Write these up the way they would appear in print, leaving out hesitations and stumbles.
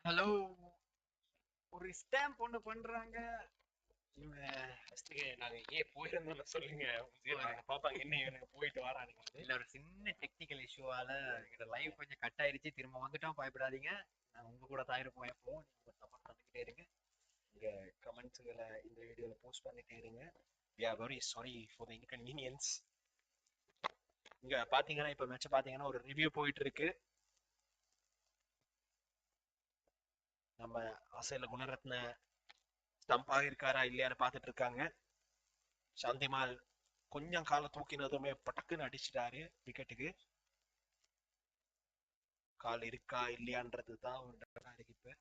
Hello. ஒரு stamp ஒண்ணு பண்றாங்க. இவங்க ஃபர்ஸ்ட் நாங்க ஏன் போயிருந்தோம்னு சொல்லுங்க. அவங்க பாப்பாங்க என்ன இவனுக்கு போயிட்டு வரானுங்க. இல்ல ஒரு சின்ன டெக்னிக்கல் இஷ்யூவால எங்க லைவ் கொஞ்சம் கட் ஆயிருச்சு. திரும்ப வந்துட்டோம், பயப்படாதீங்க. நான் உங்க கூட தான் இருப்போம் எப்பவும். நீங்க சப்போர்ட் பண்ணிக்கிட்டே இருங்க. இங்க கமெண்ட்ஸ்களை இந்த வீடியோல போஸ்ட் பண்ணிட்டே இருங்க. we are very sorry for the inconvenience. இங்க பாத்தீங்கன்னா இப்ப மேட்ச் பாத்தீங்கன்னா ஒரு ரிவ்யூ போயிட்டு இருக்கு. நம்ம அசைல குணரத்ன ஸ்டம்ப் ஆகிருக்காரா இல்லையான்னு பாத்துட்டு இருக்காங்க. சாந்திமால் கொஞ்சம் காலை தூக்கினதுமே பட்டக்குன்னு அடிச்சிட்டாரு விக்கெட்டுக்கு. கால் இருக்கா இல்லையான்றது தான் ஒரு டவுட்டா இருக்கு. இப்ப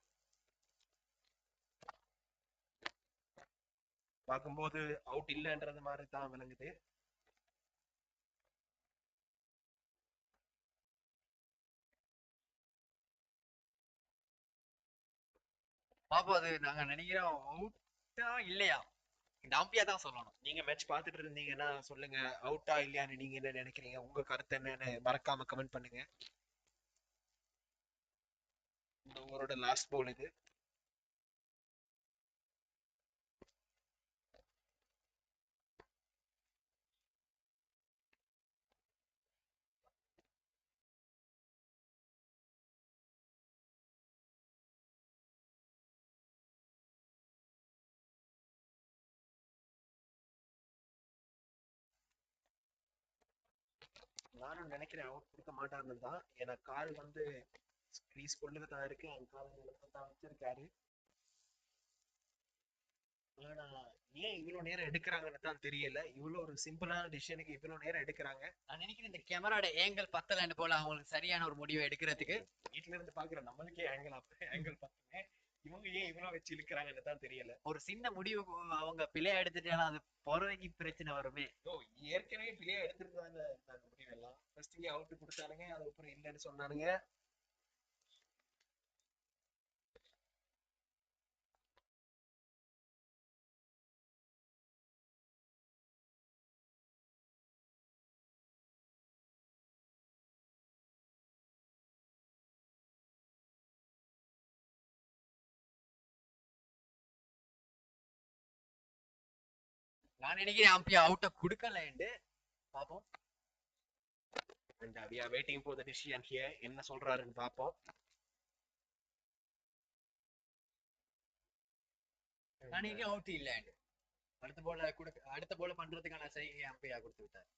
பார்க்கும்போது அவுட் இல்லைன்றது மாதிரி தான் விளங்குது. பாப்போம், அது நாங்க நினைக்கிறோம் அவுட்டா இல்லையா, இந்த அம்பியா தான் சொல்லணும். நீங்க மேட்ச் பார்த்துட்டு இருந்தீங்கன்னா சொல்லுங்க, அவுட்டா இல்லையான்னு நீங்க என்ன நினைக்கிறீங்க, உங்க கருத்து என்னன்னு மறக்காம கமெண்ட் பண்ணுங்க. இந்த ஓவரோட லாஸ்ட் பால் இது. நானும் நினைக்கிறேன் அவுட் கொடுக்க மாட்டாருன்னு தான். ஏன்னா கால் வந்து கிரீஸ் கொள்ளுக்கு தான் இருக்கு, அந்த கால் நிலத்துல தான் வச்சிருக்காரு. ஆனா ஏன் இவ்வளவு நேரம் எடுக்கிறாங்கன்னு தான் தெரியல. இவ்வளவு ஒரு சிம்பிளான டிசிஷனுக்கு இவ்வளவு நேரம் எடுக்கிறாங்க. நான் நினைக்கிறேன் இந்த கேமராட ஏங்கல் பத்தலன்னு போல அவங்களுக்கு சரியான ஒரு முடிவை எடுக்கிறதுக்கு. வீட்டுல இருந்து பாக்குற நம்மளுக்கே ஆங்கிள் பாத்துங்க, இவங்க ஏன் இவ்வளவு வச்சு இழுக்கிறாங்கன்னு தான் தெரியல. ஒரு சின்ன முடிவு அவங்க பிள்ளையா எடுத்துட்டாலும் அது போறவைக்கு பிரச்சனை வருமே. ஏற்கனவே பிள்ளையா எடுத்திருந்தாங்க முடிவு எல்லாம். ஃபர்ஸ்ட் அவுட் கொடுத்தானுங்க, அதுக்கப்புறம் இல்லைன்னு சொன்னானுங்க. நான் நினைக்கிறேன் அம்பியா அவுட்ட குடுக்கலன்னு. பாப்போம். And we are waiting for the decision here. என்ன சொல்றாருன்னு பாப்போம். நான் நினைக்கிறேன் அவுட் இல்லன்னு. அடுத்த போல பண்றதுக்கான செய்கை அம்பியா கொடுத்து விட்டார்.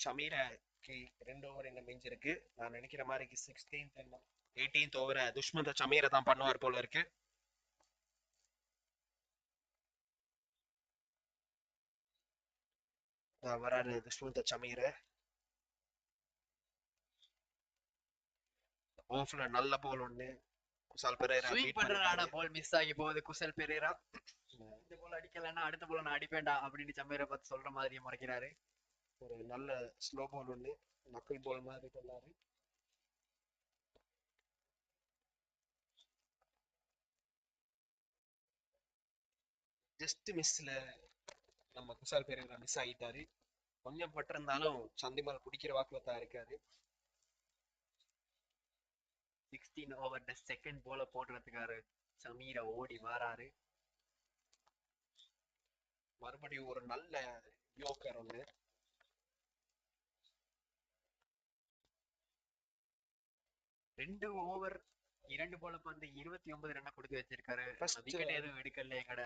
சமீராக்கு 2 ஓவர் என்ன மிஞ்சிருக்கு. நான் நினைக்கிற மாதிரி 16th and 18th ஓவரை துஷ்மந்த சமீரை தான் பண்ணுவார் போல இருக்கு. வராரு துஷ்மந்த சமீரை. ஆஃப்ல நல்ல பால் ஒண்ணு குசால் பெரேரா ஸ்வீப் பீட் பண்றான பண்ணிட்டாரு. பால் மிஸ் ஆகி போகுது குசல் பெரேரா. இந்த போல் அடிக்கலன்னா அடுத்த போல நான் அடிப்பேன்டா அப்படின்னு சமீரை பார்த்து சொல்ற மாதிரியே மறைக்கிறாரு. ஒரு நல்ல ஸ்லோ பால் ஒண்ணு நக்கல் பால் மாதிரி பண்ணாரு. ஜஸ்ட் மிஸ்ல நம்ம குசால் பெரேரா மிஸ் ஆகிட்டாரு. கொஞ்சம் பட்டிருந்தாலும் சந்திமால் குடிக்கிற வாக்குல தான் இருக்காரு. 16 ஓவர் செகண்ட் போல போடுறதுக்காரு சமீரை ஓடி வராரு. மறுபடியும் ஒரு நல்ல யோக்கர் ஒண்ணு. ரெண்டு ஓவர் 2 போல பந்து 29 ரன் கொடுத்து வச்சிருக்காரு. விக்கெட் எதுவும் எடுக்கல எங்கட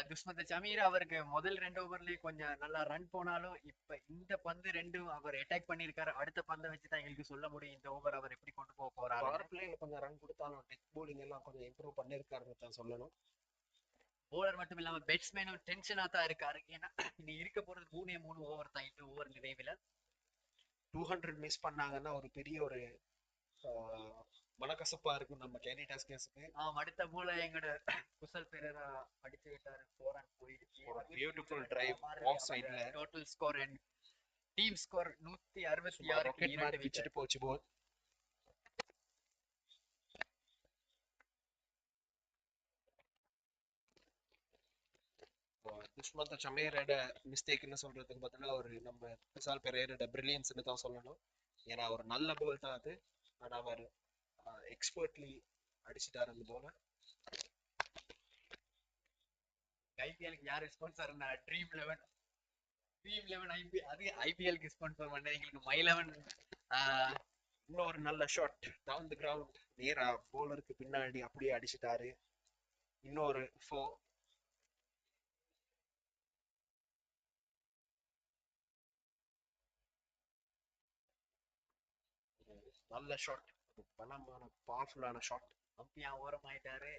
துஷ்மந்த சமீர். அவருக்கு முதல் 2 ஓவர்லயே கொஞ்சம் நல்லா ரன் போனாலும் இப்ப இந்த பந்து ரெண்டும் அவர் அட்டாக் பண்ணிருக்காரு. அடுத்த பந்தை வச்சுதான் எங்களுக்கு சொல்ல முடியும் இந்த ஓவர் அவர் எப்படி கொண்டு போக போறாரு. பவர் பிளேல கொஞ்சம் ரன் கொடுத்தாலும் டெத் போலிங் எல்லாம் கொஞ்சம் இம்ப்ரூவ் பண்ணிருக்காருன்னு தான் சொல்லணும். போலர் மட்டும் இல்லாம பேட்ஸ்மேனும் டென்ஷனா தான் இருக்காரு. ஏன்னா இனி இருக்க போறது 3 ஓவர் தான் இந்த ஓவர் நிறைவுல. 200 மிஸ் பண்ணாங்கன்னா ஒரு பெரிய ஒரு மனக்கசப்பா இருக்கும் நம்ம கேரி டாஸ்கர்ஸ்க்கு. அடுத்த போல எங்கட குசல் பெரேரா அடிச்சு விட்டாரு. 4 ரன் போயிடுச்சு. ஒரு பியூட்டிஃபுல் டிரைவ் ஆஃப் சைடுல. Total score and team score 166க்கு 2 விக்கெட் போச்சு போல். துஷ்மந்த சமீரோட மிஸ்டேக்னு சொல்றதுக்கு பதிலாக ஒரு நம்ம குசால் பெரேரோட பிரில்லியன்ஸ்னு தான் சொல்லணும். ஏன்னா ஒரு நல்ல பால் தான் அது. ஆனா அவர் எக்ஸ்பர்ட்லி அடிச்சிட்டாரு அந்த போல. ஐபிஎலுக்கு யாரு ஸ்பான்சர்னா ட்ரீம் லெவன் அது ஐபிஎலுக்கு ஸ்பான்சர் பண்ண எங்களுக்கு மை லெவன். இன்னொரு நல்ல ஷாட் டவுன் தி கிரவுண்ட், நேரா போலருக்கு பின்னாடி அப்படியே அடிச்சிட்டாரு. இன்னொரு 4. நல்ல ஷாட், பலமான பவர்ஃபுல்லான ஷாட். அம்பியா ஓரம் ஆயிட்டாரு.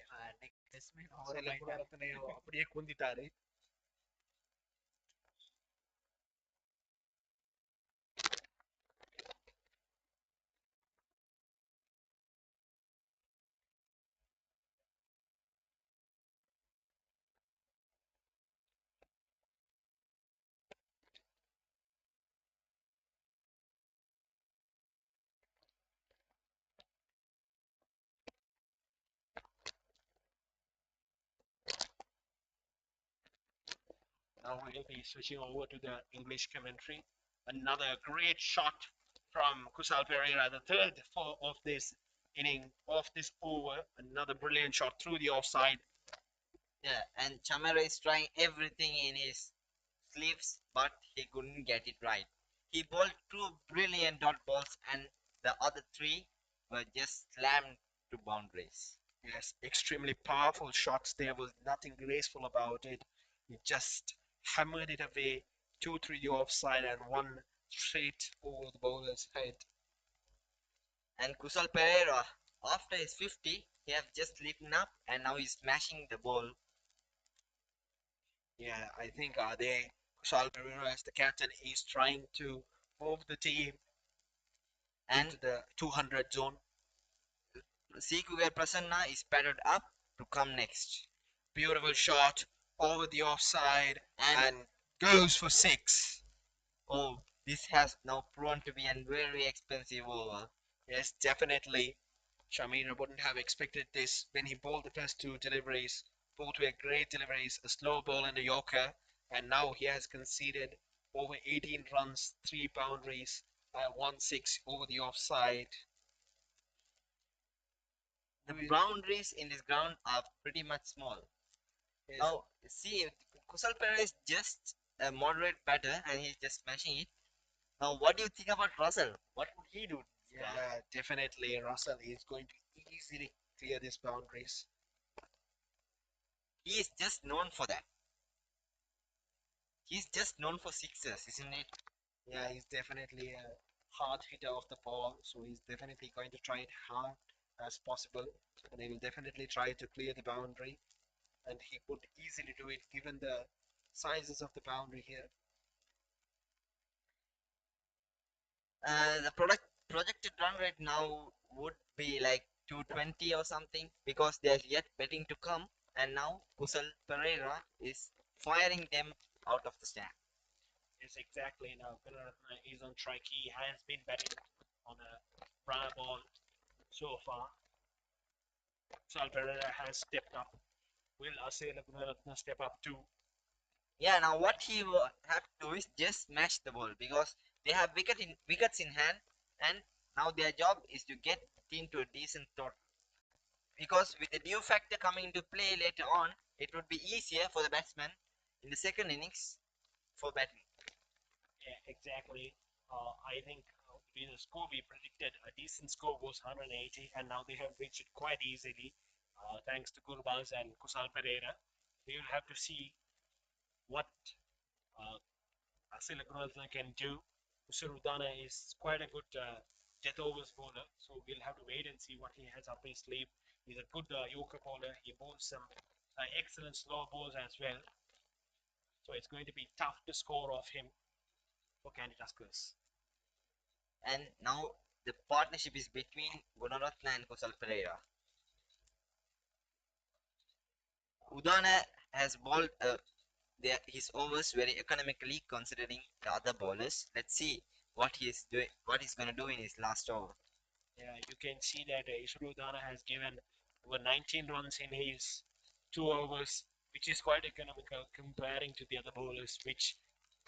நெக்ஸ்ட் மேன் ஓரம் சில ஆயிட்டாரு. குணரத்னையும் அப்படியே குந்திட்டாரு. Now we'll be switching over to the English commentary. Another great shot from Kusal Pereira, the third of this inning, of this over. Another brilliant shot through the offside. Yeah, and Chamara is trying everything in his sleeves, but he couldn't get it right. He bowled 2 brilliant dot balls, and the other 3 were just slammed to boundaries. Yes, extremely powerful shots. There was nothing graceful about it. He just hammered it away, 2 through the offside and 1 straight over the bowler's head. And Kusal Pereira, after his 50, he have just lit up and now he's smashing the ball. Yeah, I think Kusal Pereira as the captain is trying to move the team And into the 200 zone. Sikugar Prasanna is padded up to come next. Beautiful shot over the offside And and goes for 6. oh, this has now proven to be a very expensive over. Yes, definitely. Shamira wouldn't have expected this when he bowled the first 2 deliveries. Both were great deliveries, a slow ball and a yorker, and now he has conceded over 18 runs, 3 boundaries, 1-6 over the offside. The boundaries in this ground are pretty much small. Yes. Now, see, Kusal Pereira is just a moderate batter and he's just smashing it. Now, what do you think about Russell? What would he do? Yeah, definitely. Russell is going to easily clear these boundaries. He is just known for that. He's just known for sixes, isn't it? Yeah, he's definitely a hard hitter of the ball, so he's definitely going to try it hard as possible, and he will definitely try to clear the boundary, and he could easily do it given the sizes of the boundary here. The projected run rate now would be like 220 or something because there's yet betting to come, and now Kusal Pereira is firing them out of the stand. Yes, exactly. Now Gunaratna is on strike. He has been betting on a runner ball so far. Sal Pereira has stepped up. Will Asela Gunaratna step up too? Yeah, now what he will have to do is just smash the ball because they have wickets in hand, and now their job is to get the team to a decent total. Because with the due factor coming into play later on, it would be easier for the batsman in the second innings for batting. Yeah, exactly. I think the score we predicted, a decent score was 180, and now they have reached it quite easily, thanks to Gurbaz and Kusal Pereira. We will have to see what uh, Asila Gunaratna can do. Usirudana is quite a good death overs bowler, so we'll have to wait and see what he has up his sleeve. He's a good Yorker bowler. He bowls some excellent slow balls as well. So it's going to be tough to score off him for Candidaskers. And now the partnership is between Gunaratna and Kusal Pereira. Udana has bowled his overs very economically considering the other bowlers. Let's see what he's doing, what he's gonna do in his last over. Yeah, you can see that Isrudana has given over 19 runs in his 2 overs, which is quite economical comparing to the other bowlers, which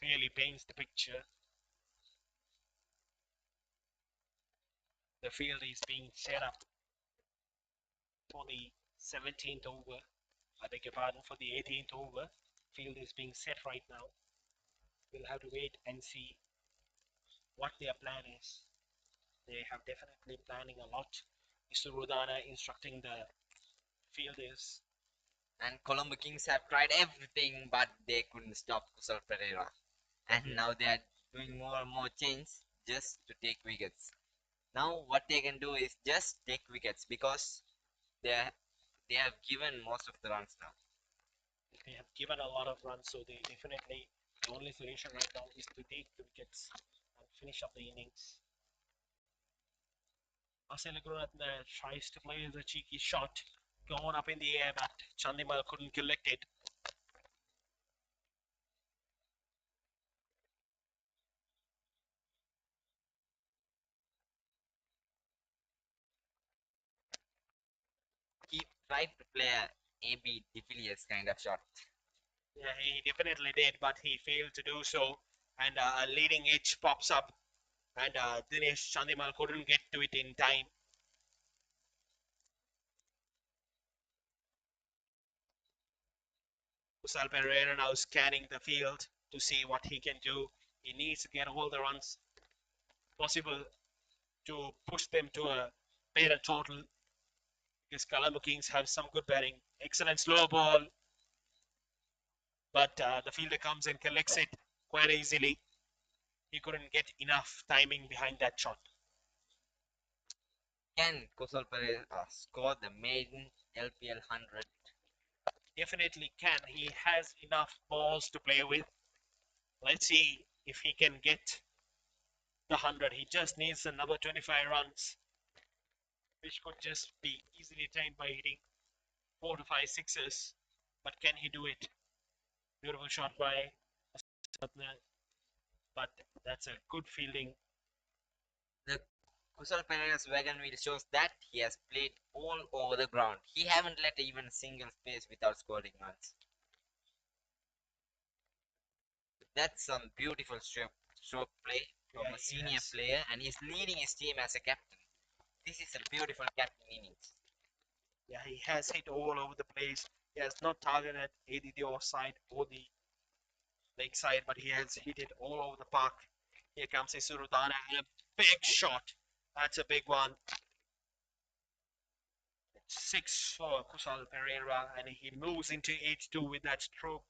clearly paints the picture. The field is being set up. for the 17th over. I beg your pardon, for the 18th over. Field is being set right now. We'll have to wait and see what their plan is. They have definitely planning a lot. Mr. Rodana instructing the fielders. And Colombo Kings have tried everything, but they couldn't stop Kusal Pereira. And Yeah. now they are doing more and more change just to take wickets. Now what they can do is just take wickets because they have given most of the runs now. They have given a lot of runs, so they definitely the only solution right now is to take the wickets and finish up the innings. Aselagurutne tries to play the cheeky shot, going up in the air, but Chandimal couldn't collect it. He tried to play a AB de Villiers kind of shot. Yeah, he definitely did, but he failed to do so. And a leading edge pops up, and Dinesh Chandimal couldn't get to it in time. Kusal Pereira now scanning the field to see what he can do. He needs to get all the runs possible to push them to a better total because Colombo Kings have some good batting. Excellent slow ball, but the fielder comes and collects it quite easily. He couldn't get enough timing behind that shot. Can Kusal Pereira score the maiden LPL 100? Definitely can. He has enough balls to play with. Let's see if he can get the 100. He just needs another 25 runs, which could just be easily attained by hitting 4 to 5 sixes. But can he do it? Beautiful shot by Satna, but that's a good fielding. The Kusal Pereira's wagon wheel shows that he has played all over the ground. He haven't let even a single space without scoring runs. That's some beautiful stroke play from Yeah, a he senior has. player, and he's leading his team as a captain. This is a beautiful captain innings. Yeah, he has hit all over the place. He has not targeted either the offside or the leg side, but he has hit it all over the park. Here comes Isurudana and a big shot. That's a big one. Six for Kusal Pereira, and he moves into 8-2 with that stroke.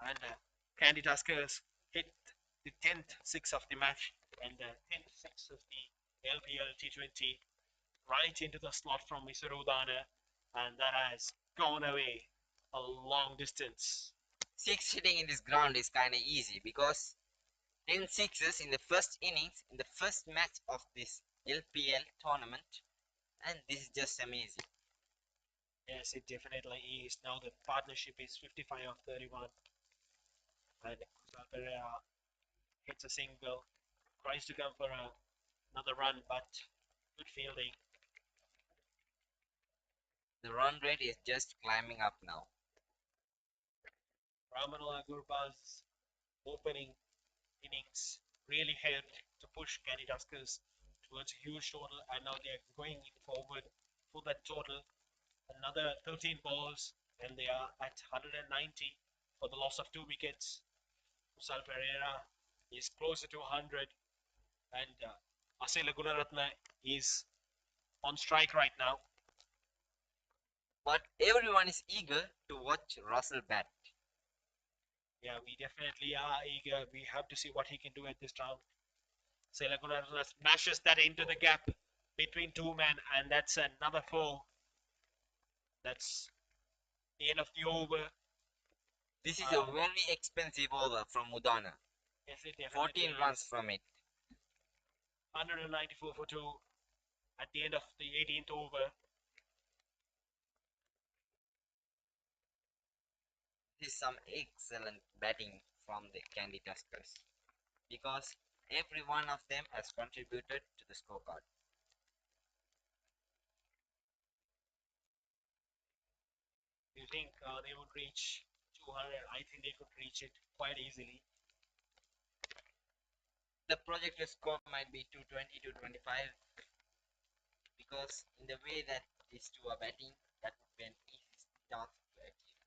And Candy Tuskers hit the 10th six of the match and the 10th six of the LPL T20 right into the slot from Isurudana, and that has gone away a long distance. Six hitting in this ground is kind of easy because 10 sixes in the first innings in the first match of this LPL tournament, and this is just amazing. Yes, it definitely is. Now the partnership is 55 of 31, and Kusal Pereira hits a single, tries to come for another run, but good fielding. The run rate is just climbing up now. Ramanala Gurba's opening innings really helped to push Candy Tuskers towards a huge total, and now they're going in forward for that total. Another 13 balls, and they are at 190 for the loss of 2 wickets. Kusal Pereira is closer to 100, and Asela Gunaratne is on strike right now. But everyone is eager to watch Russell bat. Yeah, we definitely are eager. We have to see what he can do at this round. Asela Gunaratne smashes that into the gap between two men, and that's another four. That's the end of the over. This is a Uh, very expensive over from Udana. yes, it definitely 14 runs is. from it. 194 for two at the end of the 18th over. This is some excellent batting from the Candy Tuskers because every one of them has contributed to the scorecard. Do you think they would reach 200? I think they could reach it quite easily. The projected score might be 220 to 25 because in the way that these two are batting, that would be an easy task to achieve.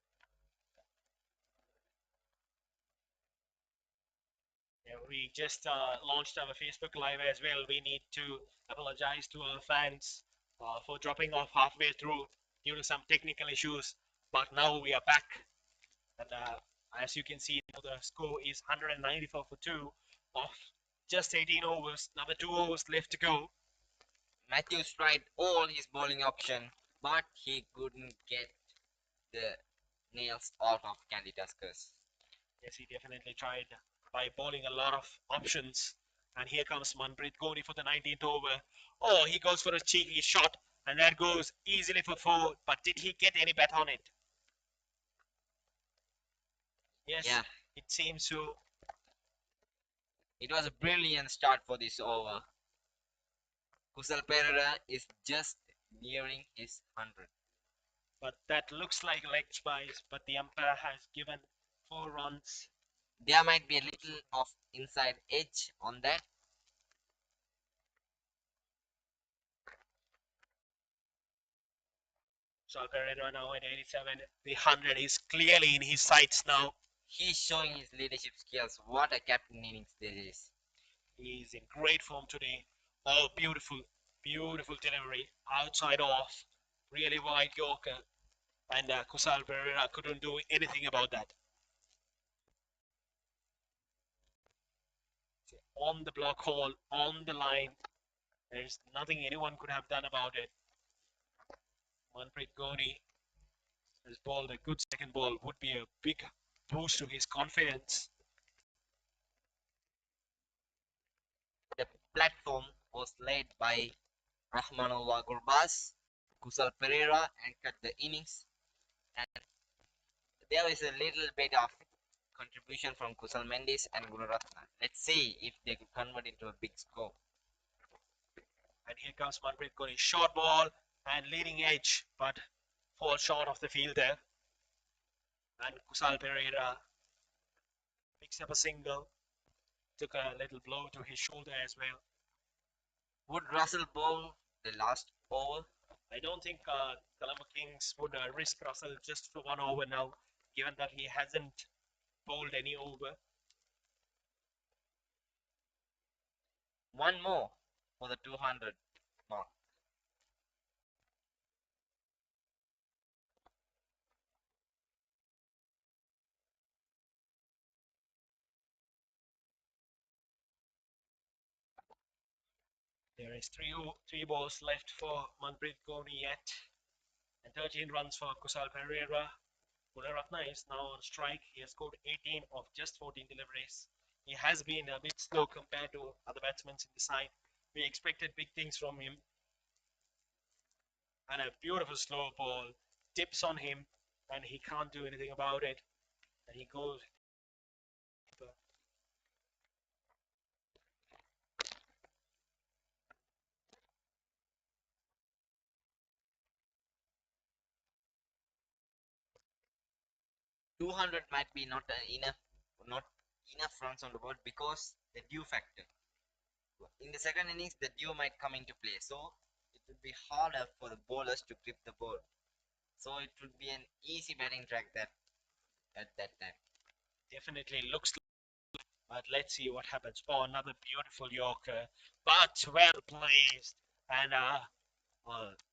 Yeah, we just launched our Facebook Live as well. We need to apologize to our fans for dropping off halfway through due to some technical issues. But now we are back, and as you can see, the score is 194 for two of just 18 overs. Another 2 overs left to go. Matthews tried all his bowling option, but he couldn't get the nails out of Candy Tuskers. Yes, he definitely tried by bowling a lot of options. And here comes Manpreet Kohli for the 19th over. Oh, he goes for a cheeky shot, and that goes easily for four. But did he get any bet on it? Yes, Yeah, it seems so. it was a brilliant start for this over. Kusal Pereira is just nearing his 100. But that looks like leg spice. But the umpire has given 4 runs. There might be a little of inside edge on that. So Pereira now at 87. The 100 is clearly in his sights now. He's showing his leadership skills. What a captain innings this is. He's in great form today. Oh, beautiful, beautiful delivery. Outside off. Really wide Yorker. And Kusal Pereira couldn't do anything about that. On the block hole, on the line. There's nothing anyone could have done about it. Manpreet Kohli has bowled a good second ball. Would be a big boost to his confidence. The platform was led by Rahmanullah Gurbaz, Kusal Pereira anchored the innings, and there is a little bit of contribution from Kusal Mendes and Gunaratna. Let's see if they could convert into a big score. And here comes Manpreet Kohli. Short ball and leading edge, but falls short of the fielder. And Kusal Pereira picks up a single. Took a little blow to his shoulder as well. Would Russell bowl the last over? I don't think Colombo Kings would risk Russell just for 1 over now, given that he hasn't bowled any over. One more for the 200 mark. There is three balls left for Manpreet Kohli yet, and 13 runs for Kusal Pereira. Gunaratna is now on strike. He has scored 18 of just 14 deliveries. He has been a bit slow compared to other batsmen in the side. We expected big things from him. And a beautiful slow ball tips on him, and he can't do anything about it. And he goes. 200 might be not enough runs on the board because the dew factor. In the second innings, the dew might come into play, so it would be harder for the bowlers to grip the ball. So it would be an easy batting track that at that time. Definitely looks like, but let's see what happens. Oh, another beautiful Yorker, but well placed, and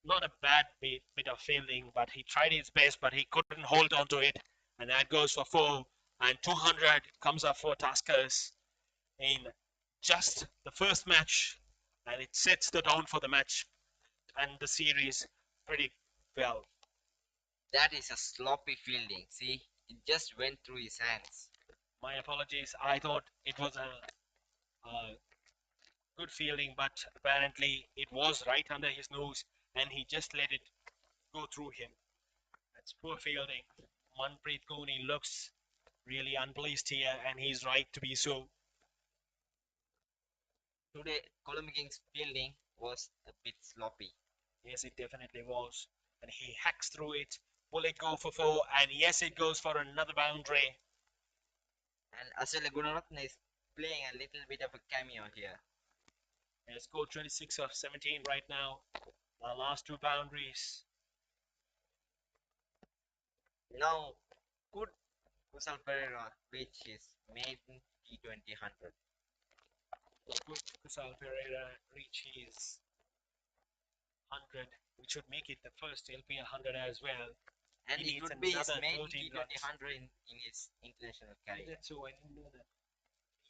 not a bad bit of fielding, but he tried his best, but he couldn't hold on to it, and that goes for four, and 200 comes up for Tuskers in just the first match, and it sets the tone for the match and the series pretty well. That is a sloppy fielding. See, it just went through his hands. My apologies. I thought it was a good fielding, but apparently it was right under his nose, and he just let it go through him. That's poor fielding. Manpreet Kohli looks really unpleased here, and he's right to be so. Today, Colombo Kings fielding was a bit sloppy. Yes, it definitely was. And he hacks through it. Will it go for four? And yes, it goes for another boundary. And Asela Gunaratne is playing a little bit of a cameo here. He has scored 26 of 17 right now. The last two boundaries. Now, could Kusal Pereira reach his maiden T20 100? Could Kusal Pereira reach his 100, which would make it the first LPL 100 as well. And He it needs would be his another maiden 13 T20 runs. 100 in his international career. That's so I didn't know that.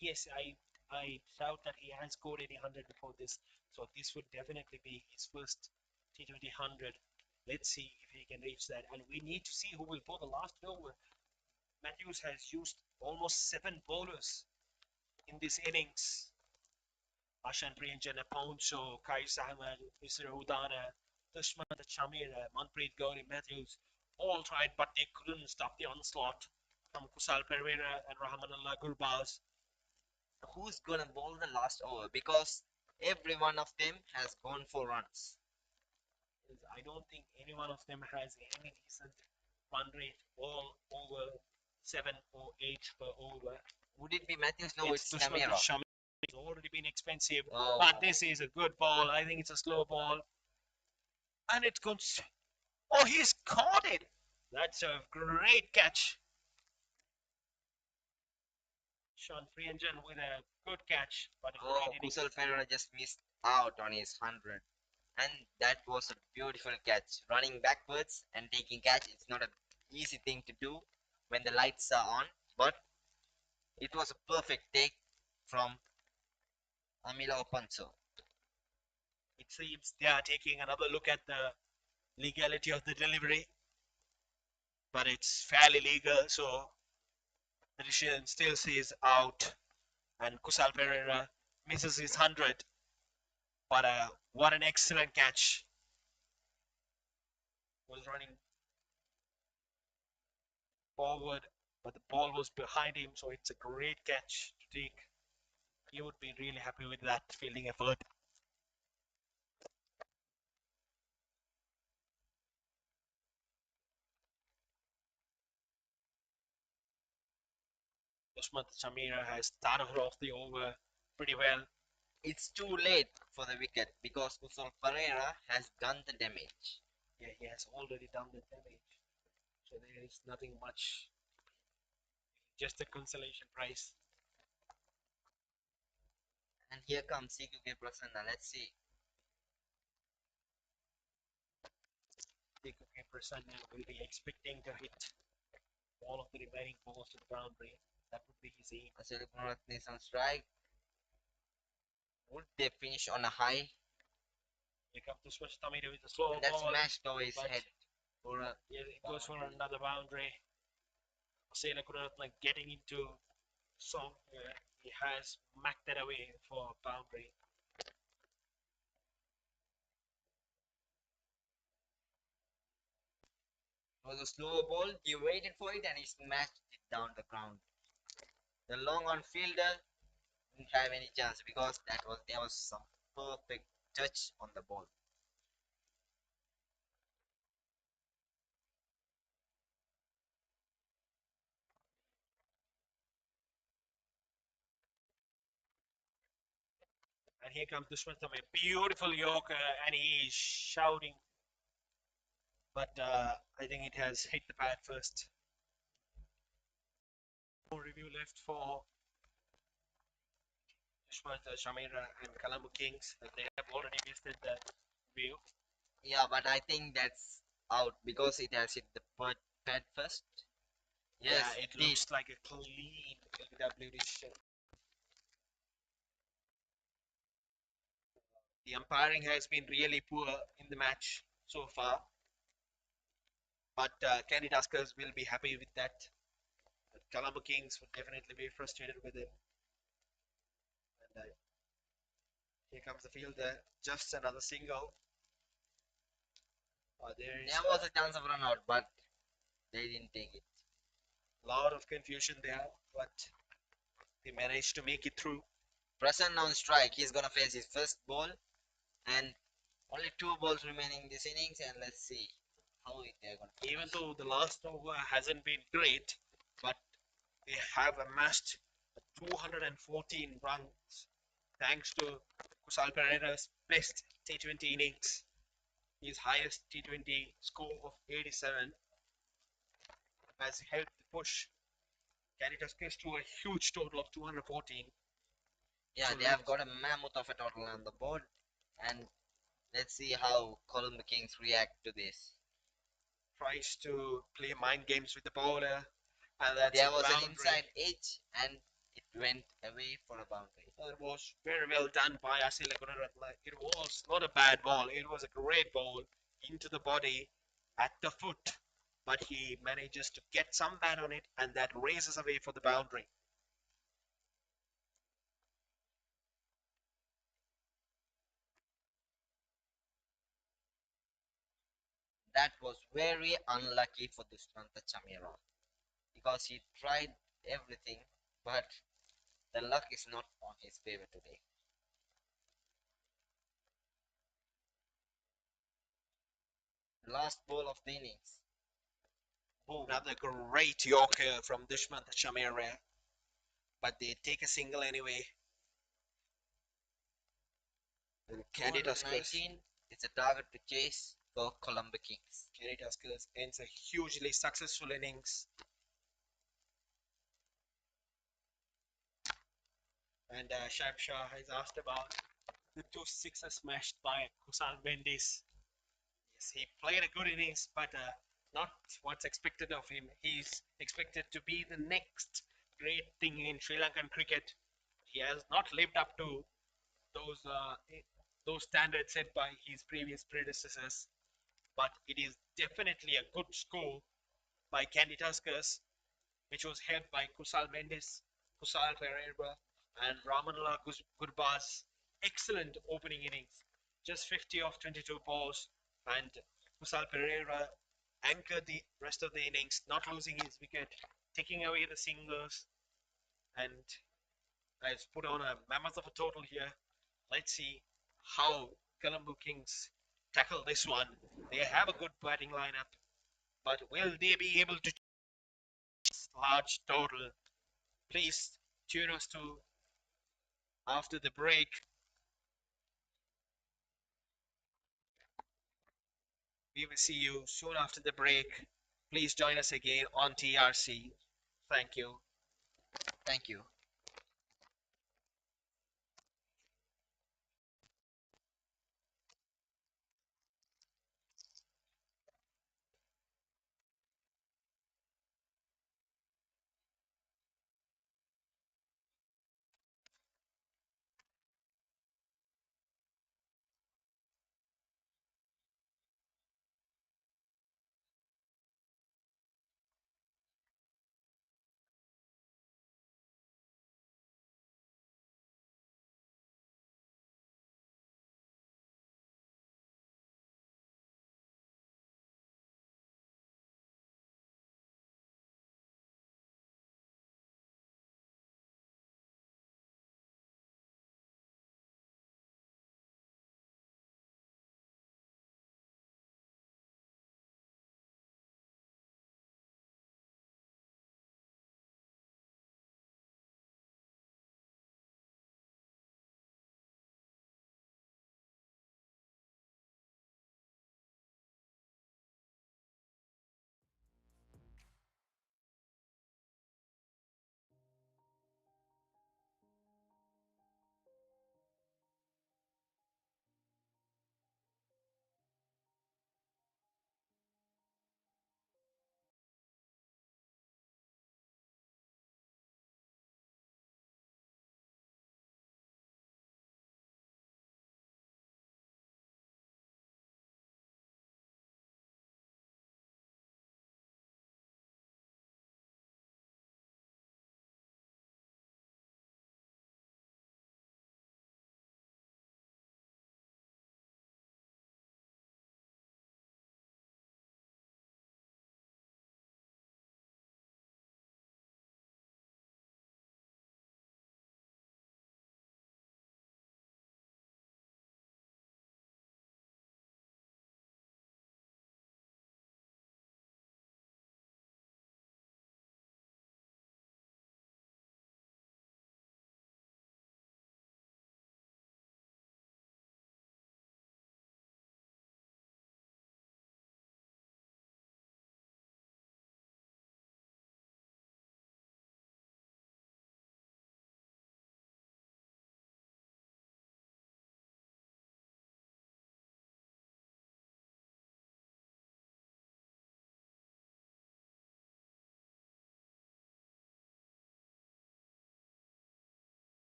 Yes, I doubt that he has scored any 100 before this. So this would definitely be his first T20 100. Let's see if he can reach that. And we need to see who will bowl the last over. Matthews has used almost 7 bowlers in this innings. Ashan Priyanjan, Poncho, Kais Ahmed, Mr. Udana, Dushman Chamira, Manpreet Gauri Matthews all tried, but they couldn't stop the onslaught from Kusal Pereira and Rahmanullah Gurbaz. Who's gonna bowl the last over? Because every one of them has gone for runs. I don't think any one of them has any decent run rate all over 7 or 8 per over. Would it be Matthews? No, It's it's Dushman Shamira. Chamira. It's already been expensive, Oh, but this is a good ball. I think it's a slow ball. And it's going to. Oh, he's caught it. That's a great catch. Sean Priyanjan with a good catch, but a oh, great innings. Kusal Pereira just missed out on his 100. And that was a beautiful catch. Running backwards and taking catch, it's not an easy thing to do when the lights are on, but it was a perfect take from Amila Opanso. It seems they are taking another look at the legality of the delivery, but it's fairly legal, so the decision still says out, and Kusal Pereira misses his 100. But what an excellent catch! Was running forward, but the ball was behind him, so it's a great catch to take. He would be really happy with that fielding effort. Usman Shamira has started off the over pretty well. It's too late for the wicket because Kusal Pereira has done the damage. Yeah, he has already done the damage, so there is nothing much, just a consolation prize. And here comes CQK Prasanna. Let's see. TKK Prasanna will be expecting to hit all of the remaining balls to the boundary. That would be his aim. Asili Gunaratne is on strike. Would they finish on a high? Here comes the switch Tamira with the slow And that's ball. smashed over his But head. For a yeah, it goes for another boundary. Asela Gunaratne getting into song. He has smacked that away for a boundary. was a slow ball. He waited for it and he smashed it down the ground. The long on fielder didn't have any chance because there was some perfect touch on the ball. And here comes Dushman Tame. Beautiful Yorker, and he is shouting. But I think it has hit the pad first. No review left for Dushman Shamira and Colombo Kings. They have already visited the review. Yeah, but I think that's out because it has hit the pad first. Yes, Yeah, it did. looks like a clean LBW decision. The umpiring has been really poor in the match so far, but Candy Tuskers will be happy with that. The Colombo Kings would definitely be frustrated with it. And here comes the fielder, just another single. There's There was a chance of run out, but they didn't take it. a lot of confusion there, but they managed to make it through. Prasanna on strike. He's gonna face his first ball, and only 2 balls remaining in this innings. And let's see how they're gonna. Even though the last over hasn't been great, but they have amassed 214 runs thanks to Kusal Pereira's best T20 innings. His highest T20 score of 87 has helped push Canitascus to a huge total of 214. Yeah, So they have got a mammoth of a total on the board, and let's see how Colombo Kings react to this. tries to play mind games with the bowler, and that's There a was an boundary. inside edge, and it went away for a boundary. It was very well done by Asila Gunaratla. It was not a bad ball. It was a great ball into the body at the foot, but he manages to get some bat on it, and that races away for the boundary. That was very unlucky for Dushmanta Chamira because he tried everything, but the luck is not on his favor today. Last ball of the innings. Boom. Another great Yorker from Dushman Shamir, but they take a single anyway. And Candy Tuskers 219 is a target to chase for Colombo Kings. ends a hugely successful innings. And Shaib Shah has asked about the two sixes smashed by Kusal Bendis. Yes, he played a good innings, but not what's expected of him. He's expected to be the next great thing in Sri Lankan cricket. He has not lived up to those uh, those standards set by his previous predecessors. But it is definitely a good score by Candy Tuskers, which was helped by Kusal Mendes, Kusal Pereira, and Ramanullah Gurbaz. Excellent opening innings. Just 50 off 22 balls, and Kusal Pereira anchored the rest of the innings, not losing his wicket, taking away the singles, and has put on a mammoth of a total here. Let's see how Colombo Kings tackle this one. They have a good batting lineup, but will they be able to large total? Please tune us to after the break. We will see you soon after the break. Please join us again on TRC. Thank you. Thank you.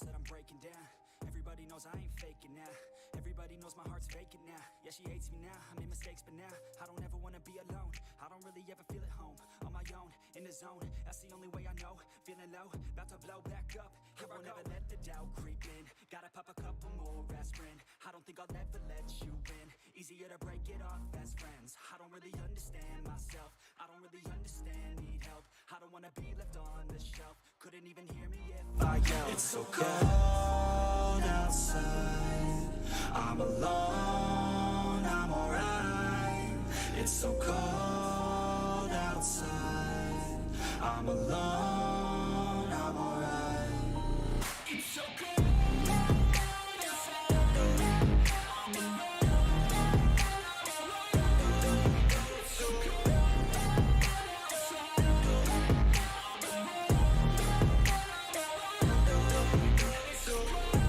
knows that I'm breaking down. Everybody knows I ain't faking now. Everybody knows my heart's vacant now. Yeah, she hates me now. I made mistakes, but now I don't ever wanna be alone. I don't really ever feel at home. On my own, in the zone. That's the only way I know. Feeling low, about to blow back up. I won't ever let the doubt creep in. Gotta pop a couple more aspirin. I don't think I'll ever let you in. Easier to break it off best friends. I don't really understand myself. I don't really understand, need help. I don't wanna be left on the shelf. Couldn't even hear me if I yelled. It's so cold outside. I'm alone, I'm alright. It's so cold outside. I'm alone, I'm alright. It's so cold outside. I'm alone, it's so cold outside. It's so cold.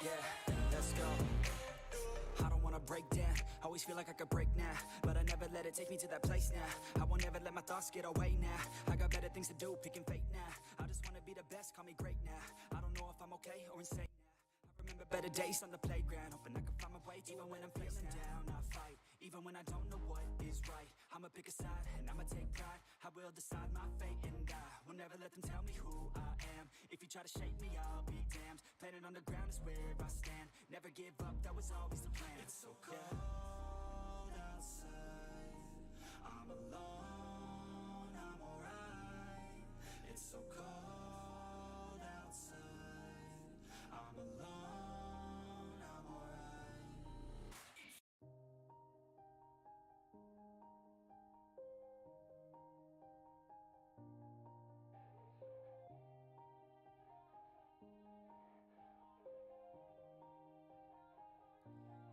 Yeah, let's go. I don't wanna break down, always feel like I could break now, but I never let it take me to that place now. I won't ever let my thoughts get away now. I got better things to do, picking fate now. I just wanna be the best, call me great now. I don't know if I'm okay or insane now. I remember better days on the playground, hoping I can find my way. Even when I'm feeling down, I fight. Even when I don't know what is right, I'ma pick a side and I'ma take pride. I will decide my fate and I will never let them tell me who I am. If you try to shake me, I'll be damned. Planet on the ground is where I stand. Never give up, that was always the plan. It's so cold outside. I'm alone, I'm alright. It's so cold outside. I'm alone, I'm alright.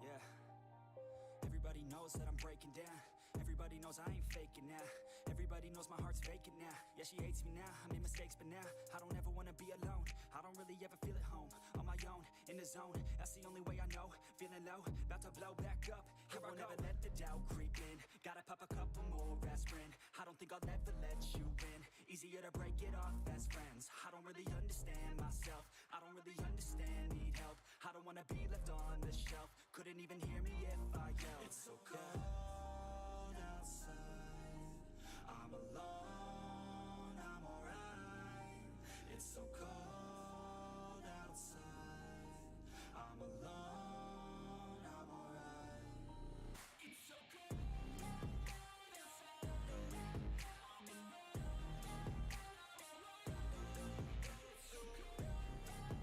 Yeah. Everybody knows that I'm breaking down. Everybody knows I ain't faking now. Everybody knows my heart's vacant now. Yeah, she hates me now. I made mistakes, but now I don't ever wanna be alone. I don't really ever feel at home. On my own, in the zone. That's the only way I know. Feeling low, about to blow back up. I won't ever let the doubt creep in. Gotta pop a couple more aspirin. I don't think I'll ever let you in. Easier to break it off best friends. I don't really understand myself. I don't really understand, need help. I don't wanna be left on the shelf. Couldn't even hear me if I yelled. It's so cold outside. I'm alone, I'm alright. It's so cold outside. I'm alone, I'm alright. It's so cold outside. I'm alone. It's so cold outside.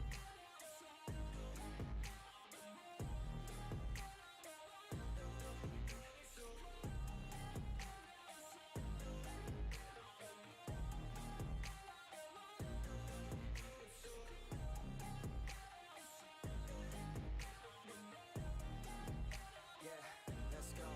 Yeah, let's go.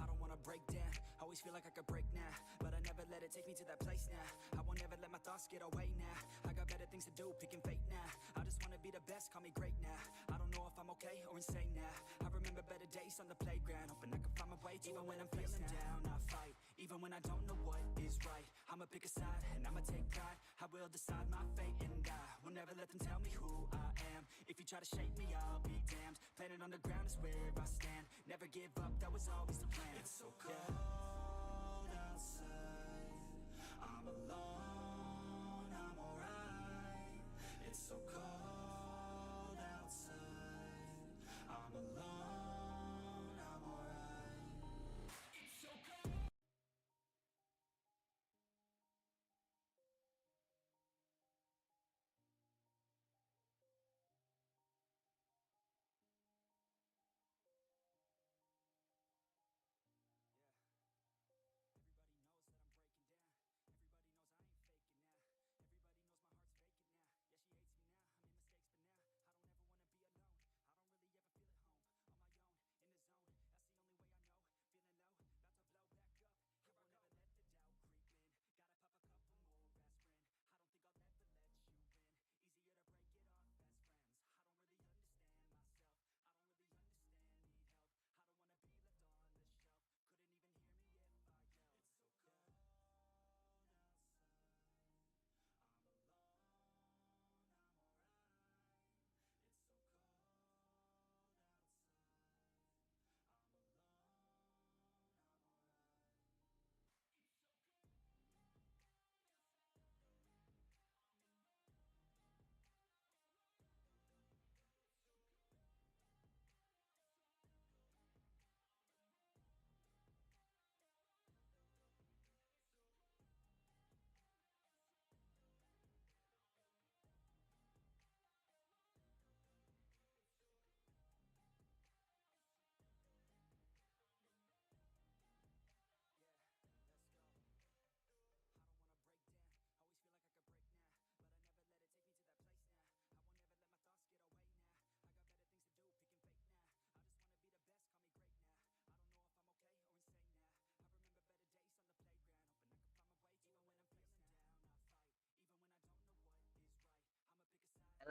I don't wanna break down, always feel like I could break now, but I never let it take me to that place now. I won't ever let my thoughts get away now. I got better things to do, picking fate now. I just wanna be the best, call me great now. I don't know if I'm okay or insane now. I remember better days on the playground, hoping I can find my way. Even when I'm feeling down, I fight. Even when I don't know what is right, I'ma pick a side and I'ma take pride. I will decide my fate and I will never let them tell me who I am. If you try to shake me, I'll be damned. Planet on the ground is where I stand. Never give up, that was always the plan. It's so cold outside. I'm alone, I'm alright. It's so cold outside. I'm alone, I'm alright. It's so cold. Everybody knows that I'm breaking down. Everybody knows I ain't faking now. Everybody knows my heart's vacant now. Yeah, she hates me now. I made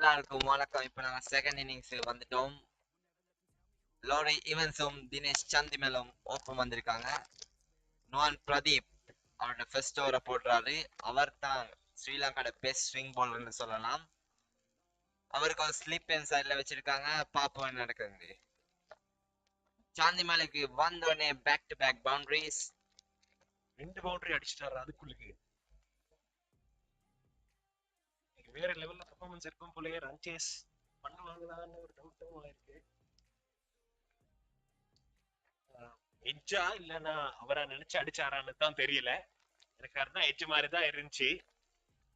எல்லாருக்கும் வணக்கம். இப்ப நாங்க second innings வந்துட்டோம். Lorry இவன்ஸும் Dinesh சந்திமலும் open வந்திருக்காங்க. Known Pradeep அவரோட first ஓவரை போடுறாரு. அவர் தான் ஸ்ரீலங்காவோட பெஸ்ட் ஸ்விங் பவுலர்னு சொல்லலாம். அவருக்கு ஒரு ஸ்லிப் அண்ட் சைட்ல வச்சிருக்காங்க. பாப்போம் என்ன நடக்குது. சாந்திமலைக்கு வந்தோடனே back to back boundaries. 2 boundary அடிச்சிட்டாரு அதுக்குள்ளுக்கு. வேற லெவல்ல பெர்ஃபார்மன்ஸ் இருக்கும் போலயே ரன் சேஸ் பண்ணுவாங்களான்னு ஒரு டவுட்டும் இருக்கு. எட்ஜா இல்லைன்னா அவரை நினைச்சு அடிச்சாரான்னு தான் தெரியல. எனக்கு அதுதான் எட்ஜ் மாதிரி தான் இருந்துச்சு.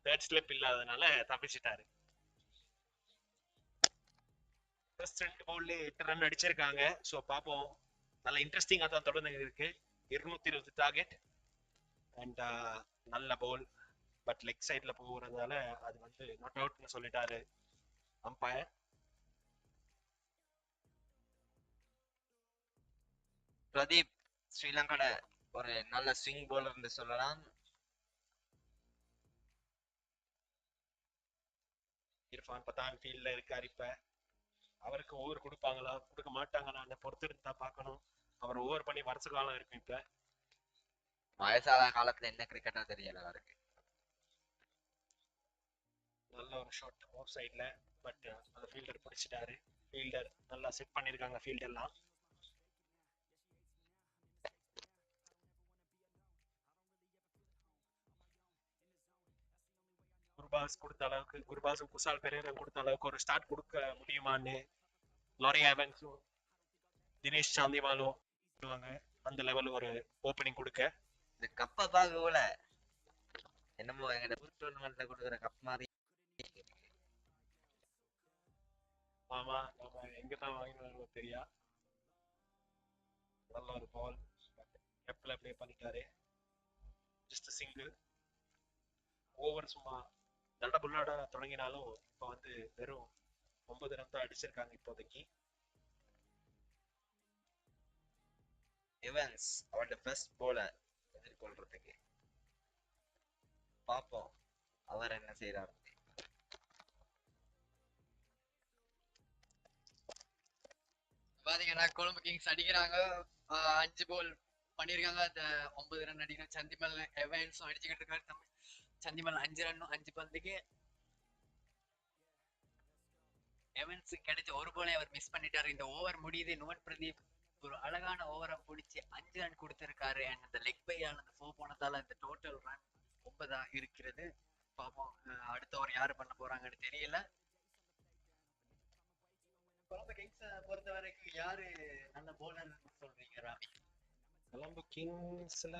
தேர்ட் ஸ்லிப் இல்லாதனால தப்பிச்சிட்டாரு. ஃபர்ஸ்ட் 2 பவுல்ல 8 ரன் அடிச்சிருக்காங்க. ஸோ பார்ப்போம். நல்ல இன்ட்ரெஸ்டிங்காக தான் தொடர்ந்து இருக்கு. 220 டார்கெட் அண்ட் நல்ல பவுல். பட் லெக் சைட்ல போகிறதால அது வந்து நாட் அவுட்னு சொல்லிட்டாரு அம்பயர். பிரதீப் ஸ்ரீலங்காவோட ஒரு நல்ல ஸ்விங் பவுலர்னு சொல்லலாம். இர்ஃபான் பத்தான் ஃபீல்ட்ல இருக்காரு. இப்ப அவருக்கு ஓவர் கொடுப்பாங்களா கொடுக்க மாட்டாங்களான்னு பொறுத்து இருந்தா பார்க்கணும். அவர் ஓவர் பண்ணி வருஷ காலம் இருக்கும். இப்ப வயசான காலத்துல என்ன கிரிக்கெட்டா தெரியல அவருக்கு. நல்ல ஒரு ஷாட் ஆஃப் சைட்ல. பட் அந்த ஃபீல்டர் பிடிச்சிட்டாரு. ஃபீல்டர் நல்லா செட் பண்ணிருக்காங்க ஃபீல்ட் எல்லாம். குர்பாஸ் கொடுத்த அளவுக்கு, குர்பாஸும் குசால் பெரேரா கொடுத்த அளவுக்கு ஒரு ஸ்டார்ட் கொடுக்க முடியுமான்னு லாரி ஆவன்ஸும் தினேஷ் சாந்திமாலும் அந்த லெவல் ஒரு ஓப்பனிங் கொடுக்க. இந்த கப்பை பார்க்கல என்னமோ எங்க ஊர் டோர்னமெண்ட்ல கொடுக்குற கப் மாதிரி. ஆமா, நம்ம எங்க தான் வாங்கினோம் தெரியா. நல்ல ஒரு பால் லெஃப்ட்ல ப்ளே பண்ணிட்டாரு. Just single over. சும்மா நல்ல புல்லாட தொடங்கினாலும் இப்ப வந்து வெறும் 9 ரன் தான் அடிச்சிருக்காங்க இப்போதைக்கு. இவன்ஸ் அவரோட ஃபர்ஸ்ட் பவுலர் எதிர்கொள்றதுக்கு பாப்போம் அவர் என்ன செய்யறாரு. பாத்தீங்கன்னா கொழும்பு கிங்ஸ் அடிக்கிறாங்க. 5 பால் பண்ணிருக்காங்க. அந்த 9 ரன் அடிக்கணும். சந்திமல் எவன்ஸும் அடிச்சுக்கிட்டு இருக்காரு. சந்திமல் 5 ரன்னும் 5 பந்துக்கு. எவன்ஸ் கிடைச்ச ஒரு போலே அவர் மிஸ் பண்ணிட்டாரு. இந்த ஓவர் முடியுது. நுவன் பிரதீப் ஒரு அழகான ஓவரை பிடிச்சி 5 ரன் கொடுத்திருக்காரு. அண்ட் அந்த லெக் பையால் அந்த 4 போனதால அந்த டோட்டல் ரன் 9 இருக்கிறது. பாப்போம் அடுத்த ஓவர் யாரு பண்ண போறாங்கன்னு தெரியல. கொலம்பு கிங்ஸ் பொறுத்த வரைக்கும் யாரு நல்ல போலர் சொல்றீங்க ராமி? கொலம்பு கிங்ஸ்ல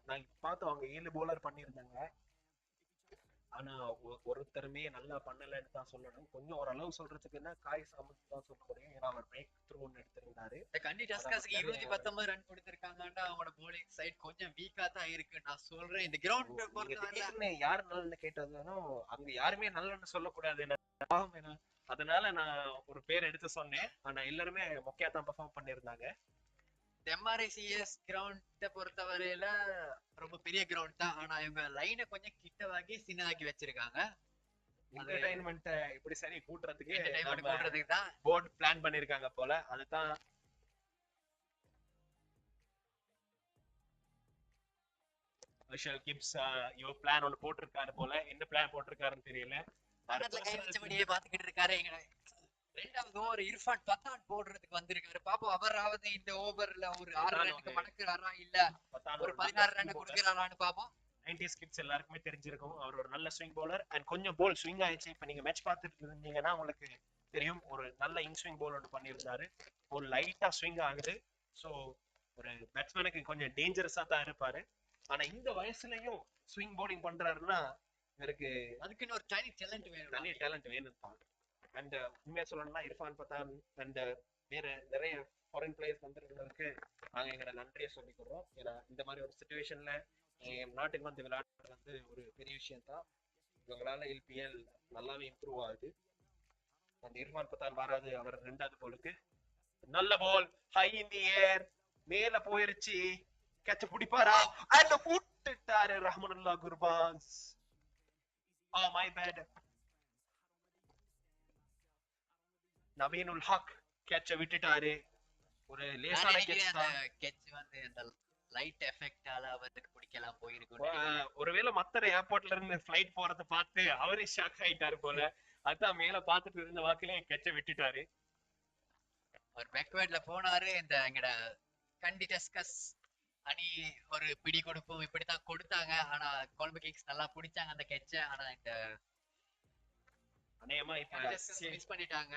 நான் பார்த்தோம் அவங்க 7 bowler பண்ணியிருந்தாங்க. ஆனா ஒருத்தருமே நல்லா பண்ணலன்னு தான் சொல்லணும். கொஞ்சம் ஓரளவு சொல்றதுக்கு என்ன காய் சாமத் தான் சொல்ல முடியும். ஏன்னா அவர் பிரேக் த்ரூன்னு எடுத்திருந்தாரு. கண்டி டஸ்காஸ்க்கு 219 ரன் கொடுத்திருக்காங்கன்னா அவங்களோட போலிங் சைட் கொஞ்சம் வீக்கா தான் இருக்கு. நான் சொல்றேன் இந்த கிரவுண்ட் பொறுத்தவரை யாரு நல்லன்னு கேட்டதுன்னா அங்க யாருமே நல்லன்னு சொல்லக்கூடாது. அதனால நான் ஒரு பேர் எடுத்து சொன்னேன். ஆனா எல்லாருமே மொக்கையா தான் பெர்ஃபார்ம் பண்ணியிருந்தாங்க. எம்ஆர்ஐசிஎஸ் கிரவுண்ட பொறுத்தவரையில ரொம்ப பெரிய கிரவுண்ட் தான். ஆனா இவங்க லைனை கொஞ்சம் கிட்டவாக்கி சின்னதாக்கி வச்சிருக்காங்க. என்டர்டைன்மெண்ட் இப்படி சரி கூட்டுறதுக்கு தான் போர்டு பிளான் பண்ணிருக்காங்க போல. அதுதான் விஷால் கிப்ஸ் இவர் பிளான் ஒன்று போட்டிருக்காரு போல. என்ன பிளான் போட்டிருக்காருன்னு தெரியல. பாத்துக்கிட்டு இருக்காரு. ரெண்டாவது ஓவர் இர்ஃபான் பத்தான் போடுறதுக்கு வந்திருக்காரு. பாப்போம் அவராவது இந்த ஓவர்ல ஒரு 6 ரன்னுக்கு மடக்குறாரா இல்ல ஒரு 16 ரன் கொடுக்கிறாரான்னு பாப்போம். 90s கிட்ஸ் எல்லாருக்குமே தெரிஞ்சிருக்கும். அவர் ஒரு நல்ல ஸ்விங் பவுலர் அண்ட் கொஞ்சம் போல் ஸ்விங் ஆயிடுச்சு. இப்ப நீங்க மேட்ச் பார்த்துட்டு இருந்தீங்கன்னா உங்களுக்கு தெரியும். ஒரு நல்ல இன் ஸ்விங் போல் ஒன்று பண்ணியிருந்தாரு. ஒரு லைட்டா ஸ்விங் ஆகுது. ஸோ ஒரு பேட்ஸ்மேனுக்கு கொஞ்சம் டேஞ்சரஸா தான் இருப்பாரு. ஆனா இந்த வயசுலயும் ஸ்விங் பவுலிங் பண்றாருன்னா இவருக்கு அதுக்குன்னு ஒரு தனி டேலண்ட் வேணும் தான். அண்ட் உண்மையா சொல்லணும்னா இர்ஃபான் பத்தான் அண்ட் வேற நிறைய ஃபாரின் பிளேயர்ஸ் வந்திருக்கிறதுக்கு நாங்க எங்களோட நன்றியை சொல்லிக்கிறோம். ஏன்னா இந்த மாதிரி ஒரு சுச்சுவேஷன்ல நாட்டுக்கு வந்து விளையாடுறது வந்து ஒரு பெரிய விஷயம் தான். இவங்களால எல்பிஎல் நல்லாவே இம்ப்ரூவ் ஆகுது. அந்த இர்ஃபான் பத்தான் வராது. அவர் 2வது பாலுக்கு நல்ல பால் ஹை இன் தி ஏர் மேல போயிருச்சு. கேட்ச பிடிப்பாரா? அண்ட் விட்டுட்டாரு ரஹ்மானுல்லா குர்பாஸ். My bad. நவீன் உல் ஹக் கேட்ச விட்டுட்டாரு. ஒரு நான் லேசான நினைக்கிறேன் கேட்ச் அந்த தான். கெட்ச் வந்து அந்த லைட் எஃபெக்டால அவருக்கு பிடிக்கலாம் போயிருக்கும். ஒருவேளை மத்தர் ஏர்போர்ட்ல இருந்து ஃபிளைட் போறத பார்த்து அவரே ஷாக் ஆயிட்டாரு போல. அதான் மேல பாத்துட்டு இருந்த வாக்கிலே கெட்ச விட்டுட்டாரு. அவர் பேக்வேர்ட்ல போனாரு. இந்த எங்கட கண்டிடஸ்கஸ் அணி ஒரு பிடி கொடுப்போம் இப்படித்தான் கொடுத்தாங்க. ஆனா கொலம்பு கிங்ஸ் நல்லா பிடிச்சாங்க அந்த கெட்ச. ஆனா இந்த அநேகமா இப்ப மிஸ் பண்ணிட்டாங்க.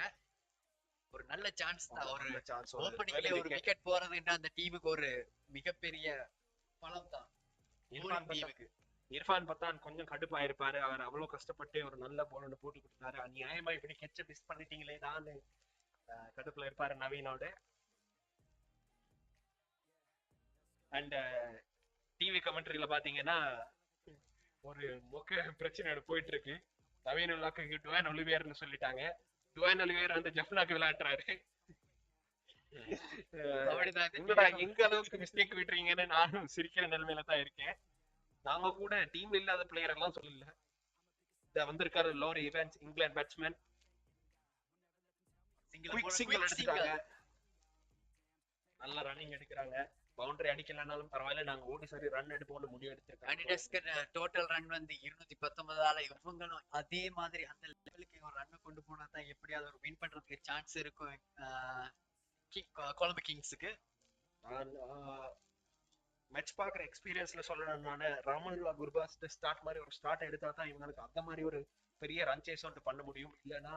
ஒரு நல்ல சான்ஸ் தான். ஒரு சான்ஸ் ஓப்பனிங்ல ஒரு விக்கெட் போறதுன்ற அந்த டீமுக்கு ஒரு மிகப்பெரிய பலம் தான் டீமுக்கு. இர்ஃபான் பத்தான் கொஞ்சம் கடுப்பாயிருப்பாரு. அவர் அவ்வளவு கஷ்டப்பட்டு ஒரு நல்ல போலன்னு போட்டு கொடுத்தாரு. அநியாயமா இப்படி கெட்ச மிஸ் பண்ணிட்டீங்களே தான் கடுப்புல இருப்பாரு நவீனோட. அண்ட் டிவி கமெண்ட்ரியில பாத்தீங்கன்னா ஒரு மொக்க பிரச்சனை போயிட்டு இருக்கு. நவீன் உல்லாக்கு டுவான் ஒலிவியர்னு சொல்லிட்டாங்க. டுவான் ஒலிவியர் வந்து ஜெஃப்னாக்கு விளையாடுறாரு. எங்க அளவுக்கு மிஸ்டேக் விட்டுறீங்கன்னு நானும் சிரிக்கிற நிலைமையில தான் இருக்கேன். நாங்க கூட டீம் இல்லாத பிளேயர் எல்லாம் சொல்லல. வந்திருக்காரு Laurie Evans, England batsman. Quick single எடுத்துட்டாங்க. நல்ல ரன்னிங் எடுக்கிறாங்க. பவுண்டரி அடிக்கலனாலும் பரவாயில்ல, நாங்க ஓடி சரி ரன் எடுப்போம்னு முடிவு எடுத்திருக்காங்க. டோட்டல் ரன் வந்து 219. இவங்களும் அதே மாதிரி அந்த லெவலுக்கு ஒரு ரன் கொண்டு போனா தான் எப்படியாவது ஒரு வின் பண்றதுக்கு சான்ஸ் இருக்கும் கொலம்பு கிங்ஸுக்கு. மேட்ச் பாக்குற எக்ஸ்பீரியன்ஸ்ல சொல்லணும்னால ராமனுல்லா குர்பாஸ் ஸ்டார்ட் மாதிரி ஒரு ஸ்டார்ட் எடுத்தா தான் இவங்களுக்கு அந்த மாதிரி ஒரு பெரிய ரன் சேஸ் வந்து பண்ண முடியும். இல்லைன்னா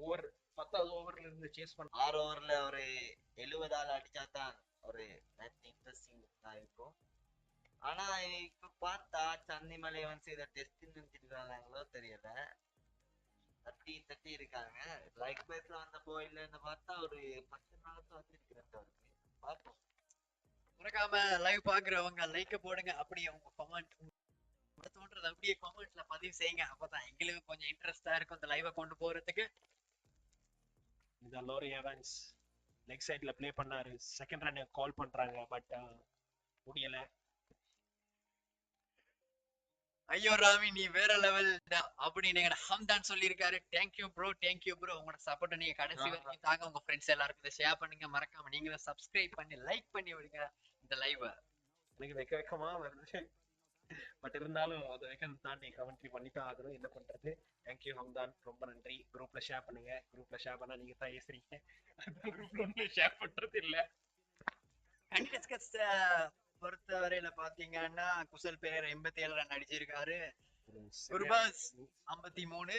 ஓவர் 10வது ஓவர்ல இருந்து சேஸ் பண்ண 6 ஓவர்ல ஒரு 70 அடிச்சா தான் ஒரு மேட்ச் இன்ட்ரெஸ்டிங் இருக்கும். ஆனா இப்ப பார்த்தா சந்திமலை வந்து இதை டெஸ்ட் நினைச்சிருக்காங்களோ தெரியல. தட்டி தட்டி இருக்காங்க. லைக் பேஸ்ல வந்த போயிலன்னு பார்த்தா ஒரு 10 நாளத்தை வச்சிருக்கிறேன் அவருக்கு. பார்ப்போம். மறக்காம லைவ் பாக்குறவங்க லைக் போடுங்க. அப்படியே உங்க கமெண்ட் தோன்றது அப்படியே கமெண்ட்ல பதிவு செய்யுங்க. அப்பதான் எங்களுக்கு கொஞ்சம் இன்ட்ரெஸ்டா இருக்கும் இந்த லைவ கொண்டு போறதுக்கு. இந்த லோரி எவன்ஸ் லெக் சைட்ல ப்ளே பண்ணாரு. செகண்ட் ரன் கால் பண்றாங்க. பட் முடியல. ஐயோ ராமி நீ வேற லெவல் அப்படின்னு எங்க ஹம்தான் சொல்லியிருக்காரு. Thank you bro, thank you bro. உங்களோட சப்போர்ட்டை நீங்க கடைசி வரைக்கும் தாங்க. உங்க ஃப்ரெண்ட்ஸ் எல்லாருக்கும் இதை ஷேர் பண்ணுங்க. மறக்காம நீங்களும் சப்ஸ்கிரைப் பண்ணி லைக் பண்ணி விடுங்க இந்த லைவ். எனக்கு வெக்கமா வருது. பட் இருந்தாலும் அதை வைக்கிறது தாண்டி கமெண்ட்ரி பண்ணித்தான் ஆகணும். என்ன பண்றது. தேங்க்யூ ஹம்தான், ரொம்ப நன்றி. குரூப்ல ஷேர் பண்ணுங்க. குரூப்ல ஷேர் பண்ணா நீங்க தான் ஏசுறீங்க. குரூப்ல ஒன்றும் ஷேர் பண்றது இல்ல. பொறுத்த வரையில பாத்தீங்கன்னா குசல் பெயர் 87 ரன் அடிச்சிருக்காரு. குர்பாஸ் 53,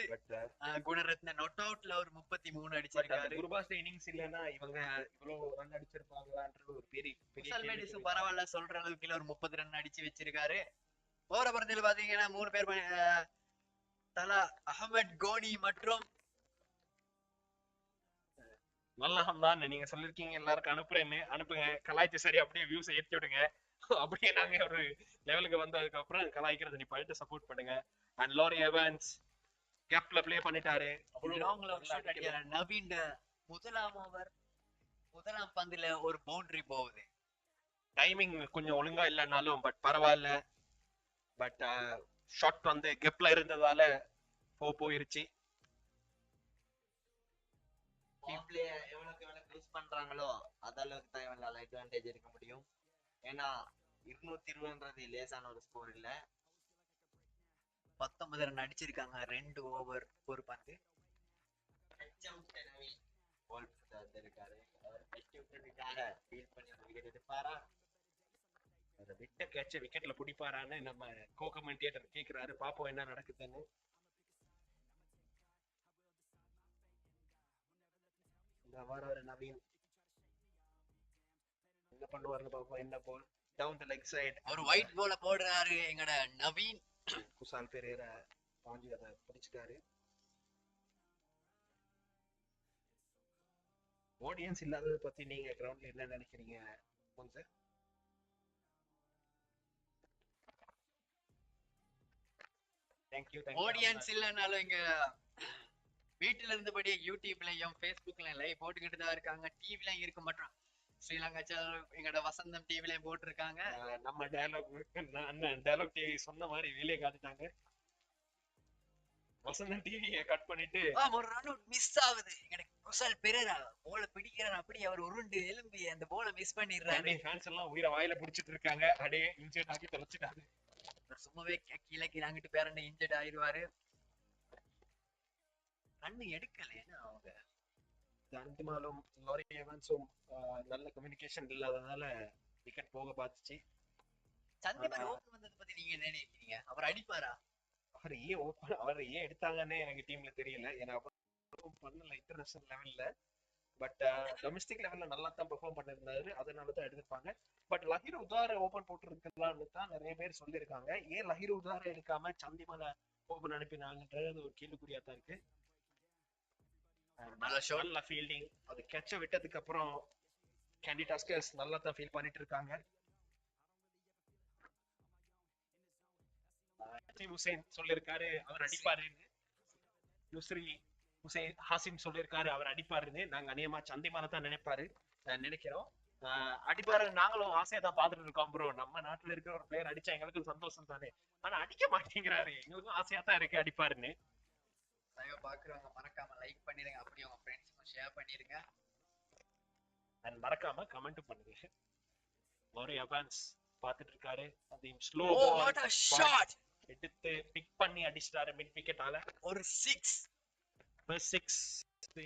குணரத்ன நாட் அவுட்ல ஒரு 33 அடிச்சிருக்காரு. குர்பாஸ் இன்னிங்ஸ் இல்லைன்னா இவங்க இவ்வளவு ரன் அடிச்சிருப்பாங்களான்றது ஒரு பெரிய பரவாயில்ல சொல்ற அளவுக்கு ஒரு 30 ரன் அடிச்சு வச்சிருக்காரு. போற படத்துல பாத்தீங்கன்னா 3 பேர் தலா அஹமத் கோனி மற்றும் நல்லகம் தான் நீங்க சொல்லிருக்கீங்க. எல்லாருக்கும் அனுப்புறேன்னு அனுப்புங்க. கலாய்ச்சி சரி அப்படியே வியூஸ் ஏற்றி விடுங்க. அப்படியே நாங்க ஒரு லெவலுக்கு வந்ததுக்கு அப்புறம் கலாய்க்கிறது நிப்பாட்டு சப்போர்ட் பண்ணுங்க. அண்ட் லோரி எவன்ஸ் கேப்ல ப்ளே பண்ணிட்டாரு. நவீன் முதலாம் ஓவர் முதலாம் பந்துல ஒரு பவுண்டரி போகுது. டைமிங் கொஞ்சம் ஒழுங்கா இல்லைன்னாலும் பட் பரவாயில்ல. பட் ஷாட் வந்து கெப்ல இருந்ததால போயிருச்சு. எவ்வளவுக்கு யூஸ் பண்றாங்களோ அதளவுக்கு தான் இவங்களால அட்வான்டேஜ் எடுக்க முடியும். ஏன்னா 220ன்றது லேசான ஒரு ஸ்கோர் இல்ல. 19 ரன் அடிச்சிருக்காங்க 2 ஓவர் ஒரு பந்து. விட்ட கேட்ச விக்கெட்ல பிடிப்பாரான்னு நம்ம கோ கமெண்டேட்டர் கேக்குறாரு. பாப்போம் என்ன நடக்குதுன்னு. இந்த வார நவீன் என்ன பண்ணுவாருன்னு பாப்போம். என்ன போல் டவுன் தி லெக் சைடு ஒரு ஒயிட் பால போடுறாரு எங்கட நவீன். குசால் பெரேரா பாஞ்சு அதை பிடிச்சிட்டாரு. ஆடியன்ஸ் இல்லாததை பத்தி நீங்க கிரவுண்ட்ல என்ன நினைக்கிறீங்க சார்? ஆடியன்ஸ் இல்லனாலும் இங்க வீட்டுல இருந்தபடியே யூடியூப்லயும் ஃபேஸ்புக்லயும் லைவ் போட்டுக்கிட்டு தான் இருக்காங்க. டிவிலயும் இருக்க மாட்டோம். ஸ்ரீலங்கா சேனல் எங்கட வசந்தம் டிவிலயும் போட்டிருக்காங்க. நம்ம டயலாக் டிவி சொன்ன மாதிரி வேலையை காட்டுட்டாங்க. வசந்தன் டிவியை கட் பண்ணிட்டு ஒரு ரன் அவுட் மிஸ் ஆகுது. எனக்கு குசால் பெரேரா போல பிடிக்கிறார், அப்படி அவர் உருண்டு எலும்பி அந்த போல மிஸ் பண்ணிடுறாரு. ஃபேன்ஸ் எல்லாம் உயிரை வாயில பிடிச்சிட்டு இருக்காங்க. அடே இன்ஜெக்ட் ஆகி தொலைச்சிட்டாரு. சும்மாவே கீழே கீழே அங்கிட்டு பேரண்ட இன்ஜெக்ட் ஆயிடுவாரு. ரன் எடுக்கல அவங்க. அந்திமாலும் லாரி எவன்ஸும் நல்ல கம்யூனிகேஷன் இல்லாதனால விக்கெட் போக பார்த்துச்சு. சந்திமர் ஓபன் வந்ததை பத்தி நீங்க என்ன நினைக்கிறீங்க? அவர் அடிப்பாரா? அவர் ஏன் எடுத்தாங்கன்னு எனக்கு டீம்ல தெரியல. ஏன்னா பண்ணல இன்டர்நேஷனல் லெவல்ல. பட் டொமஸ்டிக் லெவல்ல நல்லா தான் பெர்ஃபார்ம் பண்ணிருந்தாரு, அதனால தான் எடுத்திருப்பாங்க. பட் லஹீர் உதார ஓபன் போட்டுருக்கலாம்னு தான் நிறைய பேர் சொல்லியிருக்காங்க. ஏன் லஹீர் உதார எடுக்காம சந்திமலை ஓபன் அனுப்பினாங்கன்றது ஒரு கேள்விக்குறியா தான் இருக்கு. நல்ல ஃபீல்டிங், அது கேட்ச விட்டதுக்கு அப்புறம் கேண்டி டாஸ்கர்ஸ் நல்லா தான் ஃபீல் பண்ணிட்டு இருக்காங்க. ஹுசைன் சொல்லியிருக்காரு அவர் அடிப்பாருன்னு. யுஸ்ரி ஹுசைன் ஹாசிம் சொல்லியிருக்காரு அவர் அடிப்பாருன்னு. நாங்க அநேகமா சந்திமால தான் நினைக்கிறோம். அடிப்பாரு நாங்களும் ஆசையா தான் பாத்துட்டு இருக்கோம் ப்ரோ. நம்ம நாட்டுல இருக்கிற ஒரு பிளேயர் அடிச்சா எங்களுக்கும் சந்தோஷம் தானே. ஆனா அடிக்க மாட்டேங்கிறாரு, எங்களுக்கும் ஆசையா தான் இருக்கு அடிப்பாருன்னு. பாக்குறவங்க மறக்காம லைக் பண்ணிருங்க, அப்படி உங்க ஃப்ரெண்ட்ஸ்க்கும் ஷேர் பண்ணிருங்க. அண்ட் மறக்காம கமெண்ட் பண்ணுங்க. லாரி எவன்ஸ் பாத்துட்டு இருக்காரு. அதையும் ஸ்லோ ஷாட் எடுத்து பிக் பண்ணி அடிச்சிட்டாரு மிட் விக்கெட்டால. ஒரு 6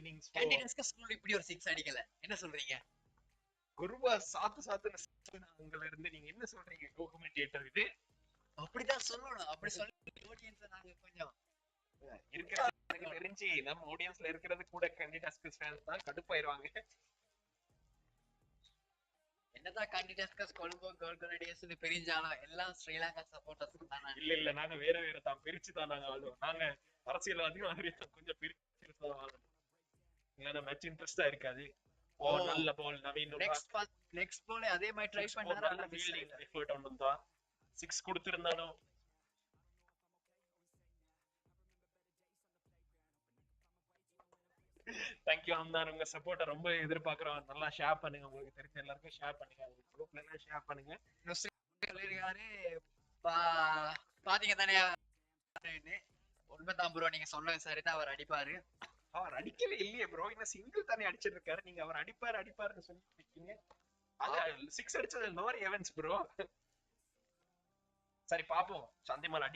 இன்னிங்ஸ். கேண்டி டாஸ்கர்ஸ் இப்படி ஒரு 6 அடிக்கல, என்ன சொல்றீங்க? குருவா சாத்து உங்களை இருந்து நீங்க என்ன சொல்றீங்க? கமெண்டேட்டர் இது அப்படிதான் சொல்லணும். அப்படி சொல்லி ஆடியன்ஸ் நாங்க கொஞ்சம் இருக்கிறது தெரிஞ்சு நம்ம ஆடியன்ஸ்ல இருக்கிறது கூட கேண்டி டாஸ்கர்ஸ் ஃபேன்ஸ் தான் கடுப்பாயிருவாங்க. என்னதான் கேண்டி டாஸ்கர்ஸ் கொழும்பு கோல்கனடியர்ஸ்னு பிரிஞ்சாலும் எல்லாம் ஸ்ரீலங்கா சப்போர்ட்டர்ஸ் தான். இல்ல நாங்க வேற தான் பிரிச்சு தான் நாங்க ஆடுவோம். நாங்க அரசியல்வாதிகள் மாதிரி கொஞ்சம் பிரிச்சு தான் ஆடுவோம். இல்லன்னா மேட்ச் இன்ட்ரெஸ்டா இருக்காது. நல்ல பால் நவீன் நெக்ஸ்ட் பால் அதே மாதிரி ட்ரை பண்ணாரு. நல்ல ஃபீல்டிங் எஃபோர்ட் ஒண்ணுதான். 6 கொடுத்திருந்தாலும் தேங்க்யூ அம்தான். உங்க சப்போர்ட்டை ரொம்ப எதிர்பார்க்கிறோம். நல்லா ஷேர் பண்ணுங்க, உங்களுக்கு தெரிஞ்ச எல்லாருக்கும் ஷேர் பண்ணுங்க, குரூப்ல எல்லாம் ஷேர் பண்ணுங்க. சொல்லிருக்காரு பாத்தீங்க தானே, உண்மைதான் ப்ரோ, நீங்க சொன்னது சரிதான், அவர் அடிப்பாரு. அவர் அடிக்கவே இல்லையே ப்ரோ, இன்னும் சிங்கிள் தானே அடிச்சிட்டு இருக்காரு. நீங்க அவர் அடிப்பாருன்னு சொல்லிட்டு இருக்கீங்க. 6 அடிச்சது லாரி எவன்ஸ் ப்ரோ. சரி பாப்போம் சந்திமால்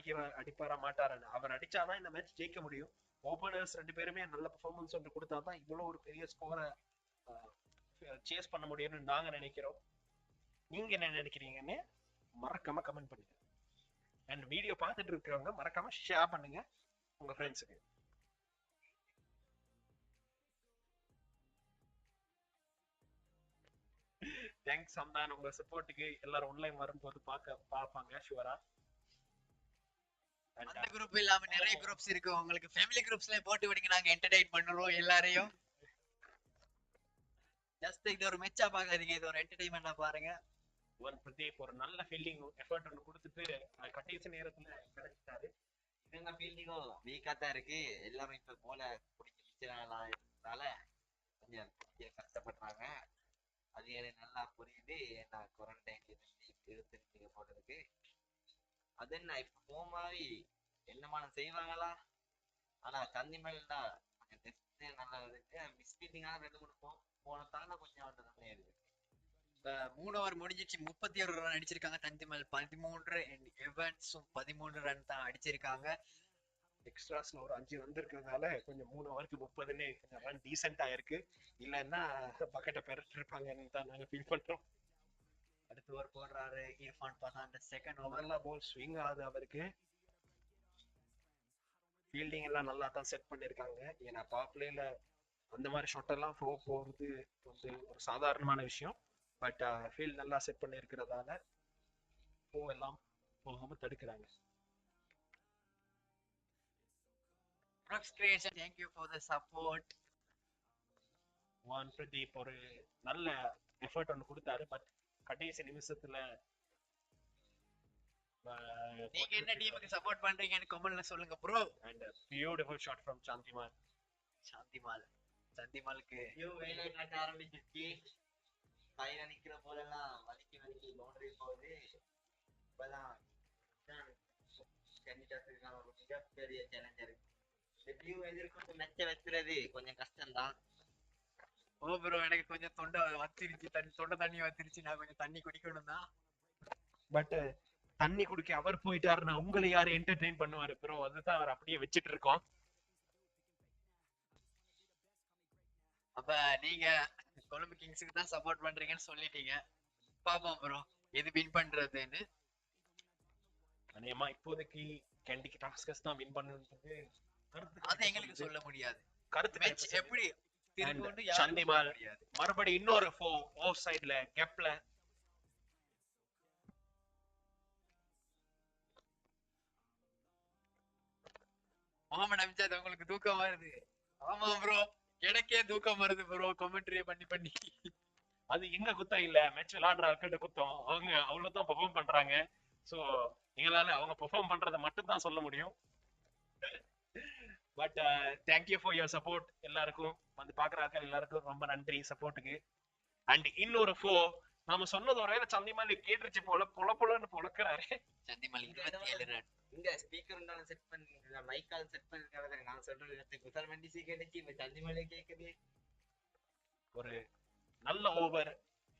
அடிப்பாரா மாட்டாரான்னு. அவர் அடிச்சாதான் இந்த மேட்ச் ஜெயிக்க முடியும். ஓபனர்ஸ் 2 பேருமே நல்ல பெர்ஃபார்மன்ஸ் ஒன்று கொடுத்தாதான் இவ்வளவு ஒரு பெரிய ஸ்கோரை சேஸ் பண்ண முடியும்னு நாங்க நினைக்கிறோம். நீங்க என்ன நினைக்கிறீங்கன்னு மறக்காம கமெண்ட் பண்ணுங்க. அண்ட் வீடியோ பார்த்துட்டு இருக்கிறவங்க மறக்காம ஷேர் பண்ணுங்க உங்க ஃப்ரெண்ட்ஸுக்கு. தேங்க்ஸ் அம்தான், உங்க சப்போர்ட்டுக்கு. எல்லாரும் ஆன்லைன் வரும்போது பாப்பாங்க ஷுவரா. அந்த குரூப் இல்லாம நிறைய குரூப்ஸ் இருக்கு, உங்களுக்கு ஃபேமிலி குரூப்ஸ்ல போட்டு விடுங்க, நாங்க என்டர்டெயின் பண்ணுவோம் எல்லாரையும். ஜஸ்ட் இது ஒரு மெச்சா பாக்காதீங்க, இது ஒரு என்டர்டெயின்மெண்டா பாருங்க. பிரதீப் ஒரு நல்ல ஃபீல்டிங் எஃபர்ட் ஒன்று கொடுத்துட்டு கடைசி நேரத்துல கிடைச்சிட்டாரு. இந்த ஃபீல்டிங்கும் வீக்கா தான் இருக்கு. எல்லாமே இப்ப போல பிடிக்கிறதுனால கொஞ்சம் கஷ்டப்படுறாங்க. அது எனக்கு நல்லா புரியுது. நான் குவாரண்டைன்ல இருந்து போடுறதுக்கு அது என்ன இப்ப போமாவி என்னமான செய்வாங்களா. ஆனா சந்திமேல்னா நல்லா இருக்கு. மிஸ்பீட்டிங்கான 2-3 போனதால கொஞ்சம் நல்லா இருக்கு. 3 ஓவர் முடிஞ்சிச்சு, 31 ரன் அடிச்சிருக்காங்க சந்திமல். 13 எவன்ஸும் 13 ரன் தான் அடிச்சிருக்காங்க. எக்ஸ்ட்ராஸ்ல ஒரு 5 வந்திருக்கிறதுனால கொஞ்சம் 3 ஓவருக்கு 30ன்னு ரன் டீசென்டா இருக்கு. இல்லைன்னா பக்கெட்டை பெருட்டு இருப்பாங்கன்னு தான் நாங்க ஃபீல் பண்றோம். அடுத்த ஓவர் போடுறாரு இர்ஃபான் பதான். செகண்ட் ஓவர்ல பால் ஸ்விங் ஆகுது அவருக்கு. ஃபீல்டிங் எல்லாம் நல்லா தான் செட் பண்ணிருக்காங்க. ஏன்னா பவர் பிளேல அந்த மாதிரி ஷாட் எல்லாம் ஃப்ளோ போறது வந்து ஒரு சாதாரணமான விஷயம். பட் ஃபீல்ட் நல்லா செட் பண்ணி இருக்கிறதால எல்லாம் போகாம தடுக்கிறாங்க. Thank you for the support. Pradeep ஒரு நல்ல எஃபர்ட் ஒன்று கொடுத்தாரு. பட் கடைசி நிமிஷத்துல நீங்க என்ன டீமுக்கு சப்போர்ட் பண்றீங்கன்னு கமெண்ட்ல சொல்லுங்க bro. And beautiful shot from சந்திமாலுக்கு வேலை காட்ட ஆரம்பிச்சிருச்சு. கையில நிக்கிற போலெல்லாம் வலிக்கு பவுண்டரி போகுது. இப்பதான் மிகப்பெரிய சேலஞ்சர் எப்படியும் எதிர்கொண்டு மெச்ச வைக்கிறது கொஞ்சம் கஷ்டம்தான். ஓ ப்ரோ எனக்கு கொஞ்சம் தொண்டை வத்திருச்சு, தொண்டை தண்ணி வத்திருச்சு, நான் கொஞ்சம் தண்ணி குடிக்கணும் தான். பட் தண்ணி குடிக்க அவர் போயிட்டாருன்னா உங்களை யாரு என்டர்டெயின் பண்ணுவாரு ப்ரோ? அதுதான் அவர் அப்படியே வச்சிட்டு இருக்கோம். அப்ப நீங்க கொழும்பு கிங்ஸுக்கு தான் சப்போர்ட் பண்றீங்கன்னு சொல்லிட்டீங்க. பாப்போம் ப்ரோ எது வின் பண்றதுன்னு. அநேகமா இப்போதைக்கு கேண்டிக்கு டாஸ்கஸ் தான் வின் பண்ணுன்றது அதை எங்களுக்கு சொல்ல முடியாது. கருத்து மேட்ச் எப்படி திரும்பும்னு யாருக்கும் சொல்ல சந்திமால் முடியாது. மறுபடியும் இன்னொரு ஆஃப் சைடுல கேப்ல முகமது அமிஜாத் உங்களுக்கு தூக்கம் வருது? ஆமா ப்ரோ எனக்கே தூக்கம் வருது ப்ரோ கமெண்ட்ரி பண்ணி பண்ணி. அது எங்க குத்தம் இல்ல, மேட்ச் விளையாடுற ஆட்கிட்ட குத்தம். அவங்க அவ்வளவுதான் பெர்ஃபார்ம் பண்றாங்க. சோ எங்களால அவங்க பெர்ஃபார்ம் பண்றதை மட்டும் தான் சொல்ல முடியும். But thank you for your support. எல்லாருக்கும் வந்து பாக்குறாங்க எல்லாருக்கும் ரொம்ப நன்றி சப்போர்ட்டுக்கு. அண்ட் இன்னொரு நாம சொன்னது ஒருவேளை சந்திமாலி கேட்டுருச்சு போல, பொலன்னு பொழக்கிறாரு. சந்திமால் 27 ரன். இங்க ஸ்பீக்கர் இருந்தாலும் செட் பண்ணி மைக்கால் செட் பண்ணிருக்காங்க. நான் சொல்றது குசால் மெண்டிஸி கேட்டுச்சு, இப்ப சந்திமலை கேக்குது. ஒரு நல்ல ஓவர்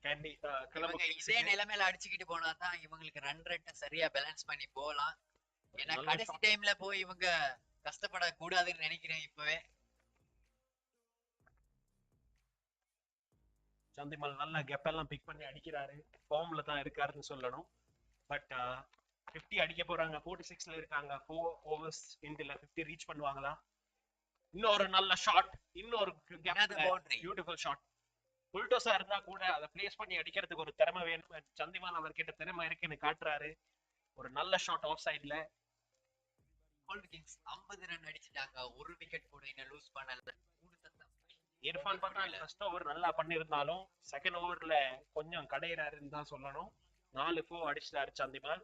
கேண்டி இவங்க இதே நிலைமையில அடிச்சுக்கிட்டு போனா தான் இவங்களுக்கு ரன் ரேட்டை சரியா பேலன்ஸ் பண்ணி போகலாம். ஏன்னா கடைசி டைம்ல போய் இவங்க கஷ்டப்பட கூடாதுன்னு நினைக்கிறேன் இப்பவே. சந்திமல் நல்ல கெப் எல்லாம் பிக் பண்ணி அடிக்கிறாரு, ஃபார்ம்ல தான் இருக்காருன்னு சொல்லணும். பட் 50 அடிக்க போறாங்க, 46ல இருக்காங்க. 4 ஓவர்ஸ் இன்ட்ல 50 ரீச் பண்ணுவாங்களா? இன்னொரு நல்ல ஷாட், இன்னொரு பியூட்டிஃபுல் ஷாட். புல்டோஸா இருந்தா கூட அதை பிளேஸ் பண்ணி அடிக்கிறதுக்கு ஒரு திறமை வேணும். சந்திமால் அவர்கிட்ட திறமை இருக்குன்னு காட்டுறாரு. ஒரு நல்ல ஷாட் ஆஃப் சைட்ல. கொழும்பு கிங்ஸ் 50 ரன் அடிச்சிட்டாங்க, ஒரு விக்கெட் கூட இன்னும் லூஸ் பண்ணல. இர்ஃபான் பத்தான் ஃபர்ஸ்ட் ஓவர் நல்லா பண்ணிருந்தாலும் செகண்ட் ஓவர்ல கொஞ்சம் கடையிறாருன்னு தான் சொல்லணும். 4 4 அடிச்சிட்டாரு சந்திமால்.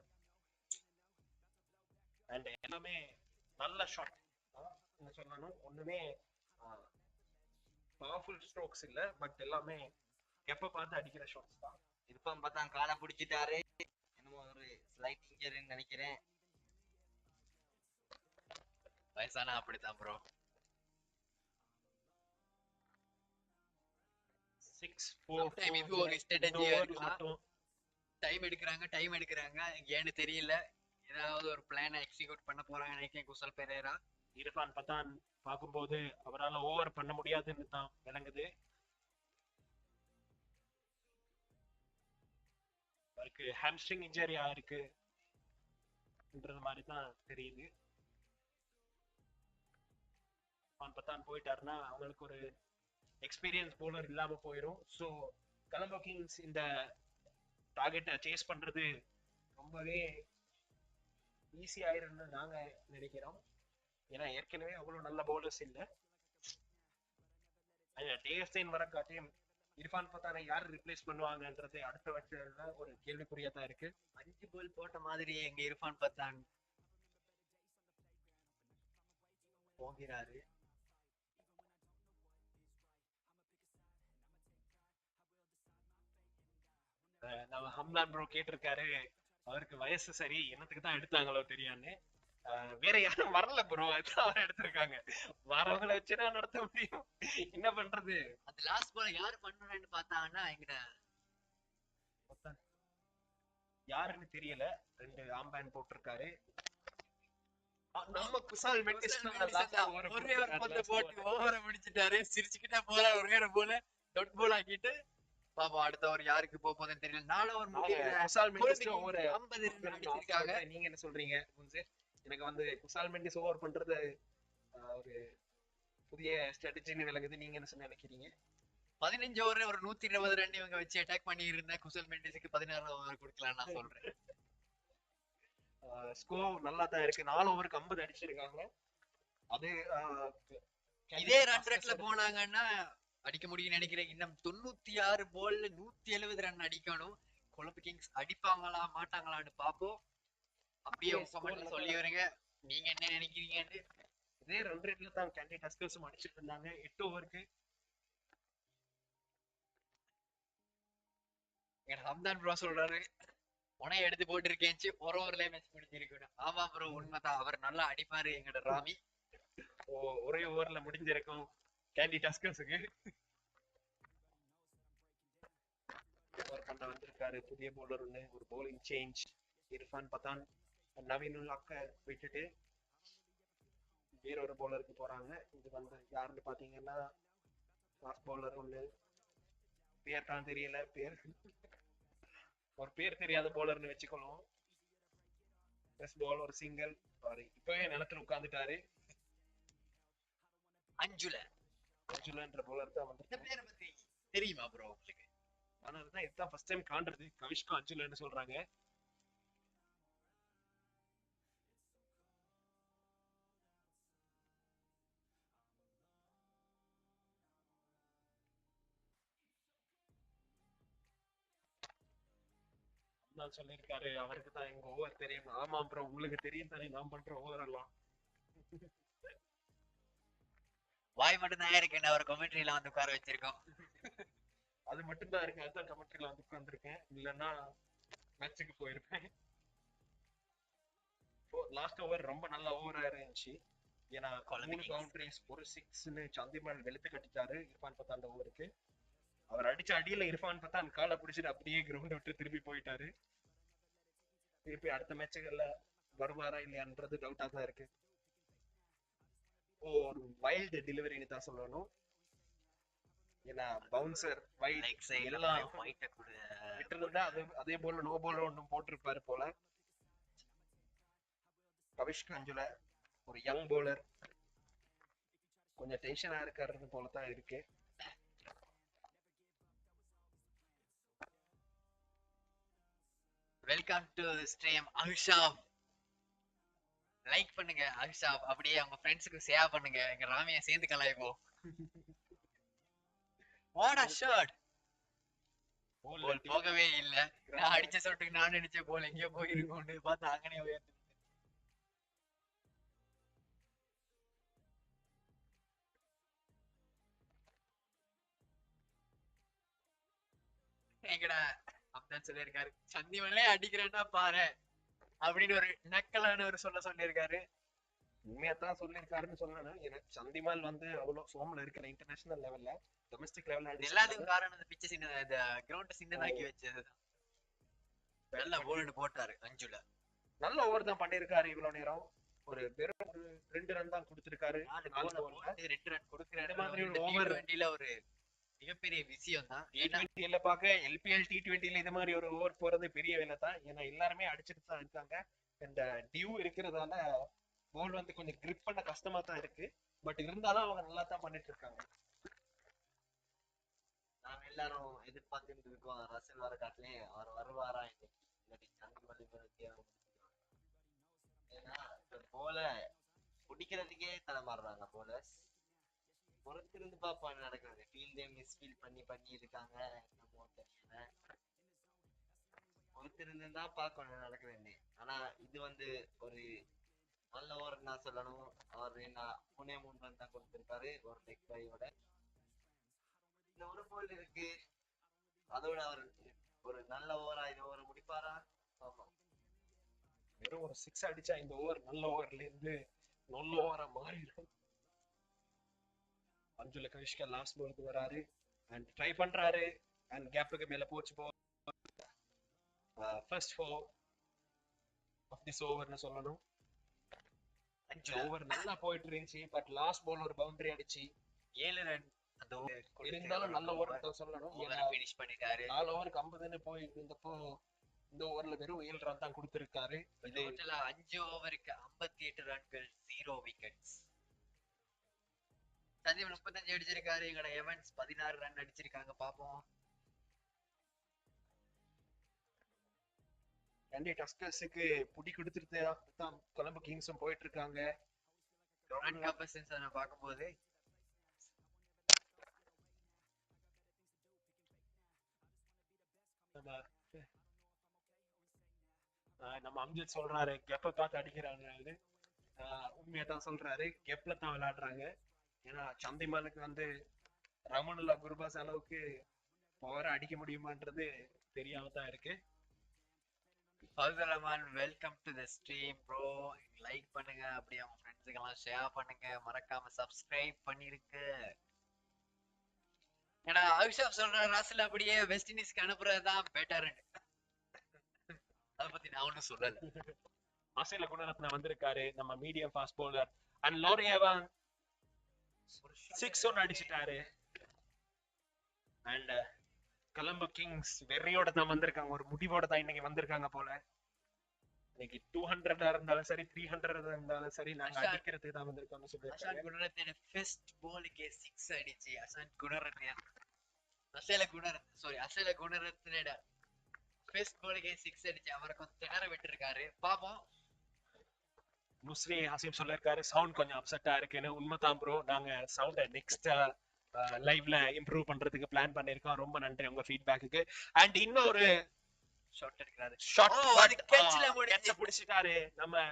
அண்ட் எல்லாமே நல்ல ஷாட் சொல்லணும். ஒண்ணுமே பவர்ஃபுல் ஸ்ட்ரோக்ஸ் இல்ல, பட் எல்லாமே எப்ப பார்த்து அடிக்கிற ஷாட்ஸ் தான். இர்ஃபான் பத்தான் காலை பிடிச்சிட்டாரு. என்னமோ ஒரு ஸ்லைட் இன்ஜரின்னு நினைக்கிறேன். வயசானா அப்படித்தான் ப்ரோ. 6-4 இது ஒரு ஸ்ட்ராட்டஜியா இருக்கலாம். டைம் எடுக்கிறாங்க ஏன்னு தெரியல. ஏதாவது ஒரு பிளானை எக்ஸிக்யூட் பண்ண போறாங்க நினைக்கிறேன் குசல் பெரேரா. இர்ஃபான் பத்தான் பார்க்கும்போது அவரால் ஓவர் பண்ண முடியாதுன்னு தான் விளங்குது. அவருக்கு ஹாம்ஸ்ட்ரிங் இன்ஜரி ஆயிருக்குன்றது மாதிரி தான் தெரியுது. இர்ஃபான் பத்தான் போயிட்டாருன்னா அவங்களுக்கு ஒரு எக்ஸ்பீரியன்ஸ் போலர் இல்லாம போயிடும். ஸோ கொலம்போ கிங்ஸ் இந்த டார்கெட்டை சேஸ் பண்றது ரொம்பவே ஈஸி ஆயிரும்னு நாங்க நினைக்கிறோம். ஏன்னா ஏற்கனவே அவ்வளவு நல்ல பவுலர்ஸ் இல்லை. டேஸ்டைன் வர காட்டியும் இர்ஃபான் பத்தானை யார் ரிப்ளேஸ் பண்ணுவாங்கன்றது அடுத்த வருஷத்துல ஒரு கேள்விக்குறியா தான் இருக்கு. 5 பால் போட்ட மாதிரியே எங்க இர்ஃபான் பத்தான் போகிறாரு. நம்ம ஹம்லான் ப்ரோ கேட்டிருக்காரு, அவருக்கு வயசு சரி என்னத்துக்கு தான் எடுத்தாங்களோ தெரியான்னு. வேற யாரும் வரல ப்ரோ, அதான் அவர் எடுத்திருக்காங்க. வரவங்களை வச்சுதான் நடத்த முடியும், என்ன பண்றது. அந்த லாஸ்ட் பால் யாரு பண்ணுறேன்னு பார்த்தாங்கன்னா எங்கிட்ட யாருன்னு தெரியல. 2 ஆம்பேன் போட்டிருக்காரு. நம்ம குசால் மெண்டிஸ் ஒரே ஒரு பந்து போட்டு ஓவரை முடிச்சிட்டாரு. சிரிச்சுக்கிட்டே போல ஒரே ஒரு போல டொட் போல் ஆக்கிட்டு பாப்போம் அடுத்த ஒரு யாருக்கு போகுதுன்னு தெரியல. 4 ஓவர் முடியல. குசால் மெண்டிஸ் ஒரு 50 ரன் அடிச்சிருக்காங்க. நீங்க என்ன சொல்றீங்க முன்சே? எனக்கு வந்து குசால் மெண்டிஸ் ஓவர் பண்றது ஒரு புதிய ஸ்ட்ராட்டஜின்னு விளங்குது. நீங்க என்ன நினைக்கிறீங்க? 15 ஓவர் ஒரு 120 ரன் இவங்க வச்சு அட்டாக் பண்ணி இருந்த குசல் மெண்டிஸுக்கு 16 ஓவர் கொடுக்கலாம் நான் சொல்றேன். ஸ்கோர் நல்லா தான் இருக்கு. 4 ஓவருக்கு 50 அடிச்சிருக்காங்க. அது இதே ரன் ரேட்ல போனாங்கன்னா அடிக்க முடியும்னு நினைக்கிறேன். இன்னும் 96 பால்ல 170 ரன் அடிக்கணும். கொலம்பு கிங்ஸ் அடிப்பாங்களா மாட்டாங்களான்னு பாப்போம். அப்படியே கமெண்ட்ல சொல்லி வரீங்க நீங்க என்ன நினைக்கிறீங்கன்னு. இதே ரன் ரேட்ல தான் கேண்டி டஸ்கர்ஸும் அடிச்சிட்டு இருந்தாங்க 8 ஓவருக்கு. ஹம்தான் ப்ரோ சொல்றாரு உனைய எடுத்து போட்டிருக்கேன் ஒரு ஓவர்லயே மேட்ச் முடிஞ்சிருக்கணும். ஆமா ப்ரோ உண்மைதான், அவர் நல்லா அடிப்பாரு எங்கட ராமி. ஒரே ஓவர்ல முடிஞ்சிருக்கும் கேண்டி டஸ்கர்ஸுக்கு. ஓவர் பண்ண வந்திருக்காரு புதிய பவுலர் ஒன்று, ஒரு பவுலிங் சேஞ்ச். இர்ஃபான் பதான் நவீனுல் ஹக்க விட்டுட்டு வேறொரு பவுலருக்கு போறாங்க. இது வந்து யாருன்னு பாத்தீங்கன்னா ஃபாஸ்ட் பவுலர் ஒன்று, பேர் தான் தெரியல, ஒரு பேர் தெரியாத பவுலர்னு வச்சுக்கணும். ஃபர்ஸ்ட் பால் ஒரு சிங்கிள், சாரி இப்பவே நிலத்துல உட்கார்ந்துட்டாரு. அஞ்சுலன்ற பவுலர் தான் வந்து. இந்த பேரை பத்தி தெரியுமா ப்ரோ உங்களுக்கு? ஆனா அதுதான் இதுதான் ஃபர்ஸ்ட் டைம் காண்றது, கவிஷ்கா அஞ்சுலன்னு சொல்றாங்க. நான் சொல்லியிருக்காரு அவருக்கு தான் எங்க ஓவர் தெரியும். ஆமா ப்ரோ, உங்களுக்கு தெரியும் தானே நான் பண்ற ஓவர் எல்லாம். வாய் மட்டும் தான் இருக்கு, அவர் கமெண்ட்ரியில வந்து உட்கார வச்சிருக்கோம். அது மட்டும் தான் இருக்கு, அதுதான் கமெண்ட்ரியில வந்து உட்கார்ந்துருக்கேன், இல்லைன்னா மேட்சுக்கு போயிருப்பேன். லாஸ்ட் ஓவர் ரொம்ப நல்ல ஓவரா இருந்துச்சு. ஏன்னா 3 பவுண்டரிஸ் ஒரு 6ன்னு சந்திமால் வெளுத்து கட்டிட்டாரு இர்ஃபான் பத்தான் ஓவருக்கு. அவர் அடிச்ச அடியில இர்ஃபான் பத்தான் காலை பிடிச்சிட்டு அப்படியே கிரவுண்ட் விட்டு திரும்பி போயிட்டாரு. திருப்பி அடுத்த மேட்சுகள்ல வருவாரா இல்லையான்றது டவுட்டா தான் இருக்கு. ஒரு வைல்டு டெலிவரின்னு தான் சொல்லணும். ஏன்னா பவுன்சர் வைல்ட் எல்லாம் விட்டு இருந்தா அதே போல நோ பால் ஒன்றும் போட்டிருப்பாரு போல. கவிஷ்க் அஞ்சுல ஒரு யங் பவுலர், கொஞ்சம் டென்ஷனா இருக்காரு போலதான் இருக்கு. Welcome to stream Ahshab. Like பண்ணுங்க அஹ்ஷாப், அப்படியே அவங்க ஃப்ரெண்ட்ஸுக்கு ஷேர் பண்ணுங்க, எங்க ராமியா சேர்ந்து கலாய்ப்போம். What a shot. போல் போகவே இல்ல, நான் அடிச்ச ஷாட்டுக்கு நான் நினைச்ச போல் எங்கேயோ போயிருக்கோன்னு பார்த்தா அங்கனே உயர்ந்து. எங்கடா அப்பதான் சொல்லியிருக்காரு, சந்திமலே அடிக்கிறேன்னா பாரு அப்படின்னு ஒரு நக்கலான ஒரு சொல்லியிருக்காரு. உண்மையத்தான் சொல்லியிருக்காருன்னு சொல்லணும். எனக்கு சந்திமால் வந்து அவ்வளவு ஃபார்ம்ல இருக்கிற இன்டர்நேஷனல் லெவல்ல, டொமஸ்டிக் லெவல்ல எல்லாத்துக்கும் காரணம் அந்த பிச்சை சின்ன, இந்த கிரவுண்ட் சின்னதாக்கி வச்சதுதான். நல்ல போல்டு போட்டாரு அஞ்சுல. நல்ல ஓவர் தான் பண்ணிருக்காரு இவ்வளவு நேரம். ஒரு வெறும் ஒரு 2 ரன் தான் கொடுத்திருக்காரு. 2 ரன் கொடுக்கிறாரு. மாதிரி ஒரு ஓவர் ஒரு மிகப்பெரிய விஷயம் தான். T20ல பாக்க LPL T20ல இந்த மாதிரி ஒரு ஓவர் போறது பெரிய வேலை தான். ஏன்னா எல்லாருமே அடிச்சிட்டு தான் இருக்காங்க. இந்த டியூ இருக்கிறதால போல் வந்து கொஞ்சம் கிரிப் பண்ண கஷ்டமா தான் இருக்கு. பட் இருந்தாலும் அவங்க நல்லா தான் பண்ணிட்டு இருக்காங்க. நாங்க எல்லாரும் எதிர்பார்த்துட்டு இருக்கோம் ரசல் வர காட்டிலே அவர் வருவாரா இன்னைக்கு. ஏன்னா போல பிடிக்கிறதுக்கே தடமாறுறாங்க போலர்ஸ். பொறுத்திருந்து பாப்போம் நடக்கிறது. ஃபீல்டே மிஸ் ஃபீல் பண்ணி இருக்காங்க, என்னமோ தெரியல. பொறுத்திருந்து தான் பார்க்கணும் நடக்குதுன்னு. ஆனா இது வந்து ஒரு நல்ல ஓவர் நான் சொல்லணும். அவர் என்ன 3 ரன் தான் கொடுத்திருக்காரு ஒரு லெக் பையோட. இந்த ஒரு போல் இருக்கு, அதோட அவர் ஒரு நல்ல ஓவரா இந்த ஓவர் முடிப்பாரா பார்ப்போம். வெறும் ஒரு 6 அடிச்சா இந்த ஓவர் நல்ல ஓவர்ல இருந்து நல்ல ஓவரா மாறிடும். அஞ்சுல கவிஷ்கா லாஸ்ட் பாலுக்கு வராரு அண்ட் ட்ரை பண்றாரு அண்ட் கேப்புக்கு மேல போச்சு. ஃபர்ஸ்ட் 4 ஆஃப் திஸ் ஓவர்னு சொல்லணும். ஓவர் நல்லா போயிட்டு இருந்துச்சு. பட் லாஸ்ட் பால் ஒரு பவுண்டரி அடிச்சு 7 ரன் அந்த ஓவர் இருந்தாலும் நல்ல ஓவர் தான் சொல்லணும். ஃபினிஷ் பண்ணிட்டாரு. 4 ஓவருக்கு 50ன்னு போய் இருந்தப்போ இந்த ஓவர்ல வெறும் 7 ரன் தான் கொடுத்திருக்காரு. டோட்டலா 5 ஓவருக்கு 58 ரன்கள், 0 விக்கெட்ஸ். சஞ்சீவ் 35 அடிச்சிருக்காரு. எங்கட எவன்ஸ் 16 ரன் அடிச்சிருக்காங்க. பாப்போம். கேண்டி டஸ்கர்ஸுக்கு புடி கொடுத்துட்டு தான் கொலம்பு கிங்ஸும் போயிட்டு இருக்காங்க. ரன் கம்பசன்ஸ் நான் பார்க்கும்போது நம்ம அம்ஜித் சொல்றாரு கெப்ப பார்த்து அடிக்கிறாங்க. உண்மையா தான் சொல்றாரு, கெப்ல தான் விளையாடுறாங்க. ஏன்னா சந்திமாலுக்கு வந்து ரமணுல்லா குருபாஸ் அளவுக்கு பவரா அடிக்க முடியுமான்றது தெரியாம தான் இருக்கு. ஹவுசலமான் welcome to the stream bro. Like பண்ணுங்க, அப்படியே உங்க ஃப்ரெண்ட்ஸுக்கு எல்லாம் ஷேர் பண்ணுங்க, மறக்காம சப்ஸ்கிரைப் பண்ணிருங்க. ஏன்னா அபிஷேக் சொல்ற ராசில அப்படியே வெஸ்ட் இண்டீஸ்க்கு அனுப்புறதுதான் பெட்டர். அத பத்தி நான் ஒன்னும் சொல்லல. அசைல குணரத்ன வந்திருக்காரு, நம்ம மீடியம் ஃபாஸ்ட் பவுலர். அண்ட் லோரியவன் 6 ஒன் அடிச்சிட்டாரு. அண்ட் கொலம்போ கிங்ஸ் வெறியோட தான் வந்திருக்காங்க, ஒரு முடிவோட தான் இன்னைக்கு வந்திருக்காங்க போல. இன்னைக்கு 200 இருந்தாலும் சரி 300 இருந்தாலும் சரி நாங்க அடிக்கிறதுக்கு தான் வந்திருக்கோம்னு சொல்லியிருக்காங்க. அசான் குணரத்ன ஃபர்ஸ்ட் பாலுக்கே 6 அடிச்சு அசான் குணரத்ன அசேல குணரத்னோட ஃபர்ஸ்ட் பாலுக்கே 6 அடிச்சு அவரை கொஞ்சம் திணற விட்டுருக்காரு. பாப்போம். முஸ்ரி ஹாசிம் சொல்லிருக்காரு சவுண்ட் கொஞ்சம் அப்செட்டா இருக்குன்னு. உண்மைதான் ப்ரோ, நாங்க சவுண்ட நெக்ஸ்ட் லைவ்ல இம்ப்ரூவ் பண்றதுக்கு பிளான் பண்ணிருக்கோம். ரொம்ப நன்றி உங்க ஃபீட்பேக்கு. அண்ட் இன்னொரு ஷாட் எடுக்கிறாரு. ஷாட் அது கேட்ச்ல கேட்ச பிடிச்சிட்டாரு நம்ம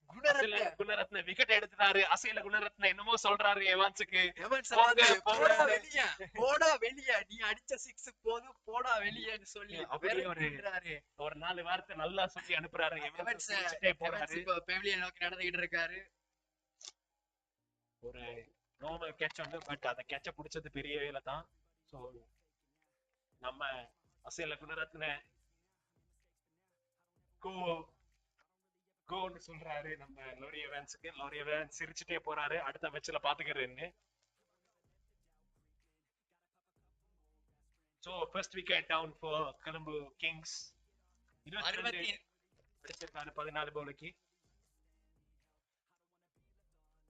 குணரத்ன. குணரத்ன. விக்கெட் எடுத்துட்டாரு அசைல குணரத்ன. என்னமோ சொல்றாரு எவான்ஸுக்கு, எவன்ஸ் போங்க, போடா போங்க. வெளிய, போடா வெளிய, நீ அடிச்ச 6 போதும், போடா வெளியன்னு சொல்லி அப்படியே ஒரு 4 வார்த்தை நல்லா சொல்லி அனுப்புறாரு. எவான்ஸ் சிரிச்சிட்டே போறாரு. இப்போ பெவிலியன் நோக்கி நடந்துகிட்டு இருக்காரு. ஒரு நார்மல் கேட்ச் வந்து, பட் அந்த கேட்ச பிடிச்சது பெரிய வேலை தான். சோ நம்ம அசைல குணரத்ன கோ கோன்னு சொல்றாரு நம்ம லோரி எவான்ஸுக்கு. லோரி எவான்ஸ் சிரிச்சுட்டே போறாரு, அடுத்த மேட்ச்ல பாத்துக்கிறேன்னு. So first wicket down for Colombo Kings. 22 அடிச்சிருக்காரு 14 பவுலுக்கு.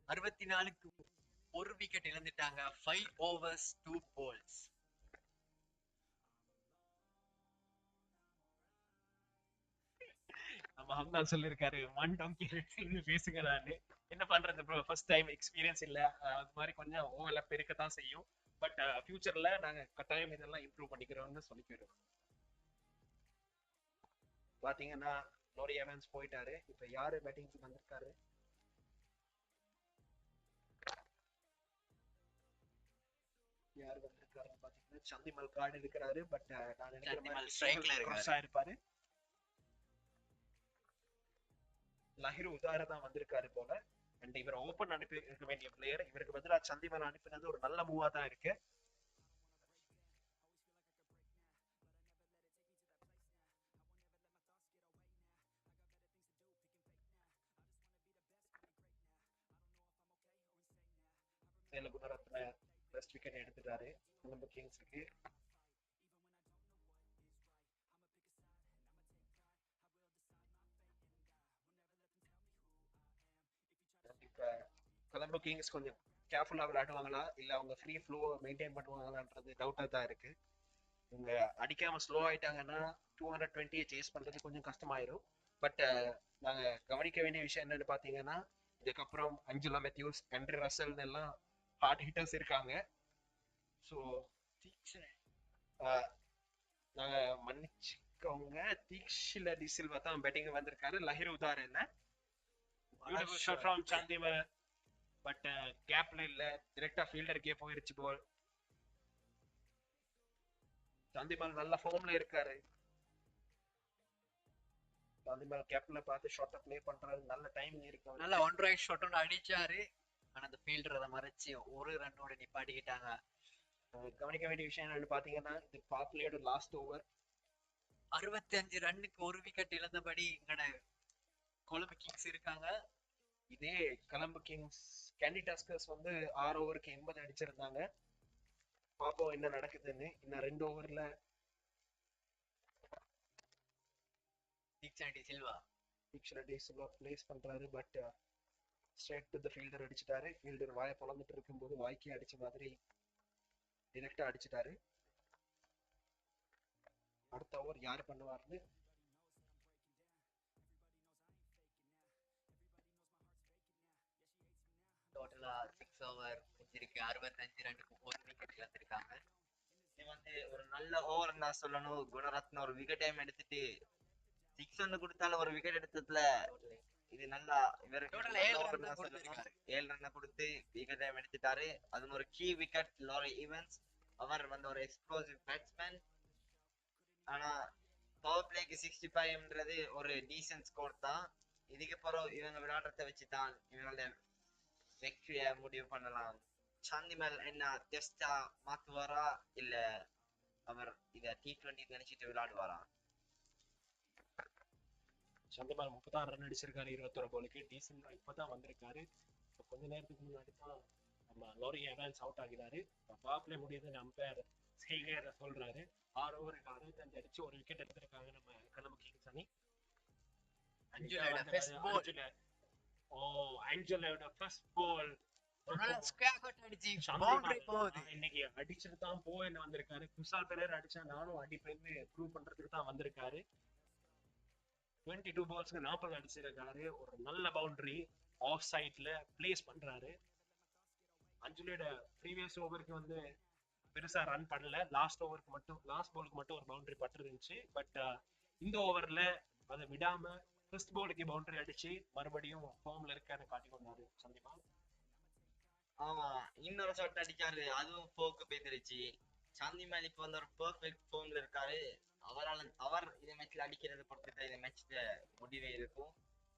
64க்கு ஒரு விக்கெட் இழந்துட்டாங்க. 5 overs 2 balls. நம்ம ஹம்தான் சொல்லிருக்காரு 1 donkey பேசுகிறான்னு. என்ன பண்றது ப்ரோ, ஃபர்ஸ்ட் டைம் எக்ஸ்பீரியன்ஸ் இல்ல, அது மாதிரி கொஞ்சம் ஓவர்லாப் இருக்கத்தான் செய்யும். பட் ஃபியூச்சர்ல நாங்க கட்டாயம் இதெல்லாம் இம்ப்ரூவ் பண்ணிக்கிறோம்னு சொல்லிக்கிறோம். பாத்தீங்கன்னா லோரி எவான்ஸ் போயிட்டாரு. இப்ப யாரு பேட்டிங்க்கு வந்திருக்காரு? யாரு வந்திருக்காருன்னு பாத்தீங்கன்னா சந்திமல் கார்டு இருக்கிறாரு. பட் நான் சந்திமல் ஸ்ட்ரைக்ல இருக்காரு. இருப்பாரு. லஹிரு உதார தான் வந்திருக்காரு போல. அண்ட் இவர் ஓபன் அனுப்பி இருக்க வேண்டிய பிளேயர், இவருக்கு பதிலா சந்திமல் அனுப்பினது ஒரு நல்ல மூவா தான் இருக்கு. குணரத்ன ஃபர்ஸ்ட் விக்கெட் எடுத்துட்டாரு கொலம்போ கிங்ஸ்க்கு. இப்ப கொலம்போ கிங்ஸ் கொஞ்சம் கேர்ஃபுல்லா விளையாடுவாங்களா இல்ல அவங்க ஃப்ரீ ஃப்ளோ மெயின்டைன் பண்ணுவாங்களான்றது டவுட்டா தான் இருக்கு. இவங்க அடிக்காம ஸ்லோ ஆயிட்டாங்கன்னா 220 சேஸ் பண்றது கொஞ்சம் கஷ்டமாயிரும். பட் நாங்க கவனிக்க வேண்டிய விஷயம் என்னன்னு பாத்தீங்கன்னா, இதுக்கப்புறம் அஞ்சுலா மேத்யூஸ், ஆண்ட்ரே ரசல் எல்லாம் ஹார்ட் ஹிட்டர்ஸ் இருக்காங்க. ஸோ நாங்க மன்னிச்சுக்கோங்க, தீக்ஷில டி சில்வா தான் பேட்டிங் வந்திருக்காரு. லஹிர் உதார் இல்ல. Beautiful shot from Chandimal. But கேப்ல இல்ல, டைரக்டா ஃபீல்டருக்கே போயிருச்சு பால். சந்திமல் நல்ல ஃபார்ம்ல இருக்காரு. சந்திமல் கேப்ல பார்த்து ஷாட்டை ப்ளே பண்றாரு, நல்ல டைமிங் இருக்கு. நல்ல ஒன் ரைட் ஷாட் ஒன்று அடிச்சாரு. ஆனா அந்த ஃபீல்டர் அதை மறைச்சு ஒரு ரன்னோட நிப்பாட்டிக்கிட்டாங்க. கவனிக்க வேண்டிய விஷயம் என்னன்னு பாத்தீங்கன்னா, இது பாப்லேயோட லாஸ்ட் ஓவர். 65 ரன்னுக்கு ஒரு விக்கெட் இழந்தபடி இங்கட கொலம்போ கிங்ஸ் இருக்காங்க. இதே கொலம்போ கிங்ஸ் கேண்டி டஸ்கர்ஸ் வந்து 6 ஓவருக்கு 80 அடிச்சிருந்தாங்க. பாப்போம் என்ன நடக்குதுன்னு. இன்னும் 2 ஓவர்ல தீக்ஷனா டி சில்வா பிளேஸ் பண்றாரு. But straight to the fielder அடிச்சிட்டாரு. ஃபீல்டர் வாயை பொளந்துட்டு இருக்கும்போது வாய்க்கே அடிச்ச மாதிரி டைரக்டா அடிச்சிட்டாரு. அடுத்த ஓவர் யாரு பண்ணுவாருன்னு டோட்டலா 6 ஓவர் முடிஞ்சிருக்கு. 65 ரன்னுக்கு ஒரு விக்கெட் இழந்திருக்காங்க. இது வந்து ஒரு நல்ல ஓவர் நான் சொல்லணும். குணரத்ன ஒரு விக்கெட் டைம் எடுத்துட்டு 6 ஒன்று கொடுத்தாலும் ஒரு விக்கெட் எடுத்ததுல இது நல்லா இவருக்கு 7 ரன்னை கொடுத்து விக்கெட் டைம் எடுத்துட்டாரு. அது ஒரு கீ விக்கெட் லோரி ஈவன்ஸ். அவர் வந்து ஒரு எக்ஸ்ப்ளோசிவ் பேட்ஸ்மேன். ஆனா பவர் பிளேக்கு 65ன்றது ஒரு டீசன்ட் ஸ்கோர் தான். இதுக்கு பிறகு இவங்க விளையாடுறத வச்சு தான் இவங்களோட வெற்றியை முடிவு பண்ணலாம். சாந்திமல் என்ன டெஸ்டா மாத்துவாரா இல்ல அவர் இத T20 நினைச்சிட்டு விளையாடுவாரா? சந்திமால் 36 ரன் அடிச்சிருக்காரு 21 பாலுக்கு. டீசன்ட் இப்பதான் வந்திருக்காரு. கொஞ்ச நேரத்துக்கு முன்னாடி தான் நம்ம லோரி எவான்ஸ் அவுட் ஆகினாரு. பவர் பிளே முடியுதுன்னு அம்பையர் செய்கையர் சொல்றாரு. 6 ஓவருக்கு 65 அடிச்சு ஒரு விக்கெட் எடுத்திருக்காங்க நம்ம கொலம்பு கிங்ஸ் அணி. ஆஞ்சலோட ஃபர்ஸ்ட் பால் இன்னைக்கு அடிச்சுட்டு தான் போயின்னு வந்திருக்காரு. குசால் பெரேரா அடிச்சா நானும் அடிப்பேன்னு ப்ரூவ் பண்றதுக்கு தான் வந்திருக்காரு. 22 பால்ஸ்க்கு 40 அடிச்சிருக்காரு. ஒரு நல்ல பவுண்டரி ஆஃப் சைட்ல பிளேஸ் பண்றாரு. அஞ்சுலியோட ப்ரீவியஸ் ஓவருக்கு வந்து பெருசா ரன் பண்ணல. லாஸ்ட் ஓவருக்கு மட்டும் லாஸ்ட் பாலுக்கு மட்டும் ஒரு பவுண்டரி பட்டிருந்துச்சு. பட் இந்த ஓவர்ல அதை விடாம ஃபர்ஸ்ட் பாலுக்கு பவுண்டரி அடிச்சு மறுபடியும் ஃபார்ம்ல இருக்காரு காட்டிக்கொண்டாரு சந்திமா. ஆமா, இன்னொரு ஷாட் அடிச்சாரு, அதுவும் போக்கு போய்திருச்சு. சாந்திமால் இப்ப வந்து ஒரு பெர்ஃபெக்ட் ஃபார்ம்ல இருக்காரு. அவர் இந்த மேட்ச்ல அடிக்கிறது பொறுத்து இந்த மேட்ச்ல முடிவே இருக்கும்.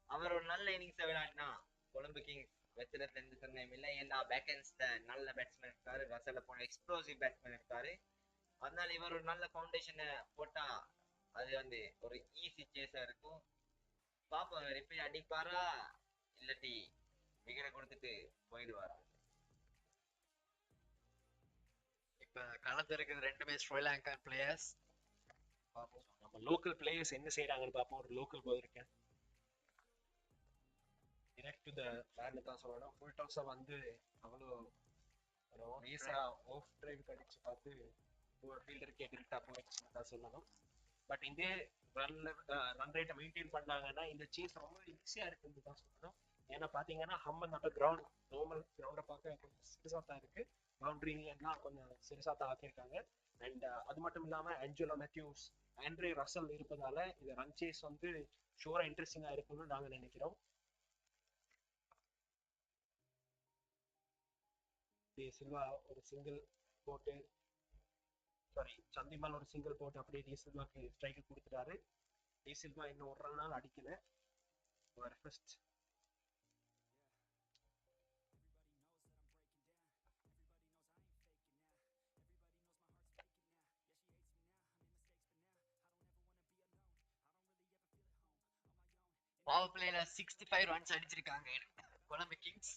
அவர் ஒரு நல்ல இன்னிங்ஸை விளையாடினா கொலம்பு கிங்ஸ் வெற்றிடத்துல இருந்து சந்தேகம் இல்லை. ஏன்னா பேக்ஹேண்ட்ஸ்ல நல்ல பேட்ஸ்மேன் இருக்காரு, ரசல்ல போன எக்ஸ்ப்ளோசிவ் பேட்ஸ்மேன் இருக்காரு. அதனால இவர் ஒரு நல்ல ஃபவுண்டேஷனை போட்டா அது வந்து ஒரு ஈஸி சேஸா இருக்கும். பாப்போம் ரிப்பீட் அடிப்பாரா இல்லாட்டி விக்கெட் கொடுத்துட்டு போயிடுவாரா. இப்ப களத்துல இருக்கிறது ரெண்டுமே ஸ்ரீலங்கன் பிளேயர்ஸ். நம்ம லோக்கல் பிளேயர்ஸ் என்ன செய்யறாங்கன்னு பார்ப்போம். ஒரு லோக்கல் போயிருக்கேன் டிரெக்ட் டு த பேண்ட் தான் சொல்லணும். ஃபுல் டாஸா வந்து அவ்வளோ ஒரு ரேஸா ஆஃப் டிரைவ் அடிச்சு பார்த்து ஒரு ஃபீல்டருக்கு டிரெக்டா போயிடுச்சுன்னு தான் சொல்லணும். பட் இந்த ரன் ரேட்டை மெயின்டைன் பண்ணாங்கன்னா இந்த சேஸ் ரொம்ப ஈஸியா இருக்குன்னு தான் சொல்லணும். ஏன்னா பாத்தீங்கன்னா ஹம்மனோட கிரவுண்ட் நார்மல் கிரவுண்டை பார்க்க கொஞ்சம் சிறுசா தான் இருக்கு. பவுண்டரி எல்லாம் கொஞ்சம் சிறுசா தான் ஆக்கியிருக்காங்க. அண்ட் அது மட்டும் இல்லாம ஆஞ்சலோ மேத்யூஸ், ஆண்ட்ரே ரசல் இருப்பதால இந்த ரன் சேஸ் வந்து ஷோரா இன்ட்ரெஸ்டிங்கா இருக்கும்னு நாங்க நினைக்கிறோம். சில்வா ஒரு சிங்கிள் போட்டு சந்திமால் ஒரு சிங்கிள் போட்டு அப்படியே டி சில்வாக்கு ஸ்ட்ரைக் கொடுத்துட்டாரு. டி சில்வா இன்னும் ஒரு ரன் அடிக்கல. ஃபர்ஸ்ட் பவர் பிளேல 65 ரன்ஸ் அடிச்சிருக்காங்க கொலம்பு கிங்ஸ்.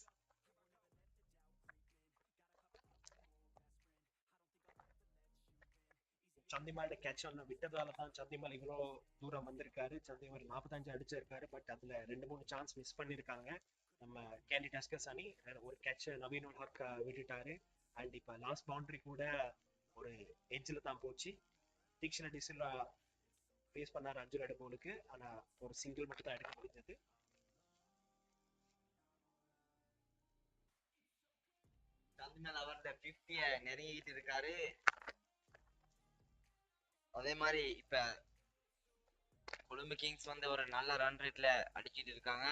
சந்திமாலோட கேட்ச் ஒன்று விட்டதால தான் சந்திமால் இவ்வளோ தூரம் வந்திருக்காரு. சந்திமால் 45 அடிச்சிருக்காரு. பட் அதுல 2-3 சான்ஸ் மிஸ் பண்ணிருக்காங்க நம்ம கேண்டி டஸ்கர்ஸ் அணி. ஒரு கேட்ச் நவீன் உல் ஹக் விட்டுட்டாரு. அண்ட் இப்ப லாஸ்ட் பவுண்டரி கூட ஒரு எட்ஜ்ல தான் போச்சு. தீக்ஷண டிசில்வா பேஸ் பண்ணாரு 5 ரன் போலுக்கு. ஆனா ஒரு சிங்கிள் மட்டும் தான் எடுக்க முடிஞ்சது. சாந்திமால் அவரோட 50 நெருங்கிட்டு இருக்காரு. அதே மாதிரி இப்ப கொலம்பு கிங்ஸ் வந்து ஒரு நல்ல ரன் ரேட்ல அடிச்சிட்டு இருக்காங்க.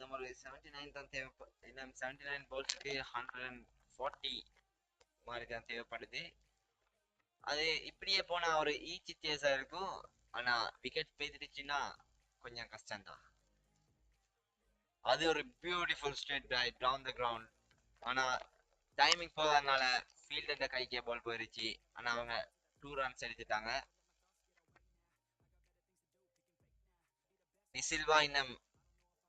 நம்ம ஒரு 79 தான் தேவைப்படுது. 79 பால்ஸுக்கு 140 மாதிரி தான் தேவைப்படுது. அது இப்படியே போனா ஒரு ஈச்சி சேஸா இருக்கும். ஆனா விக்கெட் போயிடுச்சுன்னா கொஞ்சம் கஷ்டம்தான். அது ஒரு beautiful straight drive down the ground. ஆனா டைமிங் போகாதனால ஃபீல்டர்ட கைக்கே பால் போயிருச்சு. ஆனா அவங்க 2 ரன்ஸ் எடுத்துட்டாங்க. டிசில்வா இன்னும்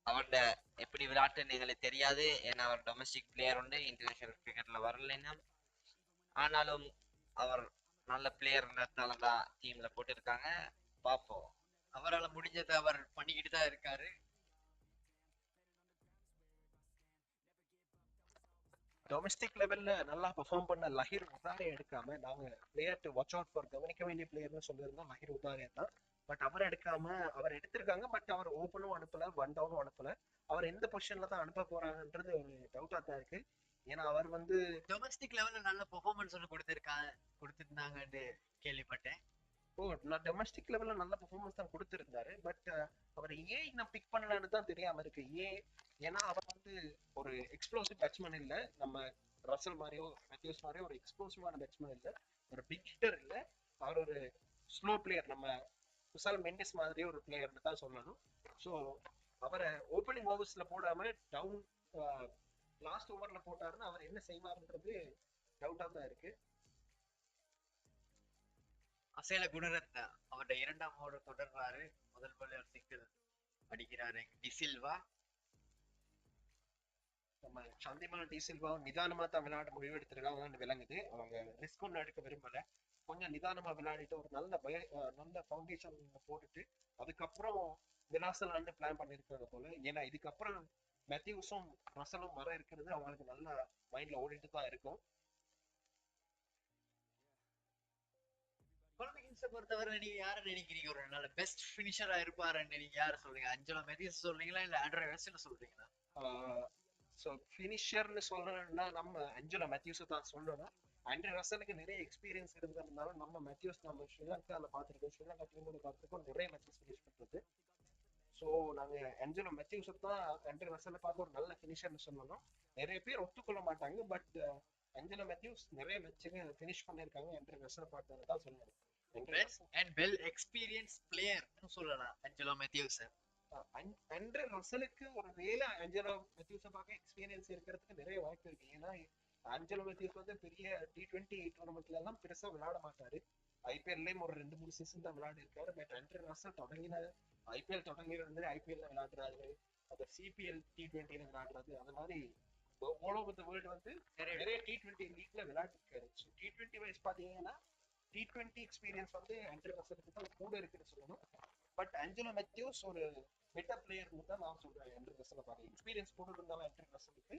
அவரோட எப்படி விளையாட்டுன்னு எங்களுக்கு தெரியாது. ஏன்னா அவர் டொமஸ்டிக் பிளேயர் உண்டு, இன்டர்நேஷனல் கிரிக்கெட்ல வரல இன்னும். ஆனாலும் அவர் நல்ல பிளேயர்ன்றதால தான் டீம்ல போட்டிருக்காங்க. பார்ப்போம். அவரால் முடிஞ்சதை அவர் பண்ணிக்கிட்டு தான் இருக்காரு. டொமஸ்டிக் லெவல்ல நல்லா பெர்ஃபார்ம் பண்ண லஹீர் உதாரே எடுக்காம நாங்க player to watch out for கவனிக்க வேண்டிய பிளேயர்னு சொல்லியிருந்தோம் லஹீர் உதாரே தான். பட் அவர் எடுக்காம அவர் எடுத்திருக்காங்க. பட் அவர் ஓப்பனும் அனுப்பல, ஒன் டவுனும் அனுப்பல. அவர் எந்த பொசிஷன்ல தான் அனுப்ப போறாங்கன்றது ஒரு டவுட்டா தான் இருக்கு. ஏன்னா அவர் வந்து டொமஸ்டிக் லெவல்ல நல்ல பெர்ஃபார்மன்ஸ் ஒன்று கொடுத்திருந்தாங்கன்னு கேள்விப்பட்டேன். நான் டொமஸ்டிக் லெவல்ல நல்ல பெர்ஃபார்மன்ஸ் தான் கொடுத்திருந்தாரு. பட் அவர் ஏன் இன்னும் பிக் பண்ணலன்னு தான் தெரியாம இருக்கு. ஏன்னா அவர் வந்து ஒரு எக்ஸ்ப்ளோசிவ் பேட்ஸ்மேன் இல்ல. நம்ம ரசல் மாதிரியோ மேத்யூஸ் மாதிரியோ ஒரு எக்ஸ்ப்ளோசிவான பேட்ஸ்மேன் இல்ல. ஒரு பிக் ஹிட்டர் இல்ல. அவர் ஒரு ஸ்லோ பிளேயர். நம்ம குசால் மெண்டிஸ் மாதிரி ஒரு பிளேயர்னு தான் சொல்லணும். ஸோ அவரை ஓப்பனிங் ஓவர்ஸ்ல போடாம டவுன் லாஸ்ட் ஓவர்ல போட்டாருன்னா அவர் என்ன செய்வாருன்றது டவுட்டா தான் இருக்கு. அசேல குணரத்ன அவருடைய 2ஆம் ஓவர் தொடர்றாரு. முதல் பால் ஒரு சிங்கிள் அடிக்கிறாரு டிசில்வா. நம்ம சந்திமான் டி சில்வாவும் நிதானமா தான் விளையாட முடிவெடுத்திருக்காங்கன்னு விளங்குது. அவங்க ரிஸ்க் ஒன்றும் எடுக்க விரும்பல, கொஞ்சம் நிதானமா விளையாடிட்டு ஒரு நல்ல ஃபவுண்டேஷன் போட்டுட்டு அதுக்கப்புறம் விலாசலான்னு பிளான் பண்ணிருக்காங்க போல. ஏன்னா இதுக்கப்புறம் மெத்யூஸும் ரசலும் வர இருக்கிறது அவங்களுக்கு நல்ல மைண்ட்ல ஓடிட்டு தான் இருக்கும். கொலம்பி கிங்ஸை பொறுத்தவரை நீங்க யாரை நினைக்கிறீங்க ஒரு நல்ல பெஸ்ட் ஃபினிஷரா இருப்பாருன்னு நீங்க யாரை சொல்றீங்க? அஞ்சலோ மெத்தியஸ் சொல்றீங்களா இல்ல ஆண்ட்ரே ரசல் சொல்றீங்களா? ஸோ ஃபினிஷர்னு சொல்லணும்னா நம்ம அஞ்சலோ மேத்யூஸை தான் சொல்லணும். ஆண்ட்ரே ரசலுக்கு நிறைய எக்ஸ்பீரியன்ஸ் இருந்ததுனால நம்ம மேத்யூஸ் நம்ம ஸ்ரீலங்காவில் பார்த்துருக்கோம், ஸ்ரீலங்கா டீமோட பார்த்துருக்கோம், நிறைய மேட்சஸ் ஃபினிஷ் பண்ணுறது. ஸோ நாங்கள் அஞ்சலோ மேத்யூஸை தான் ஆண்ட்ரே ரசலை பார்த்து ஒரு நல்ல ஃபினிஷர்னு சொல்லணும். நிறைய பேர் ஒத்துக்கொள்ள மாட்டாங்க, பட் அஞ்சலோ மேத்யூஸ் நிறைய மேட்சுங்க ஃபினிஷ் பண்ணியிருக்காங்க. ஆண்ட்ரே ரசலை பார்த்தது தான் சொல்லணும். அண்ட் வெல் எக்ஸ்பீரியன்ஸ் பிளேயர் சொல்லலாம் அஞ்சலோ மெத்தியூஸ். ஆண்ட்ரே ரசலுக்கு ஒரு வேலை அஞ்சலோ மேத்யூஸை பார்க்க எக்ஸ்பீரியன்ஸ் இருக்கிறதுக்கு நிறைய வாய்ப்பு இருக்கு. ஏன்னா ஆஞ்சலோ மேத்யூஸ் வந்து பெரிய T20 டூர்னமெண்ட்ல எல்லாம் பெருசா விளையாட மாட்டாரு. ஐபிஎல்லையும் ஒரு 2-3 சீசன் தான் விளையாடி இருக்காரு. பட் ஆண்ட்ரே ரசல் ஐபிஎல் தொடங்கினது ஐபிஎல்ல விளையாடுறாரு, அந்த சிபிஎல் T20ல விளையாடுறாரு. அந்த மாதிரி ஆல் ஓவர் த வேர்ல்டு வந்து நிறைய T20 லீக்ல விளையாடிருக்காரு. ஸோ T20 வைஸ் பாத்தீங்கன்னா T20 எக்ஸ்பீரியன்ஸ் வந்து ஆண்ட்ரே ரசலுக்கு தான் கூட இருக்குன்னு சொல்லணும். பட் அஞ்சலோ மேத்யூஸ் ஒரு பெட்டர் பிளேயர்னு தான் நான் சொல்றேன். ஆண்ட்ரே ரசலை பார்க்க எக்ஸ்பீரியன்ஸ் கூட இருந்தாலும் ஆண்ட்ரே ரசலுக்கு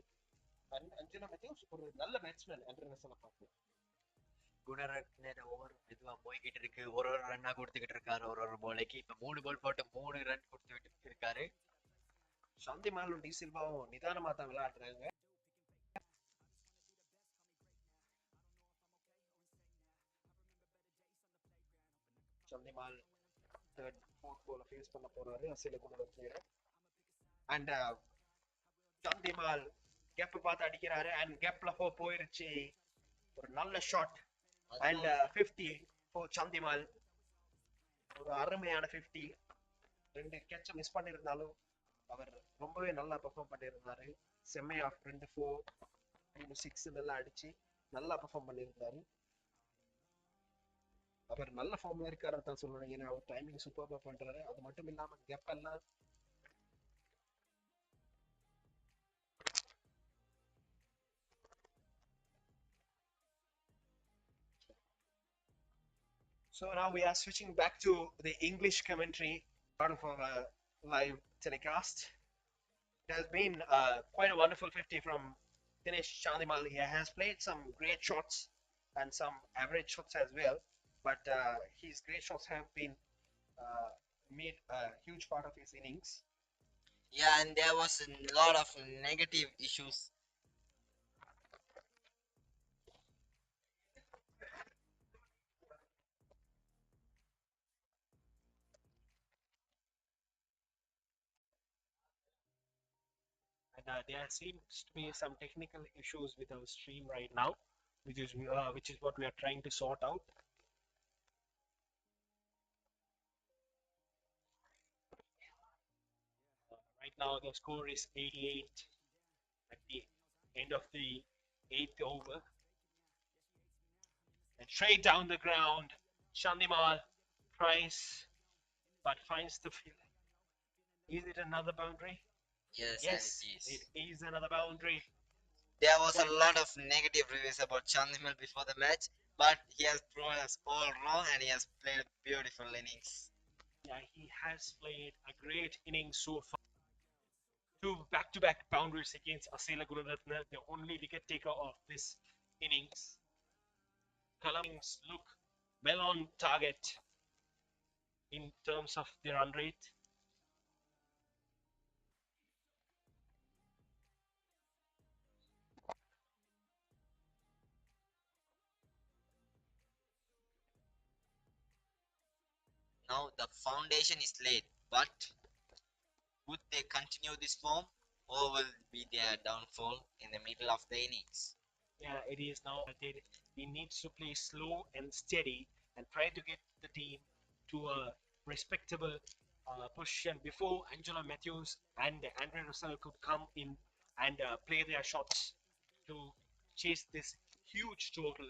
அஞ்சலோ மேத்யூஸ் ஒரு நல்ல பேட்ஸ்மேன். ஆண்ட்ரே ரசலை பார்க்க குணரத்ன ஓவர் மெதுவா போய்கிட்டு இருக்கு. ஒரு ரன்னா கொடுத்துக்கிட்டு இருக்காரு ஒரு பாலுக்கு. இப்ப 3 பால் போட்டு 3 ரன் கொடுத்துக்கிட்டு இருக்காரு. சந்திமாலும் டி சில்வாவும் நிதானமா தான் விளையாடுறாங்க. சந்திமால் தேர்ட் ஃபோர்த் பால ஃபேஸ் பண்ண போறாரு அசேல குணரத்ன. அண்ட் சந்திமால் கேப் பார்த்து அடிக்கிறாரு அண்ட் கேப்ல போயிருச்சு. ஒரு நல்ல ஷாட் அண்ட் 50 for சந்திமால். ஒரு அருமையான 50. 2 கேட்ச மிஸ் பண்ணியிருந்தாலும் அவர் ரொம்பவே நல்லா பெர்ஃபார்ம் பண்ணியிருந்தாரு. செம்மையா 2 4 3 6 எல்லாம் அடிச்சு நல்லா பெர்ஃபார்ம் பண்ணியிருந்தாரு. அவர் நல்ல ஃபார்ம்ல இருக்காரு தான் சொல்லணும். ஏன்னா அவர் டைமிங் சூப்பரா பண்றாரு. அது மட்டும் இல்லாம கேப் எல்லாம் So now we are switching back to the English commentary part of our live telecast. It has been quite a wonderful 50 from Dinesh Chandimal. He has played some great shots and some average shots as well, but his great shots have been made a huge part of his innings. Yeah, and there was a lot of negative issues. And there seems to be some technical issues with our stream right now, which is what we are trying to sort out. Right now the score is 88 at the end of the 8th over. And straight down the ground, Chandimal tries but finds the field. Is it another boundary? Yes, Yes, and it is. it is another boundary. There was a lot of negative reviews about Chandimal before the match, but he has proven us all wrong and he has played beautiful innings. Yeah, he has played a great innings so far. 2 back-to-back boundaries against Asela Gururatne, the only wicket taker of this innings. Colombians look well on target in terms of their run rate. Now the foundation is laid, but would they continue this form or will be their downfall in the middle of the innings? Yeah, it is now. He needs to play slow and steady and try to get the team to a respectable position before Angela Matthews and Andre Russell could come in and play their shots to chase this huge total.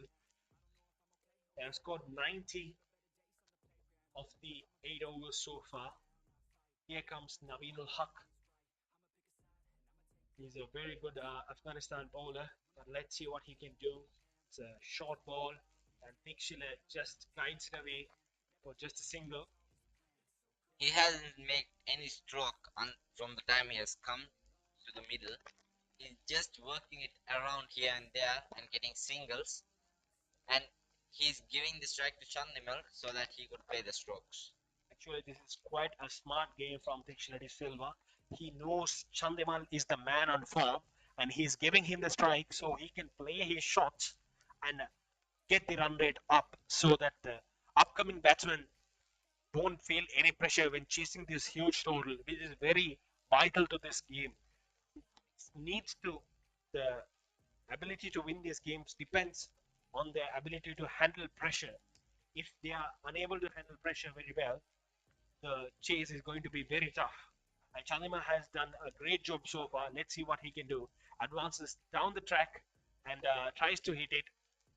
They have scored 90 of the 8 overs so far. Here comes Naveenul Haq. He's a very good Afghanistan bowler, but let's see what he can do. It's a short ball, and Nikshila just guides it away for just a single. He hasn't made any stroke from the time he has come to the middle. He's just working it around here and there and getting singles. And he's giving the strike to Chandimal so that he could play the strokes. Actually, this is quite a smart game from Nikshila De Silva. He knows Chandimal is the man on form, and he's giving him the strike so he can play his shots and get the run rate up so that the upcoming batsmen don't feel any pressure when chasing this huge total, which is very vital to this game. Needs to the ability to win these games depends on their ability to handle pressure. If they are unable to handle pressure very well, the chase is going to be very tough. And Chandimal has done a great job so far. Let's see what he can do. Advances down the track and tries to hit it,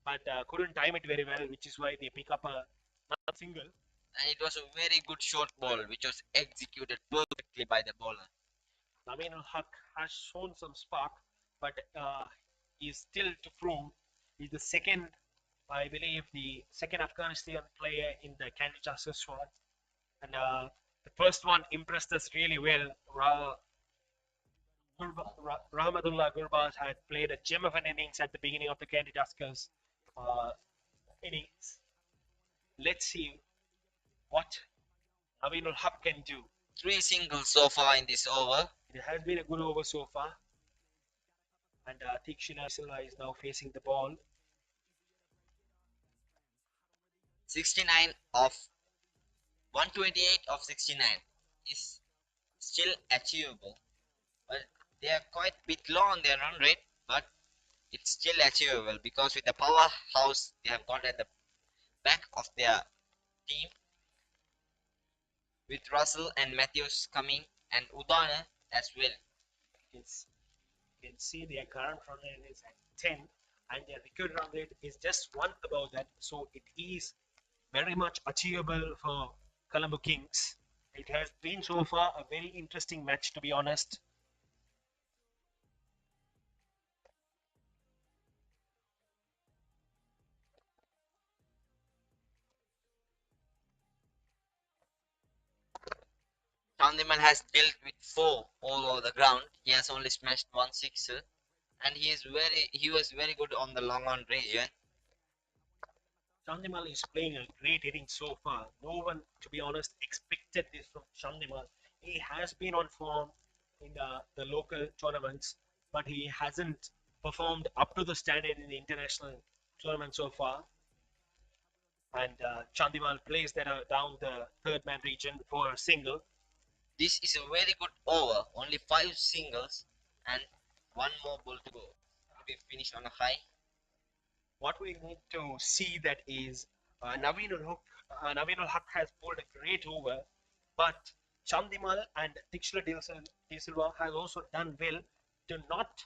but couldn't time it very well, which is why they pick up a single. And it was a very good short ball which was executed perfectly by the bowler. Naveen Haq has shown some spark, but is still to prove. He's the second, I believe, the second Afghanistan player in the Candy Justice squad. And the first one impressed us really well. Rahmatullah Gurbaz had played a gem of an innings at the beginning of the Candy Tuskers innings. Let's see what Naveenul Haq can do. 3 singles so far in this over. It has been a good over so far. And Tikshila Silva is now facing the ball. 69 of 128 of 69 is still achievable. But they are quite bit low on their run rate, but it's still achievable because with the powerhouse they have got at the back of their team, with Russell and Matthews coming and Udana as well. You can see their current run rate is at 10 and their record run rate is just one above that. So it is very much achievable for Colombo Kings. It has been so far a very interesting match, to be honest. Chandimal has dealt with 4 all over the ground. He has only smashed 1 sixer, and he was very good on the long on region. Chandimal is playing a great inning so far. No one, to be honest, expected this from Chandimal. He has been on form in the local tournaments, but he hasn't performed up to the standard in the international tournament so far. And Chandimal plays that down the third man region for a single. This is a very good over. Only 5 singles and 1 more ball to go. We finish on a high. What we need to see that is Naveen ul Haq has pulled a great over, but Chandimal and Tikshila De Silva has also done well to not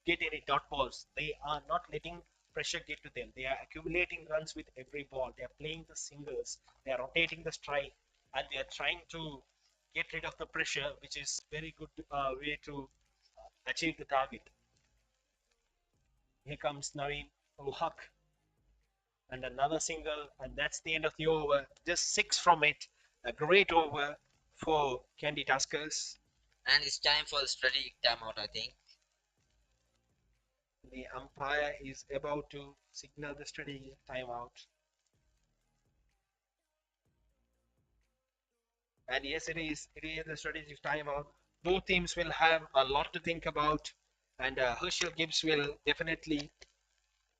get any dot balls. They are not letting pressure get to them. They are accumulating runs with every ball. They are playing the singles. They are rotating the strike, and they are trying to get rid of the pressure, which is very good way to achieve the target. Here comes Naveen ul Haq and another single, and that's the end of the over. Just 6 from it. A great over for Candy Tuskers. And it's time for the strategic timeout, I think. The umpire is about to signal the strategic timeout. And yes, it is. It is the strategic timeout. Both teams will have a lot to think about, and Herschel Gibbs will definitely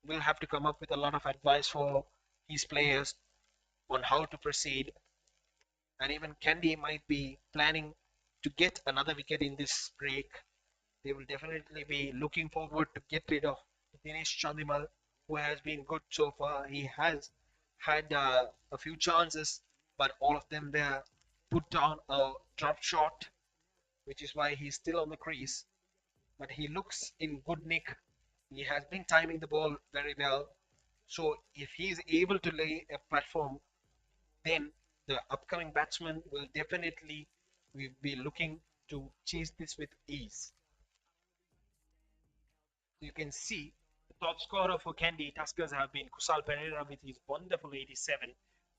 will have to come up with a lot of advice for his players on how to proceed. And even Candy might be planning to get another wicket in this break. They will definitely be looking forward to get rid of Dinesh Chandimal, who has been good so far. He has had a few chances, but all of them were put on a drop shot, which is why he's still on the crease. But he looks in good nick. He has been timing the ball very well. So if he's able to lay a platform, then the upcoming batsman will definitely be looking to chase this with ease. You can see the top scorer for Candy Tuskers have been Kusal Pereira with his wonderful 87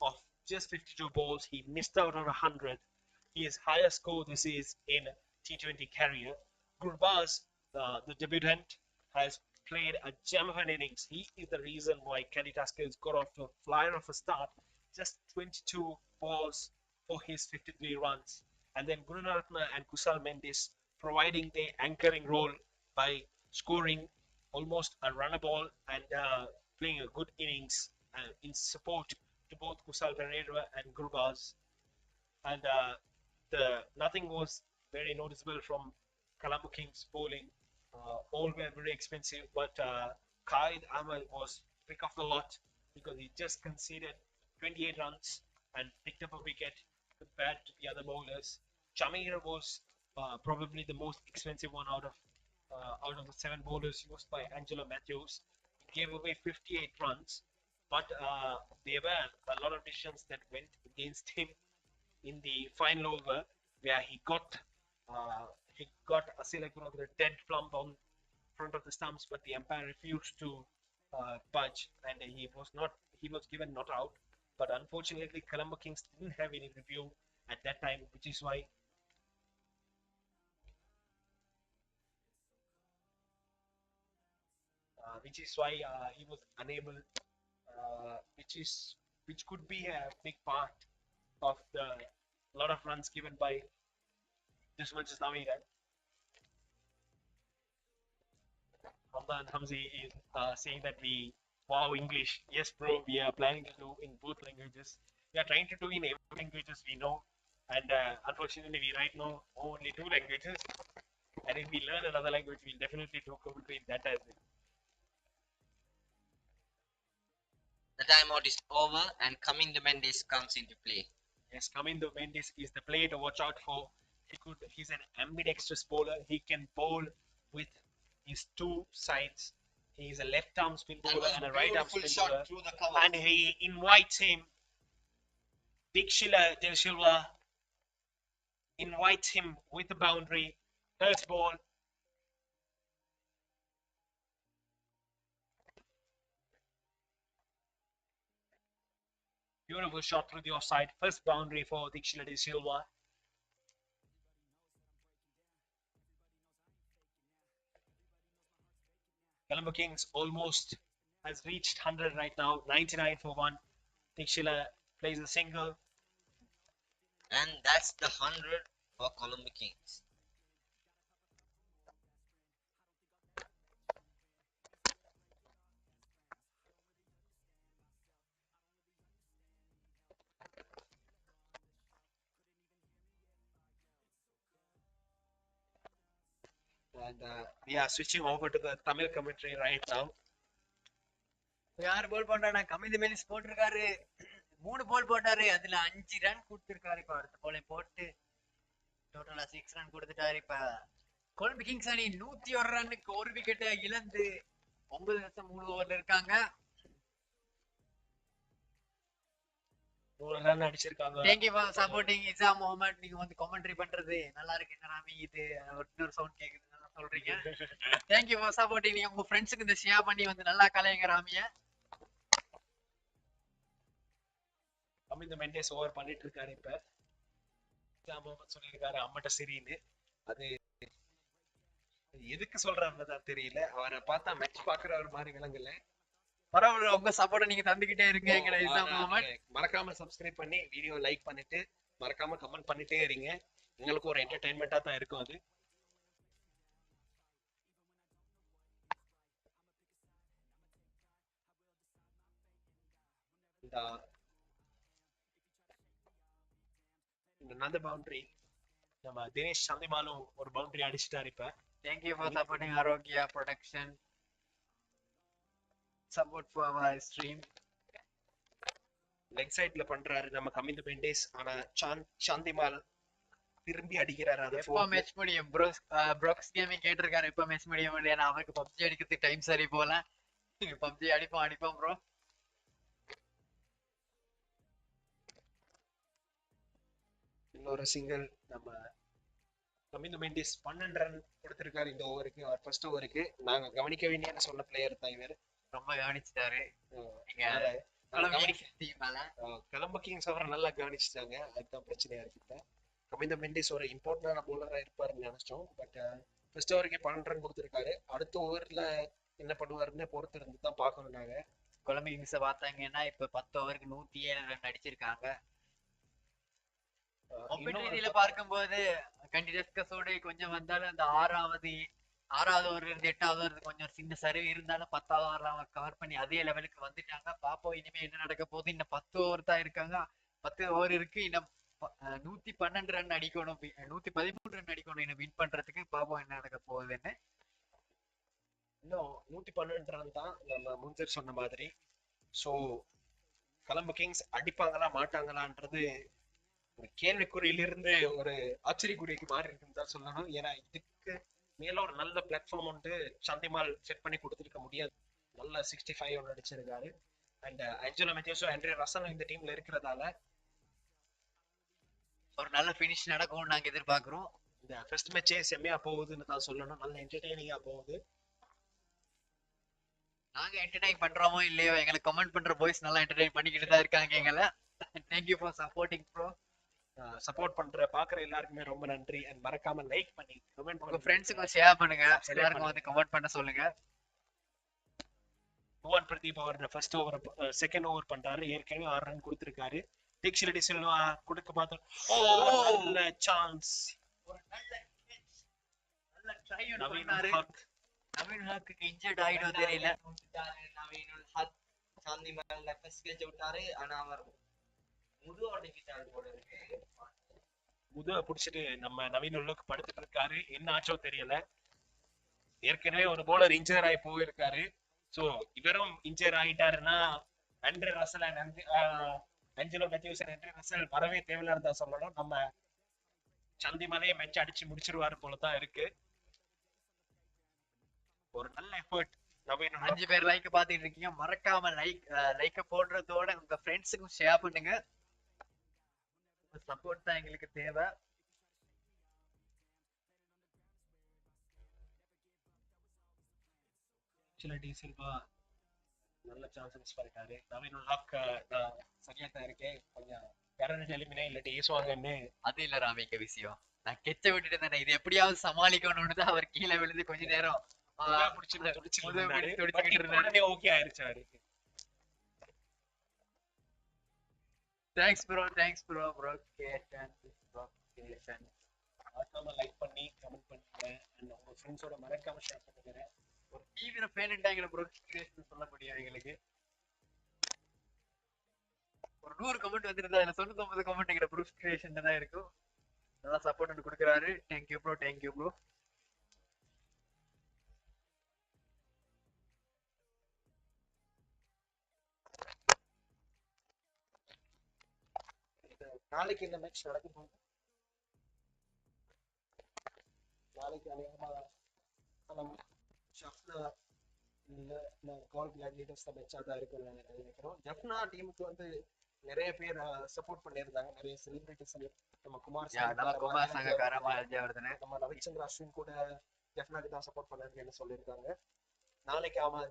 of just 52 balls. He missed out on 100. His highest score this is in T20 career. Gurbaz, the debutant, has played a gem of an innings. He is the reason why Candy Tuskers got off to a flyer of a start. Just 22 balls for his 53 runs. And then Gurunaratna and Kusal Mendes providing the anchoring role by scoring almost a runner ball and playing a good innings in support to both Kusal Pereira and Gurbaz. And the nothing was very noticeable from Colombo Kings bowling. All were very expensive, but Khalid Ahmed was pick of the lot because he just conceded 28 runs and picked up a wicket compared to the other bowlers. Chamir was probably the most expensive one out of the seven bowlers used by Angelo Matthews. He gave away 58 runs, but there were a lot of decisions that went against him in the final over where uh, he got Asilakuno with a dead plump on front of the stumps, but the umpire refused to budge, and he was given not out. But unfortunately, Colombo Kings didn't have any review at that time, which is why he was unable, which could be a big part of the lot of runs given by this much Islamida. Hamdan Hamzi is saying that wow, English. Yes, bro, we are planning to do in both languages. We are trying to do in every languages we know. And unfortunately, we right now only two languages. And if we learn another language, we'll definitely do commentary in that as well. The timeout is over and Kamindu Mendes comes into play. Yes, Kamindo Mendes is the player to watch out for. He's an ambidextrous bowler. He can bowl with his two sides. He's a left arm spin bowler and a right arm spin bowler. Through the cover. And he invites him. Dixila Del Silva invites him with a boundary. First ball. Beautiful shot through the offside. First boundary for Dixila De Silva. Colombo Kings almost has reached 100 right now. 99 for 1. Dixila plays a single. And that's the 100 for Colombo Kings. And we are switching over to the Tamil commentary right now. யார் போல் பண்றானா கமிதி மெலிஸ் போட்டிருக்காரு 3 போல் போட்டாரு அதுல 5 run கொடுத்திருக்காரு இப்ப அடுத்த போல போட்டு டோட்டலா 6 ரன் கொடுத்துட்டாரு இப்ப கொலம்பு கிங்ஸ் அணி 101 ரன்னுக்கு ஒரு விக்கெட்டை இழந்து 9.3 ஓவர்ல இருக்காங்க. 100 ரன் அடிச்சிருக்காங்க. Thank you for supporting Isha Mohammed. நீங்க வந்து கமெண்ட்ரி பண்றது நல்லா இருக்கு. என்ன ராமி இது இன்னொரு சவுண்ட் கேக்குது நல்லா சொல்றீங்க. Thank you for supporting. நீங்க உங்க ஃப்ரெண்ட்ஸ்க்கு இந்த ஷேர் பண்ணி வந்து நல்லா கலையுங்க ராமிய. அமிந்த மெண்டேஸ் ஓவர் பண்ணிட்டு இருக்காரு இப்ப. இசா முகமது சொல்லியிருக்காரு அம்மட்ட சரின்னு. அது எதுக்கு சொல்றாருன்னு தான் தெரியல. அவரை பார்த்தா மேட்ச் பாக்குறவர் மாதிரி விலங்குல. பரவாயில்ல உங்க சப்போர்ட் நீங்க தந்துகிட்டே இருங்க எங்கட இசா முகமது. மறக்காம சப்ஸ்கிரைப் பண்ணி வீடியோ லைக் பண்ணிட்டு மறக்காம கமெண்ட் பண்ணிட்டே இருங்க. உங்களுக்கு ஒரு என்டர்டைன்மெண்டா தான் இருக்கும் அது. another boundary நம்ம தினேஷ் சந்திமாலும் ஒரு பவுண்டரி அடிச்சிட்டாரு இப்ப. Thank you for supporting Arogya Protection. Support for our stream. Leg சைட்ல பண்றாரு நம்ம கமிந்த பெண்டேஸ். ஆனா சாந்திமால் திரும்பி அடிக்கிறாரு அது எப்போ மேட்ச் முடியும் ப்ரோக்ஸ் கேமிங் கேட்டிருக்காரு எப்போ மேட்ச் முடியும் ஏன்னா அவருக்கு பப்ஜி அடிக்கிறதுக்கு டைம் சரி போல. பப்ஜி அடிப்போம் ப்ரோ. இன்னொரு சிங்கிள். நம்ம கமிந்த மெண்டிஸ் 12 ரன் கொடுத்திருக்காரு இந்த ஓவருக்கு. அவர் ஃபர்ஸ்ட் ஓவருக்கு நாங்க கவனிக்க வேண்டிய சொன்ன பிளேயர் தான் இவர். ரொம்ப கவனிச்சிட்டாரு. கலம்ப கிங்ஸ் அவரை நல்லா கவனிச்சுட்டாங்க. அதுதான் பிரச்சனையா இருக்கு. கமிந்த மெண்டிஸ் ஒரு இம்பார்ட்டன்டான பவுலரா இருப்பாருன்னு நினைச்சோம். பட் ஃபர்ஸ்ட் ஓவருக்கே 12 ரன் கொடுத்திருக்காரு. அடுத்த ஓவர்ல என்ன பண்ணுவாருன்னு பொறுத்து இருந்து தான் பார்க்கணும் நாங்க. கொலம்பி கிங்ஸை பார்த்தாங்கன்னா இப்ப 10 ஓவருக்கு 107 ரன் அடிச்சிருக்காங்க. ரீதியில பார்க்கும்போது கண்டினியூஸோட கொஞ்சம் வந்தாலும் அந்த ஆறாவது ஓவர் இருந்து 8வது ஓவர் கொஞ்சம் சின்ன சரிவு இருந்தாலும் 10வது ஓவர் அவங்க கவர் பண்ணி அதே லெவலுக்கு வந்துட்டாங்க. பாப்போம் இனிமே என்ன நடக்க போகுது. இன்னும் 10 ஓவர் தான் இருக்காங்க. 10 ஓவர் இருக்கு. இன்னும் 112 ரன் அடிக்கணும், 113 ரன் அடிக்கணும் இன்னும் வின் பண்றதுக்கு. பாப்போம் என்ன நடக்க போகுதுன்னு. இன்னும் 112 ரன் தான் நம்ம முன்சர் சொன்ன மாதிரி. ஸோ கலம்பு கிங்ஸ் அடிப்பாங்களா மாட்டாங்களான்றது ஒரு கேள்விக்குறியிலிருந்து ஒரு ஆச்சரியக்குறிக்கு மாறி இருக்குன்னு தான் சொல்லணும். ஏன்னா இதுக்கு மேல ஒரு நல்ல பிளாட்ஃபார்ம் வந்து சந்திமால் செட் பண்ணி கொடுத்துருக்க முடியாது. நல்ல 65 ஒன்று அடிச்சிருக்காரு. அண்ட் அஞ்சலோ மெத்தியோஸோ ஆண்ட்ரே ரசலும் இந்த டீம்ல இருக்கிறதால ஒரு நல்ல பினிஷ் நடக்கும்னு நாங்க எதிர்பார்க்கிறோம். இந்த ஃபர்ஸ்ட் மேட்சே செம்மையா போகுதுன்னு தான் சொல்லணும். நல்ல என்டர்டெய்னிங்கா போகுது. நாங்க என்டர்டெயின் பண்றோமோ இல்லையோ எங்களுக்கு கமெண்ட் பண்ற பாய்ஸ் நல்லா என்டர்டெயின் பண்ணிக்கிட்டு தான் இருக்காங்க எங்களை. Thank you for supporting bro. Support பண்ற பாக்குற எல்லாருக்குமே ரொம்ப நன்றி. அண்ட் மறக்காம லைக் பண்ணி கமெண்ட் உங்க ஃப்ரெண்ட்ஸுக்கு ஷேர் பண்ணுங்க. Subscribe எல்லாருக்கும் வந்து கமெண்ட் பண்ண சொல்லுங்க. புவன் பிரதீப் அவர் ஃபர்ஸ்ட் ஓவர் செகண்ட் ஓவர் பண்றாரு. ஏற்கனவே 6 ரன் கொடுத்திருக்காரு. தீக்ஷிரெட்டி செல்வா கொடுக்க பார்த்தோம். நல்ல சான்ஸ். ஒரு நல்ல ட்ரை பண்ணாரு. நவீன் ஹாக்கு இன்ஜர்ட் ஆயிடும் தெரியல. நவீனுல் ஹக் சாந்திமால் ஃபர்ஸ்ட் கேட்ச் விட்டாரு. ஆனா அவர் முதுகு அடிக்கிட்டாரு போல இருக்கு. முதுக புடிச்சிட்டு நம்ம நவீன் உள்ளுக்கு படுத்துட்டு இருக்காரு. என்ன ஆச்சோ தெரியல. ஏற்கனவே ஒரு போலர் இன்ஜர் ஆகி போயிருக்காரு. சோ இவரும் இன்ஜர் ஆகிட்டாருன்னா Andre Russell Angelo Mathews Andre Russell வரவே தேவையில்லைன்னு தான் சொல்லணும். நம்ம சந்திமலையை மேட்ச் அடிச்சு முடிச்சிருவாரு போலதான் இருக்கு. ஒரு நல்ல எஃபர்ட். 5 பேர் லைக் பாத்துட்டு இருக்கீங்க. மறக்காம லைக் போடுறதோட உங்க ஃப்ரெண்ட்ஸுக்கும் ஷேர் பண்ணுங்க. சப்போர்ட் தான் எங்களுக்கு தேவை. சில்வா நல்ல சான்சஸ் பண்ணிட்டாரு. நவீன் லாக் சரியா தான் இருக்கேன். கொஞ்சம் பேரண்ட் எலிமினே இல்லாட்டி ஏசுவாங்கன்னு. அது இல்ல ராமிக்க விஷயம். நான் கெச்ச விட்டுட்டு தானே இது எப்படியாவது சமாளிக்கணும்னு தான் அவர் கீழே விழுந்து கொஞ்ச நேரம் ஓகே ஆயிருச்சு அவருக்கு. தேங்க்ஸ் ப்ரோ ப்ரோ மறக்காம லைக் பண்ணி கமெண்ட் பண்ணுங்க. அண்ட் உங்க ஃப்ரெண்ட்ஸோட மறக்காம ஷேர் பண்ணுங்க. ஒரு தீவிர ஃபேன்ட்டாங்கள ப்ரோ சொல்ல முடியும் எங்களுக்கு. ஒரு 100 கமெண்ட் வந்திருந்தா அதுல 99 கமெண்ட் எங்க ப்ரூஃப் கிரியேஷன்ல தான் இருக்கும். நல்லா சப்போர்ட் கொடுக்குறாரு. Thank you bro. நாளைக்கு இந்த மேட்ச் நடக்க போகுது. நாளைக்கு அநேகமா ஜப்னா இல்ல கோல் கிளாடியேட்டர்ஸ் தான் மேட்சா தான் இருக்குன்னு நினைக்கிறோம். ஜப்னா டீமுக்கு வந்து நிறைய பேர் சப்போர்ட் பண்ணியிருந்தாங்க. நிறைய செலிபிரிட்டிஸ் நம்ம குமார் நம்ம ரவிச்சந்திர அஸ்வின் கூட ஜப்னாக்கு தான் சப்போர்ட் பண்ணாருன்னு சொல்லியிருக்காங்க. நாளைக்கு அவன்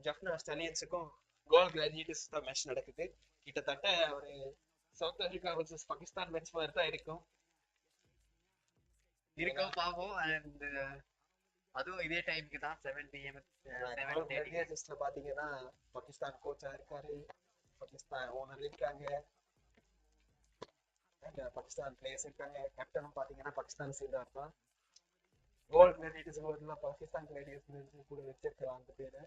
ஜப்னா ஸ்டாலியன்ஸுக்கும் கோல் கிளாடியேட்டர்ஸ் தான் மேட்ச் நடக்குது. கிட்டத்தட்ட ஒரு south Africa versus Pakistan match மாதிரி தான் இருக்கும். பாப்போம். அண்ட் அதுவும் இதே டைம்க்கு தான் 7 PM. பாத்தீங்கன்னா பாகிஸ்தான் கோச்சா இருக்காரு, பாகிஸ்தான் ஓனர் இருக்காங்க, பாகிஸ்தான் பிளேயர்ஸ் இருக்காங்க. கேப்டனும் பாத்தீங்கன்னா பாகிஸ்தான் சேர்ந்தா தான். கோல் கிளாடியேட்டர்ஸ் பாகிஸ்தான் கிளாடியேட்டர்ஸ் கூட வச்சிருக்கலாம் அந்த பேரு.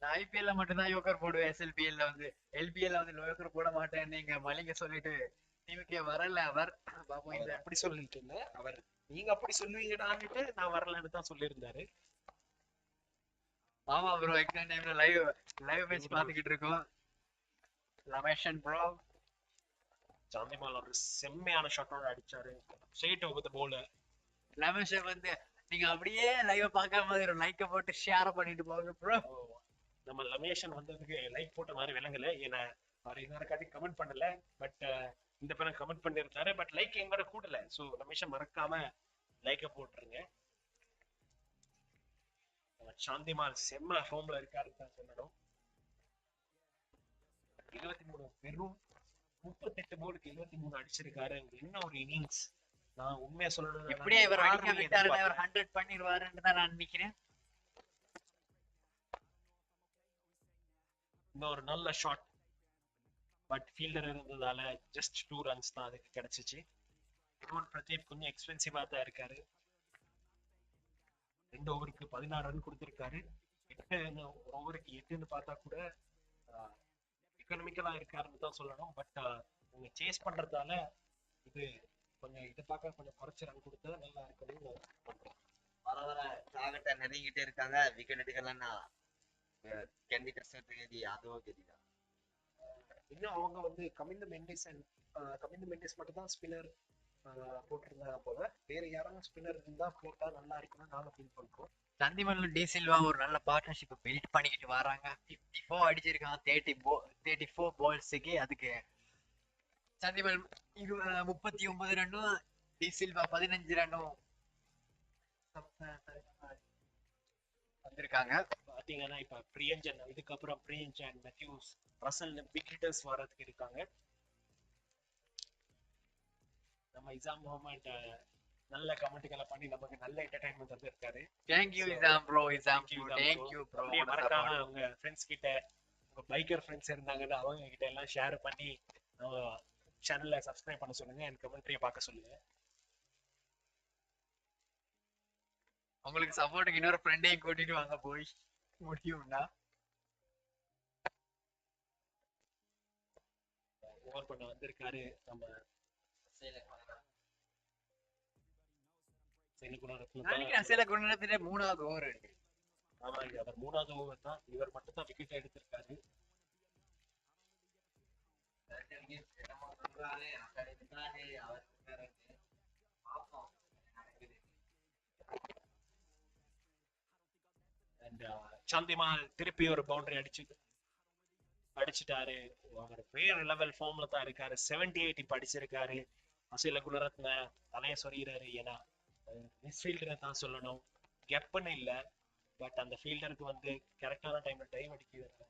நான் IPL மட்டும்தான் யோகர் போடுவேன். SLPL வந்து LPL வந்து யோகர் போட மாட்டேன் நீங்க மலிங்க சொல்லிட்டு டீமுக்கே வரல அவர். பாப்போம். அப்படி சொல்லிட்டு இல்ல அவர், நீங்க அப்படி சொல்லுவீங்கடான்னுட்டு நான் வரலன்னு தான் சொல்லியிருந்தாரு. ஆமா ப்ரோ, எக்ஸாம் டைம்ல லைவ் மேட்ச் பாத்துக்கிட்டு இருக்கோம். லமேஷன் ப்ரோ. சாந்திமால் ஒரு செம்மையான ஷாட்டோட அடிச்சாரு ஸ்ட்ரெயிட் ஓவர் தி போல. லமேஷன் வந்து நீங்க அப்படியே லைவ் பார்க்காம ஒரு லைக்க போட்டு ஷேர் பண்ணிட்டு போங்க ப்ரோ. நம்ம லமேஷன் வந்ததுக்கு லைக் போட்ட மாதிரி விளங்கல, ஏன்னா அவர் இன்னொரு காட்டி கமெண்ட் பண்ணல. பட் இந்த பேரும் கமெண்ட் பண்ணிருக்காரு, பட் லைக் எங்களோட கூடல. ஸோ லமேஷன் மறக்காம லைக்க போட்டுருங்க. சாந்திமால் செம்ம ஹோம்ல இருக்காருன்னு தான் சொல்லணும். 23 வெறும் 38 போலுக்கு 23 அடிச்சிருக்காரு. என்ன ஒரு இன்னிங்ஸ்! நான் உண்மையா சொல்லணும், இப்படியே இவர் அடிக்க விட்டாருன்னா இவர் 100 பண்ணிடுவாருன்னு தான் நான் நினைக்கிறேன். இன்னொரு நல்ல ஷாட், பட் ஃபீல்டர் இருந்ததால ஜஸ்ட் 2 ரன்ஸ் தான் அதுக்கு கிடைச்சிச்சு. பிரதீப் கொஞ்சம் எக்ஸ்பென்சிவா தான் இருக்காரு. 2 ஓவருக்கு 16 ரன் கொடுத்திருக்காரு. 8 ஓவருக்கு 8ன்னு பார்த்தா கூட எக்கனாமிக்கலா இருக்காருன்னு தான் சொல்லணும். பட் நீங்க சேஸ் பண்றதால இது கொஞ்சம் இதை பார்க்க கொஞ்சம் குறைச்சு ரன் கொடுத்தா நல்லா இருக்குன்னு பண்றோம். வர வர டார்கெட்டை நெருங்கிட்டே இருக்காங்க. விக்கெட் எடுக்கலன்னா கேண்டி கிறிஸ்டி அதுவும் கெதிதான். இன்னும் அவங்க வந்து கமிந்த மெண்டிஸ் மட்டும் தான் ஸ்பின்னர் போட்டிருந்தாங்க போல. வேற யாரும் ஸ்பின்னர் இருந்தா போட்டா நல்லா இருக்குன்னு நாங்க ஃபீல் பண்றோம். சந்திமல்லும் டி சில்வா ஒரு நல்ல பார்ட்னர்ஷிப் பில்ட் பண்ணிக்கிட்டு வராங்க. 54 அடிச்சிருக்காங்க 34 பால்ஸுக்கு. அதுக்கு சந்திமல் 39 ரன்னும் டி சில்வா 15 ரன்னும் வந்திருக்காங்க. பாத்தீங்கன்னா இப்ப பிரியஞ்சன், இதுக்கப்புறம் பிரியஞ்சன், மெத்யூஸ், ரசல் பிக் ஹிட்டர்ஸ் வரதுக்கு இருக்காங்க. நம்ம இசாம் முகமது நல்ல கமெண்ட்களை பண்ணி நமக்கு நல்ல என்டர்டைன்மெண்ட் வந்து இருக்காரு. Thank you Isam bro. Thank you bro. மறக்காம உங்க ஃப்ரெண்ட்ஸ் கிட்ட, உங்க பைக்கர் ஃப்ரெண்ட்ஸ் இருந்தாங்கன்னா அவங்க கிட்ட எல்லாம் ஷேர் பண்ணி சேனலை சப்ஸ்கிரைப் பண்ண சொல்லுங்க. என் கமெண்ட்ரியை பார்க்க சொல்லுங்க. உங்களுக்கு சப்போர்ட்டுக்கு இன்னொரு ஃப்ரெண்டையும் கூட்டிட்டு வாங்க போய் முடியும்னா. ஓவர் பண்ண வந்திருக்காரு நம்ம சில குணத்துல 3வது ஓவர் இருக்கு. ஆமா, அவர் 3வது ஓவர் தான். இவர் மட்டும் தான் விக்கெட் எடுத்திருக்காரு. சாந்திமால் திருப்பி ஒரு பவுண்டரி அடிச்சுட்டாரு. அவர் வேற லெவல் ஃபார்ம்ல தான் இருக்காரு. 78 இப்ப அடிச்சிருக்காரு. அசில குணரத்ன தலைய சொல்லிடுறாரு. ஏன்னா மிஸ்ஃபீல்டரை தான் சொல்லணும், கெப்பன்னு இல்ல. பட் அந்த ஃபீல்டருக்கு வந்து கரெக்டான டைம்ல டைம் அடிக்கிறது.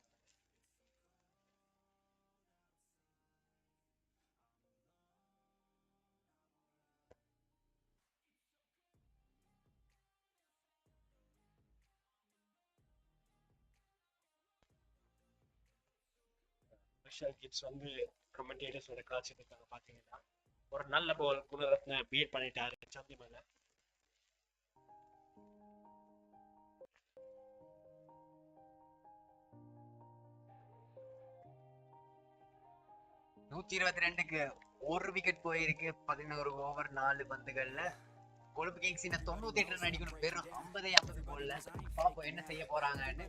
கிட்ஸ் வந்து கமெண்டேட்டர்ஸோட காட்சிட்டு இருக்காங்க. பாத்தீங்கன்னா ஒரு நல்ல பால் குணரத்ன பீட் பண்ணிட்டாரு சந்திமேல. ஒரு விக்கெட் போயிருக்கு 11 ஓவர் 4 பந்துகள்ல. கொழும்பு கிங்ஸ் இன்னும் 98 ரன் அடிக்கணும். வெறும் 50 போல்ல. பாப்போம் என்ன செய்ய போறாங்கன்னு.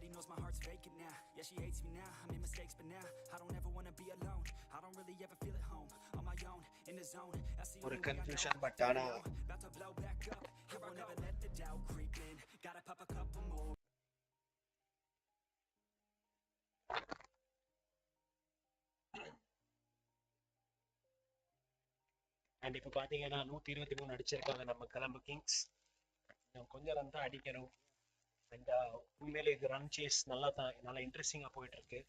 ஒரு கன்ஃபியூஷன், பட் ஆனா அண்ட் இப்ப பாத்தீங்கன்னா 123 அடிச்சிருக்காங்க நம்ம கொலம்பு கிங்ஸ். கொஞ்சம் ரன் தான் அடிக்கணும். அண்ட் உண்மையிலே இது ரன் சேஸ் நல்லா இன்ட்ரெஸ்டிங்கா போயிட்டு இருக்கு.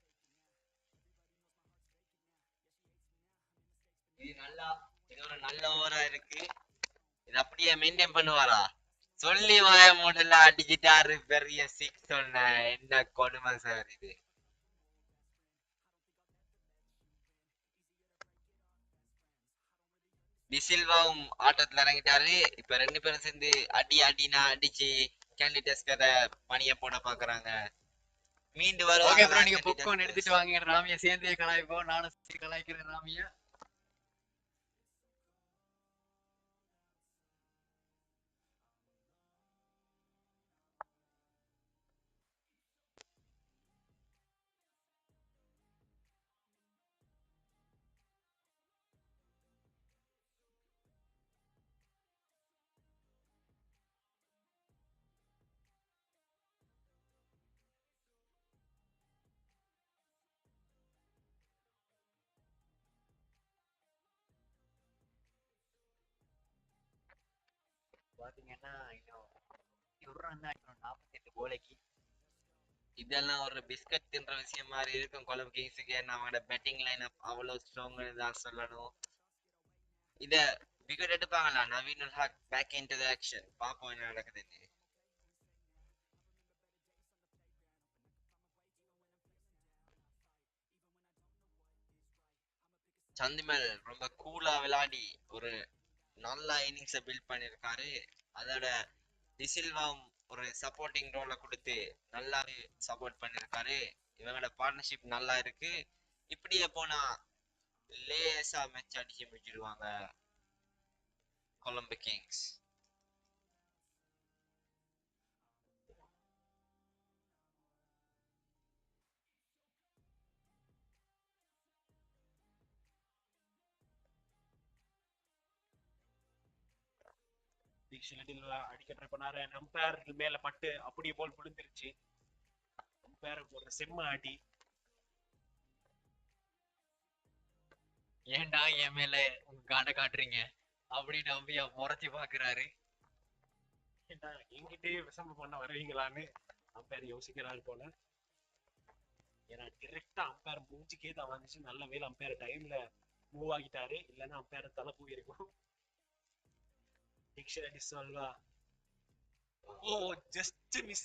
இது ஒரு நல்ல ஓவரா இருக்கு. இது அப்படியே மெயின்டைன் பண்ணுவாரா? சொல்லி வாய மூடல அடிச்சிட்டாரு பெரிய 6 சொன்ன. என்ன கொடுமை சார் இது. டிசில்வாவும் ஆட்டத்துல இறங்கிட்டாரு. இப்ப 2 பேரும் சேர்ந்து அடினா அடிச்சு கேண்டிடேட்ஸ்கத பணிய போட பாக்குறாங்க. மீண்டு வருவாங்க. நீங்க பொக்கோன் எடுத்துட்டு வாங்க. ராமிய சேர்ந்தே கலாய்ப்போம். நானும் கலாய்க்கிறேன் ராமிய. பாத்தீங்கன்னா இன்னும் 1 ரன் தான் இன்னும் 48 போலைக்கு. இதெல்லாம் ஒரு பிஸ்கட் தின்ற விஷயம் மாதிரி இருக்கும் கொலம்பு கிங்ஸுக்கு. நம்மளோட பேட்டிங் லைன் அப் அவ்வளவு ஸ்ட்ராங் தான் சொல்லணும். இத விக்கெட் எடுப்பாங்களா? Naveen ul Haq back into the action. பாப்போம் என்ன நடக்குதுன்னு. சந்திமல் ரொம்ப கூலா விளையாடி ஒரு நல்ல இன்னிங்ஸை பில்ட் பண்ணியிருக்காரு. அதோட டிசில்வாவும் ஒரு சப்போர்ட்டிங் ரோலை கொடுத்து நல்லாவே சப்போர்ட் பண்ணியிருக்காரு. இவங்களோட பார்ட்னர்ஷிப் நல்லா இருக்கு. இப்படியே போனா லேசா மேட்ச் அடிச்சு முடிச்சிடுவாங்க கொலம்பு கிங்ஸ். அடிக்க ட்ரை பண்ணாரு. அம்பையர் மேல பட்டு அப்படியே போல் விழுந்துருச்சு. அம்பையர் ஒரு செம்ம அடி. ஏன்டா என் மேல உங்க காண்ட காட்டுறீங்க அப்படின்னு அம்பியா முறைச்சு பாக்குறாரு. ஏன்டா என்கிட்டயே விஷம பண்ண வருவீங்களான்னு அம்பையர் யோசிக்கிறாரு போல. ஏன்னா டிரெக்டா அம்பையர் மூஞ்சிக்கே தான் வந்துச்சு. நல்ல வேலை அம்பையர் டைம்ல மூவ் ஆகிட்டாரு. இல்லைன்னா அம்பையர் தலை போயிருக்கும். டிசல்வா ஓ ஜஸ்ட் மிஸ்.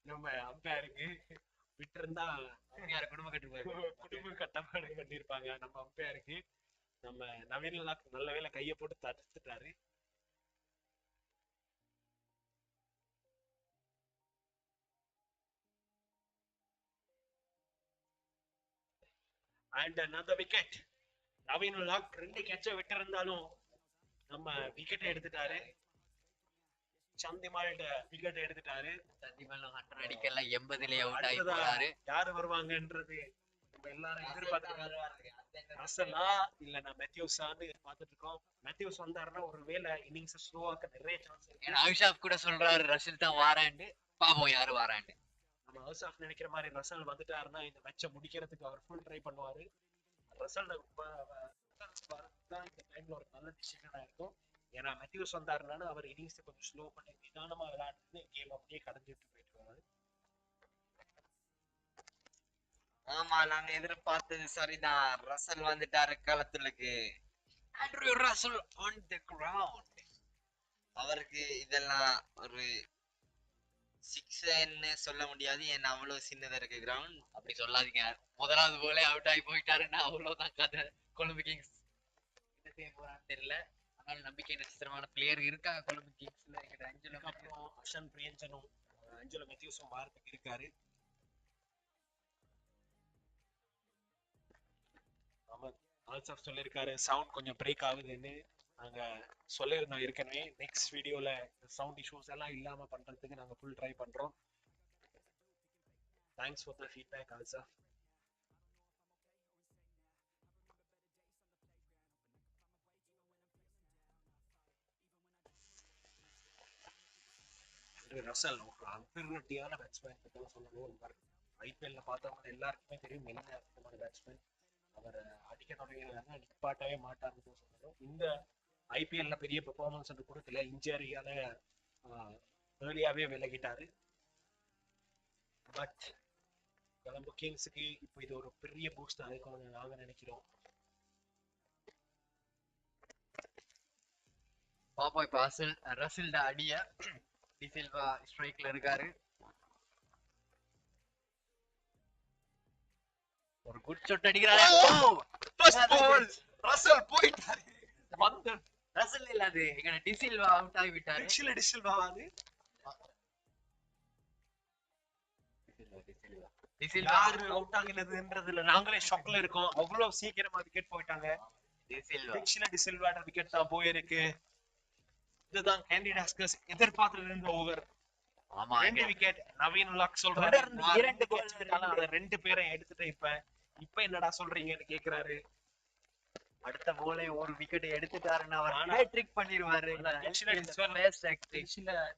நம்ம அம்பையருக்கு விட்டு இருந்தா யார குடும்ப கட்டப்பாடு பண்ணிருப்பாங்க நம்ம அம்பையருக்கு. நம்ம நவீன் நல்ல வேலை கையை போட்டு தடுத்துட்டாரு. And another wicket. Naveen ul ரெண்டு கேட்ச விட்டு இருந்தாலும் நம்ம விக்கெட் எடுத்துட்டாரு. சந்திமால்ட விக்கெட் எடுத்துட்டாரு. சந்திமாலும் 100 அடிக்கலாம் 80லயே அவுட் ஆகி போறாரு. யாரு வருவாங்கன்றது நம்ம எல்லாரும் எதிர்பார்த்துட்டு ரசலா இல்லனா மேத்யூஸான்னு பார்த்துட்டு இருக்கோம். மேத்யூஸ் வந்தாருன்னா ஒருவேளை இன்னிங்ஸ் ஸ்லோவாக்க நிறைய சான்ஸ் இருக்கு. ஏன்னா அவிஷாப் கூட சொல்றாரு ரசில் தான் வாராண்டு. பாப்போம் யாரு வாராண்டு. நம்ம ஹவுஸ் நினைக்கிற மாதிரி ரசல் வந்துட்டாருன்னா இந்த மேட்சை முடிக்கிறதுக்கு அவர் ஃபுல் ட்ரை பண்ணுவாரு. ரசல் தான் இந்த டைம்ல ஒரு நல்ல டிசிஷனா இருக்கும். ஏன்னா மேத்யூஸ் வந்தாருன்னா அவர் இன்னிங்ஸ் கொஞ்சம் ஸ்லோ பண்ணி நிதானமா விளையாடுறது கேம் அப்படியே கடந்துட்டு போயிட்டு. ஆமா, நாங்க எதிர்பார்த்தது சரிதான். ரசல் வந்துட்டாரு களத்துலக்கு. Andrew Russell on the ground. அவருக்கு இதெல்லாம் ஒரு சிக்ஸ்ன்னு சொல்ல முடியாது. ஏன்னா அவ்வளவு சின்னதா இருக்கு கிரவுண்ட். அப்படி சொல்லாதீங்க. முதலாவது போலே அவுட் ஆகி போயிட்டாருன்னா அவ்வளவுதான் கதை. கொழும்பு கிங்ஸ் என்ன செய்ய போறான்னு தெரியல. ஆனால் நம்பிக்கை நட்சத்திரமான பிளேயர் இருக்காங்க கொழும்பு கிங்ஸ்ல. எங்கிட்ட அப்புறம் அஷன் பிரியஞ்சனும் அஞ்சலோ மெத்யூஸும் வாரத்துக்கு இருக்காரு. ஆல்சாஃப் சொல்லியிருக்காரு சவுண்ட் கொஞ்சம் பிரேக் ஆகுதுன்னு. நாங்க சொல்லியிருந்தோம் ஏற்கனவே. நெக்ஸ்ட் வீடியோல சவுண்ட் இஷ்யூஸ் எல்லாம் இல்லாம பண்றதுக்கு நாங்க ஃபுல் ட்ரை பண்றோம். தேங்க்ஸ் ஃபார் த ஃபீட்பேக் ஆல்சாஃப். ரசல் ஒரு அன்பிரிட்டியான பேட்ஸ்மேன் சொல்லணும். ஐபிஎல்ல பார்த்தவங்க எல்லாருக்குமே தெரியும் என்ன விதமான பேட்ஸ்மேன். அவர் அடிக்க தொடங்கினா நிப்பாட்டவே மாட்டாருன்னு சொல்லணும். இந்த ஐபிஎல்ல பெரிய பெர்ஃபார்மன்ஸ் கொடுக்கல. இன்ஜரியால ஏர்லியாவே விலகிட்டாரு. பட் கொலம்பு கிங்ஸுக்கு இப்போ இது ஒரு பெரிய பூஸ்ட் இருக்கும்னு நாங்க நினைக்கிறோம். பாப்பா இப்ப ரசில்ட அடிய டிசில்வா ஸ்ட்ரைக்ல இருக்காரு. ஒரு குட் ஷாட் அடிக்கிறாரு. ரசல் போயிட்டாரு. வந்து ரசல் இல்ல, அது எங்க டிசில்வா அவுட் ஆகி விட்டாரு. டிசில்வா அது யாரு அவுட் ஆகினதுன்றதுல நாங்களே ஷாக்ல இருக்கோம். அவ்வளவு சீக்கிரமா விக்கெட் போயிட்டாங்க. டிசில்வா விக்கெட் தான் போயிருக்கு. இதுதான் கேண்டிடாஸ்கஸ் எதிர்பார்த்திருந்த ஓவர். ஆமா, 2 விக்கெட். நவீன் உல் சொல்றாரு 2 பேரை எடுத்துட்டு இப்ப என்னடா சொல்றீங்கன்னு கேக்குறாரு. அடுத்த போலே ஒரு விக்கெட் எடுத்துட்டாருன்னா அவர் ஹேட்ரிக் பண்ணிடுவாரு.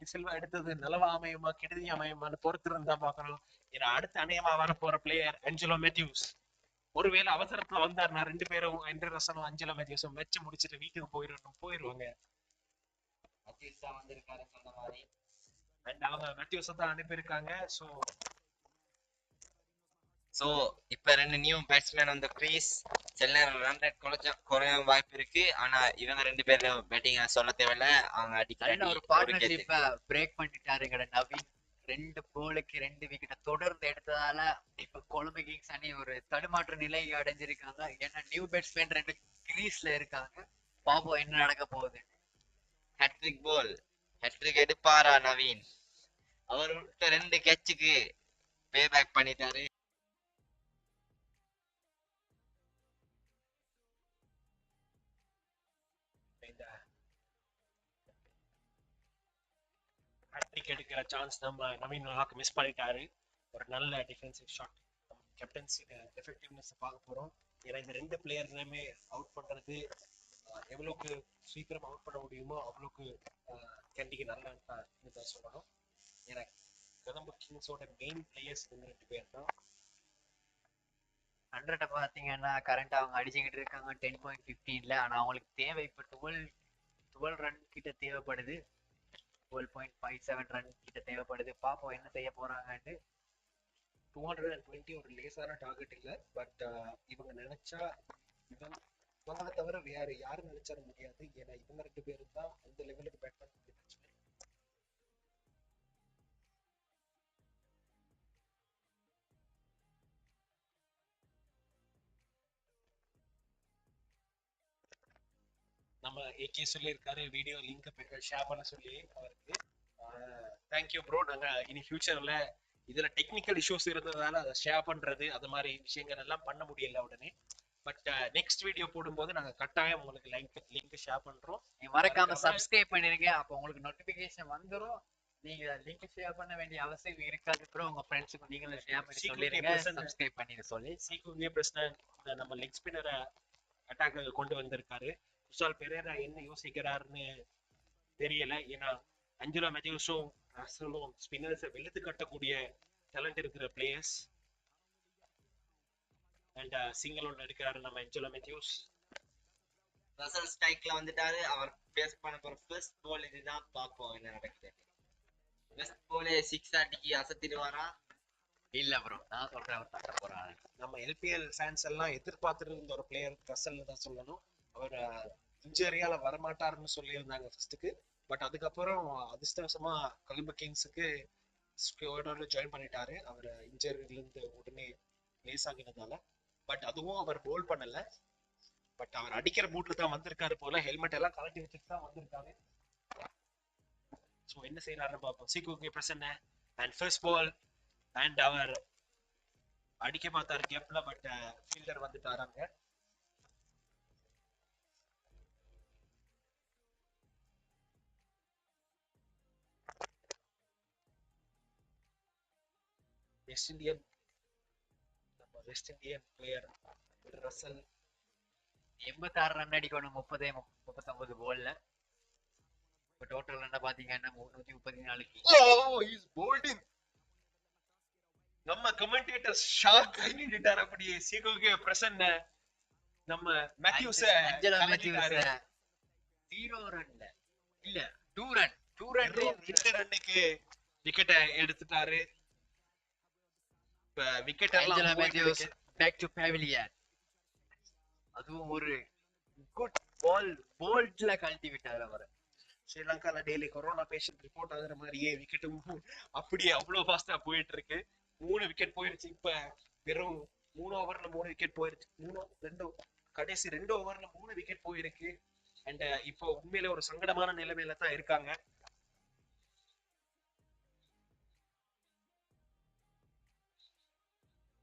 டிசில்வா எடுத்தது நலவா அமையுமா கெடுதி அமையுமான்னு பொறுத்து இருந்தா பாக்கணும். ஏன்னா அடுத்த அநேகமா வர போற பிளேயர் ஆஞ்சலோ மேத்யூஸ். ஒருவேளை அவசரத்துல வந்தாருன்னா 2 பேரும் ஆண்ட்ரூ ரசலும் ஆஞ்சலோ மேத்யூஸும் மேட்ச் முடிச்சுட்டு வீட்டுக்கு போயிருவாங்க. அஜித் தான் வந்திருக்காரு சொன்ன மாதிரி. அண்ட் அவங்க மேத்யூஸ் தான் அனுப்பியிருக்காங்க. ஸோ இப்போ 2 நியூ பேட்ஸ்மேன் வந்து கிரீஸ். சில நேரம் ரன் ரேட் குறைய வாய்ப்பு இருக்கு. ஆனா இவங்க 2 பேரும் பேட்டிங் சொல்ல தேவையில்ல. அவங்க நல்ல ஒரு பார்ட்னர்ஷிப்பை பிரேக் பண்ணிட்டாருங்கட நவீன். 2 போலுக்கு 2 விக்கெட்டை தொடர்ந்து எடுத்ததால இப்ப கொலம்பு கிங்ஸ் அணி ஒரு தடுமாற்ற நிலை அடைஞ்சிருக்காங்க. ஏன்னா நியூ பேட்ஸ்மேன் 2 கிரீஸ்ல இருக்காங்க. பாப்போம் என்ன நடக்க போகுது. ஹேட்ரிக் போல், ஹேட்ரிக் எடுப்பாரா நவீன்? அவர் விட்ட 2 கேட்சுக்கு பே பேக் பண்ணிட்டாரு. இந்த ஹேட்ரிக் எடுக்கிற சான்ஸ் நம்ம நவீன் மஹாக் மிஸ் பண்ணிட்டாரு. ஒரு நல்ல டிஃபென்சிவ் ஷாட். கேப்டன்சி எஃபெக்டிவ்னஸ் பார்க்க போறோம். ஏன்னா இந்த 2 பிளேயர்ஸுமே அவுட் பண்றது எவ்வளவுக்கு சீக்கிரம் அவுட் பண்ண முடியுமோ அவ்வளவுக்கு கேண்டிக்கு நல்லா தான் சொல்லணும். ஏன்னா கொலம்பு கிங்ஸோட மெயின் பிளேயர்ஸ் இந்த 2 பேர் தான். 100 பாத்தீங்கன்னா கரண்ட் அவங்க அடிச்சுக்கிட்டு இருக்காங்க 10.15ல. ஆனா அவங்களுக்கு தேவை இப்ப 12 ரன் கிட்ட தேவைப்படுது. 12.57 ரன் கிட்ட தேவைப்படுது. பாப்போம் என்ன செய்ய போறாங்கன்னு. 220 ஒரு லேசான டார்கெட் இல்ல. பட் இவங்க நினைச்சா இவங்களை தவிர வேற யாரும் நினைச்சார முடியாது. ஏன்னா இவங்க 2 பேரும் தான் அந்த லெவலுக்கு பேட் பண்ண முடியும். நம்ம ஏகே சொல்லியிருக்காரு வீடியோ லிங்க் ஷேர் பண்ண சொல்லி அவருக்கு தேங்க்யூ ப்ரோ. நாங்க இனி ஃபியூச்சர்ல இதுல டெக்னிக்கல் இஷ்யூஸ் இருந்ததால அதை ஷேர் பண்றது அது மாதிரி விஷயங்கள் எல்லாம் பண்ண முடியல உடனே. பட் நெக்ஸ்ட் வீடியோ போடும்போது நாங்க கட்டாயம் உங்களுக்கு லிங்க் ஷேர் பண்றோம். மறக்காம சப்ஸ்கிரைப் பண்ணிருங்க. அப்போ உங்களுக்கு நோட்டிபிகேஷன் வந்துரும். நீங்க லிங்க் ஷேர் பண்ண வேண்டிய அவசியம் இருக்காது. அப்புறம் உங்க ஃப்ரெண்ட்ஸுக்கு நீங்களும் ஷேர் பண்ணி சொல்லிருங்க. சப்ஸ்கிரைப் பண்ணி சொல்லி சீக்குவே பிரச்சனை நம்ம லெக் ஸ்பின்னரை அட்டாக் கொண்டு வந்திருக்காரு. குசால் பெரேரா என்ன யோசிக்கிறாருன்னு தெரியல. ஏன்னா அஞ்சலோ மேத்யூஸும் ரசலும் ஸ்பின்னர்ஸை வெளுத்து கட்டக்கூடிய டேலண்ட் இருக்கிற பிளேயர்ஸ். அண்ட் சிங்கிளோட எடுக்கிறாரு நம்ம அஞ்சலோ மேத்யூஸ். ரசல் ஸ்ட்ரைக்ல வந்துட்டாரு. அவர் பேஸ் பண்ண போற ஃபர்ஸ்ட் பால் இதுதான். பாப்போம் என்ன நடக்குது. ஃபர்ஸ்ட் பாலே 6 அடிக்கி அசத்திடுவாரா? இல்ல ப்ரோ, நான் சொல்றேன் அவர் தட்ட போறாரு. நம்ம எல்பிஎல் ஃபேன்ஸ் எல்லாம் எதிர்பார்த்துட்டு இருந்த ஒரு பிளேயர் ரசல்னு தான் சொல்லணும். அவர் இன்ஜரியால வரமாட்டாருன்னு சொல்லியிருந்தாங்க ஃபர்ஸ்ட்டுக்கு. பட் அதுக்கப்புறம் அதிர்ஷ்டவசமா கொலம்பு கிங்ஸுக்கு ஸ்குவாடோட ஜாயின் பண்ணிட்டாரு. அவர் இன்ஜரியில இருந்து உடனே ரிலீஸ் ஆகினதால. பட் அதுவும் அவர் போல் பண்ணல. பட் அவர் அடிக்கிற மூட்ல தான் வந்திருக்காரு போல. ஹெல்மெட் எல்லாம் கலட்டி வச்சுட்டு தான் வந்திருக்காரு. ஸோ என்ன செய்யறாருன்னு பார்ப்போம். சீக்குக்கு பிரச்சனை அண்ட் ஃபர்ஸ்ட் பால் அண்ட் அவர் அடிக்க பார்த்தாரு கேப்ல. பட் ஃபீல்டர் வந்துட்டாராங்க. West Indian player Russell 86 run அடிக்கணும் 39 போல்ல. இப்ப டோட்டல் ரன் பாத்தீங்கன்னா 334. நம்ம கமெண்டேட்டர் ஷாக் ஆகிட்டார். அப்படியே சீக்குக்கு பிரசன்ன நம்ம மேத்யூஸ அஞ்சலோ மேத்யூஸ் 0 ரன்ல இல்ல 2 ரன் 2 ரன்னுக்கு விக்கெட்டை எடுத்துட்டாரு. இப்ப விக்கெட் அஞ்சலோ எல்லாம் மேத்யூஸ் பேக் டு பேவிலியன். அதுவும் ஒரு குட் பால் போல்ட்ல கழட்டி விட்டாரு அவர். ஸ்ரீலங்கால டெய்லி கொரோனா பேஷண்ட் ரிப்போர்ட் ஆகுற மாதிரியே விக்கெட்டும் அப்படியே அவ்வளவு ஃபாஸ்டா போயிட்டு இருக்கு. 3 விக்கெட் போயிருச்சு. இப்ப வெறும் 3 ஓவர்ல 3 விக்கெட் போயிருச்சு. கடைசி 2 ஓவர்ல 3 விக்கெட் போயிருக்கு. அண்ட் இப்போ உண்மையில ஒரு சங்கடமான நிலைமையில தான் இருக்காங்க.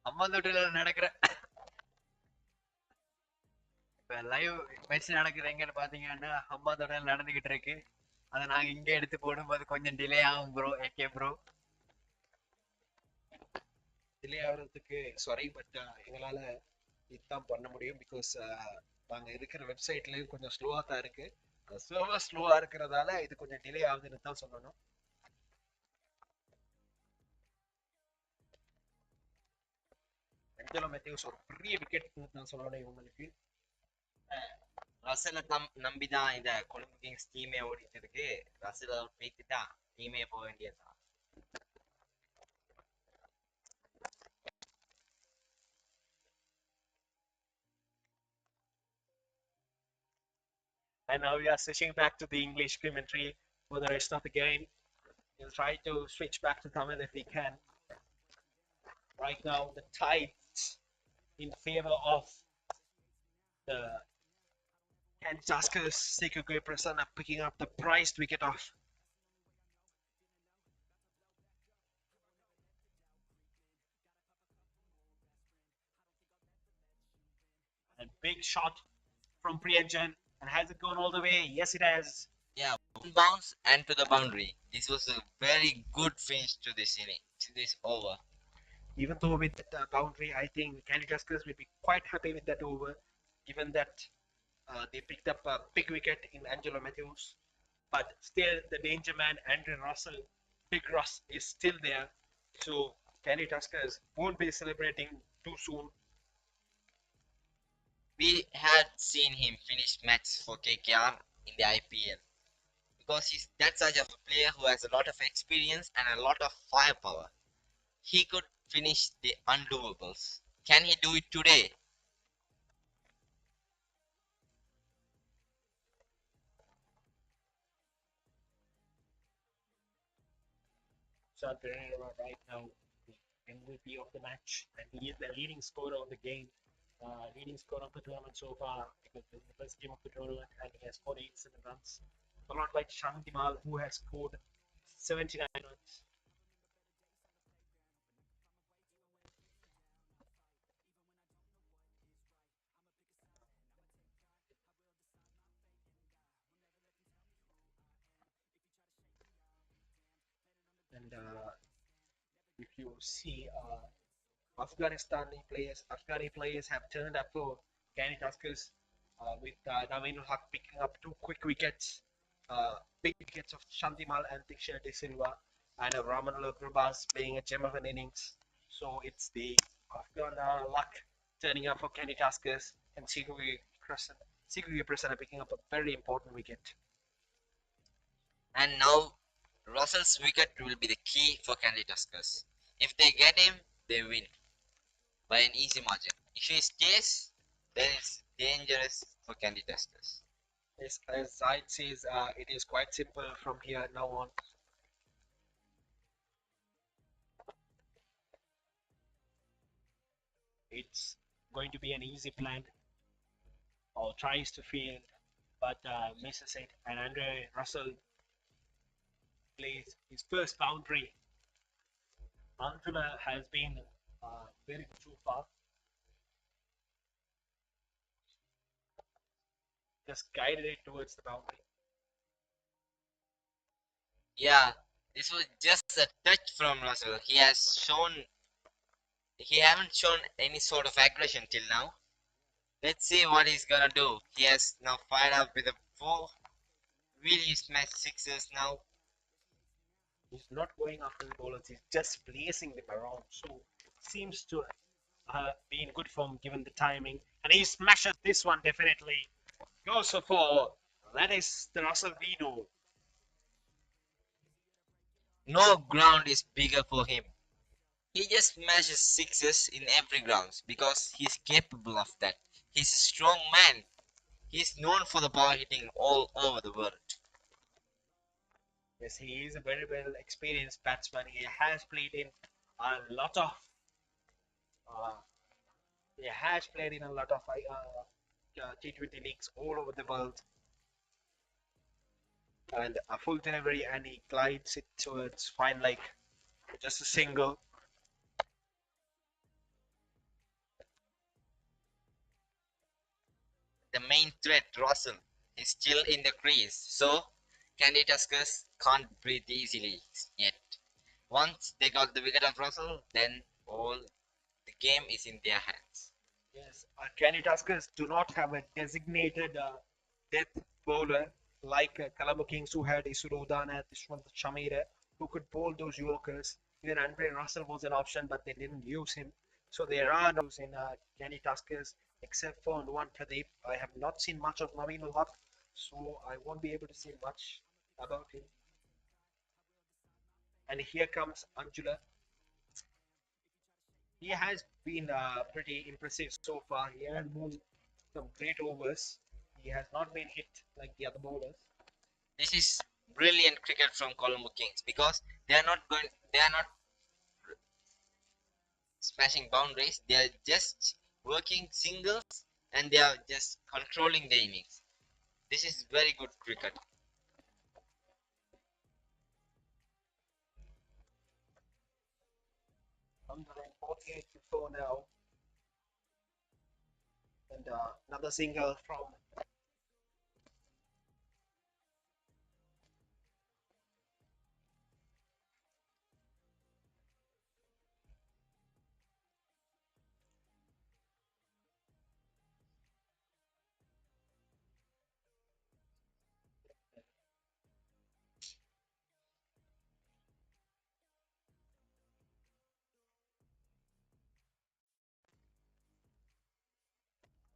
அம்மாந்தோட்டில நடக்கிற இப்ப லைவ் மேட்ச் நடக்குது எங்கன்னு பாத்தீங்கன்னா அம்மாந்தோட்டில நடந்துகிட்டு இருக்கு. அதை நாங்க இங்க எடுத்து போடும்போது கொஞ்சம் டிலே ஆகும் ப்ரோ. ஏகே ப்ரோ டிலே ஆகுறதுக்கு சாரி. பட் எங்களால இதுதான் பண்ண முடியும். பிகாஸ் நாங்க இருக்கிற வெப்சைட்லயும் கொஞ்சம் ஸ்லோவா தான் இருக்கு. சர்வர் ஸ்லோவா இருக்கிறதால இது கொஞ்சம் டிலே ஆகுதுன்னு தான் சொல்லணும். அஞ்சலோ மேத்யூஸ் ஒரு பெரிய விக்கெட் தான் சொல்லணும் இவங்களுக்கு. ரசலை நம்பிதான் இந்த கொழும்பு கிங்ஸ் டீமே ஓடிட்டு இருக்கு. ரசல் அவுட் வைத்துட்டா டீமே போக வேண்டியதுதான். And now we are switching back to the English commentary for the rest of the game. We'll try to switch back to Tamil if we can. Right now, the tides in favor of the Kent Tuskers. Sekugue Prasanna picking up the prized wicket off. And big shot from Priyanjan. And has it gone all the way? Yes, it has. Yeah, one bounce and to the boundary. This was a very good finish to this inning, to this over. Even though with that boundary, I think Candy Tuskers will be quite happy with that over, given that they picked up a big wicket in Angelo Matthews. But still, the danger man, Andrew Russell, Big Russ, is still there. So Candy Tuskers won't be celebrating too soon. We had seen him finish matches for KKR in the IPL because he's that such of a player who has a lot of experience and a lot of firepower. He could finish the undoables. Can he do it today? Kushal Pereira right now the MVP of the match, and he is the leading scorer of the game, leading scorer of the tournament so far because this is the first game of the tournament, and he has scored 87 runs, followed by Shantimal who has scored 79 runs. And if you see Afghani players have turned up for Canny Tuskers with Naveen Haq picking up two quick wickets, big wickets of Shantimal and Diksha De Silva, and Ramanula Gurbaz playing a gem of an innings. So it's the Afghan luck turning up for Canny Tuskers, and Sigugi Prasanna picking up a very important wicket. And now Russell's wicket will be the key for Candy Tuskers. If they get him, they win by an easy margin. If he stays, then it's dangerous for Candy Tuskers. As Zaid says, it is quite simple from here now on. It's going to be an easy plan or tries to field but misses it. And Andre Russell plays his first boundary. Antula has been very good so far. Just guided it towards the boundary. Yeah, this was just a touch from Russell. He haven't shown any sort of aggression till now. Let's see what he's gonna do. He has now fired up with a four. Will he smash sixes now? He's not going after the bowlers, he's just placing them around. So seems to be in good form given the timing. And he smashes this one definitely. Goes for four. That is the Russell we know. No ground is bigger for him. He just smashes sixes in every grounds because he's capable of that. He's a strong man. He's known for the power hitting all over the world. Yes, he is a very well experienced batsman. He has played in a lot of uh, T20 leagues all over the world, and a full delivery, and he glides it towards fine leg, just a single. The main threat, Russell, is still in the crease, so Candy Tuskers can't breathe easily yet. Once they got the wicket of Russell, then all the game is in their hands. Yes, Kenny Tuskers do not have a designated death bowler like Colombo Kings who had Isurudan and Ishwant Shamira who could bowl those Yorkers. Even Andre Russell was an option, but they didn't use him. So there are no in Kenny Tuskers. except for Nuwan Pradeep. I have not seen much of Naveen ul Haq, so I won't be able to say much about him. And here comes Anjula. He has been pretty impressive so far. He has won some great overs. He has not been hit like the other bowlers. This is brilliant cricket from Colombo Kings because they are not smashing boundaries. They are just working singles and they are just controlling the innings. This is very good cricket. Under 48 to 4 now. And another single from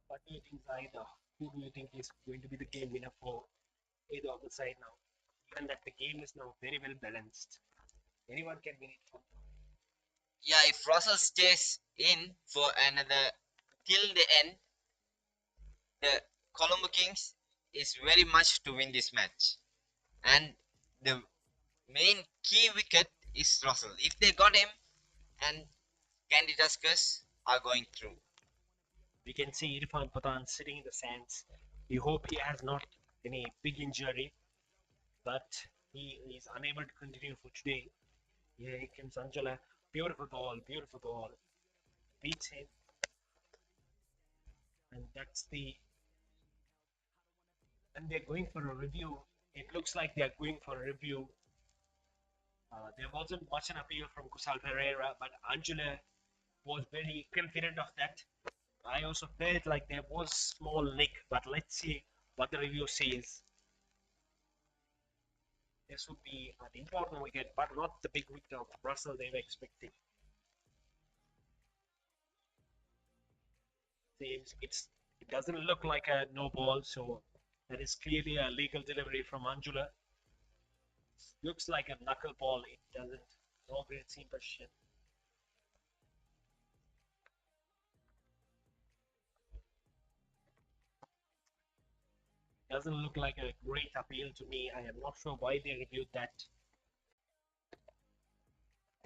what do you think, Zaida? Who do you think is going to be the game winner for either of the side now? Given that the game is now very well balanced, anyone can win it from. Yeah, if Russell stays in for another till the end, the Colombo Kings is very much to win this match. And the main key wicket is Russell. If they got him and Candy Tuskers are going through. We can see Irfan Pathan sitting in the sands. We hope he has not any big injury, but he is unable to continue for today. Here comes Angela. Beautiful ball, beautiful ball. Beats him, and that's the. And they're going for a review. It looks like they're going for a review. There wasn't much an appeal from Kusal Pereira, but Angela was very confident of that. I also felt like there was small nick, but let's see what the review says. This would be an important wicket, but not the big wicket of Russell they were expecting. It doesn't look like a no ball, so that is clearly a legal delivery from Anjula. Looks like a knuckle ball. It doesn't. No great seam position. Doesn't look like a great appeal to me. I am not sure why they reviewed that.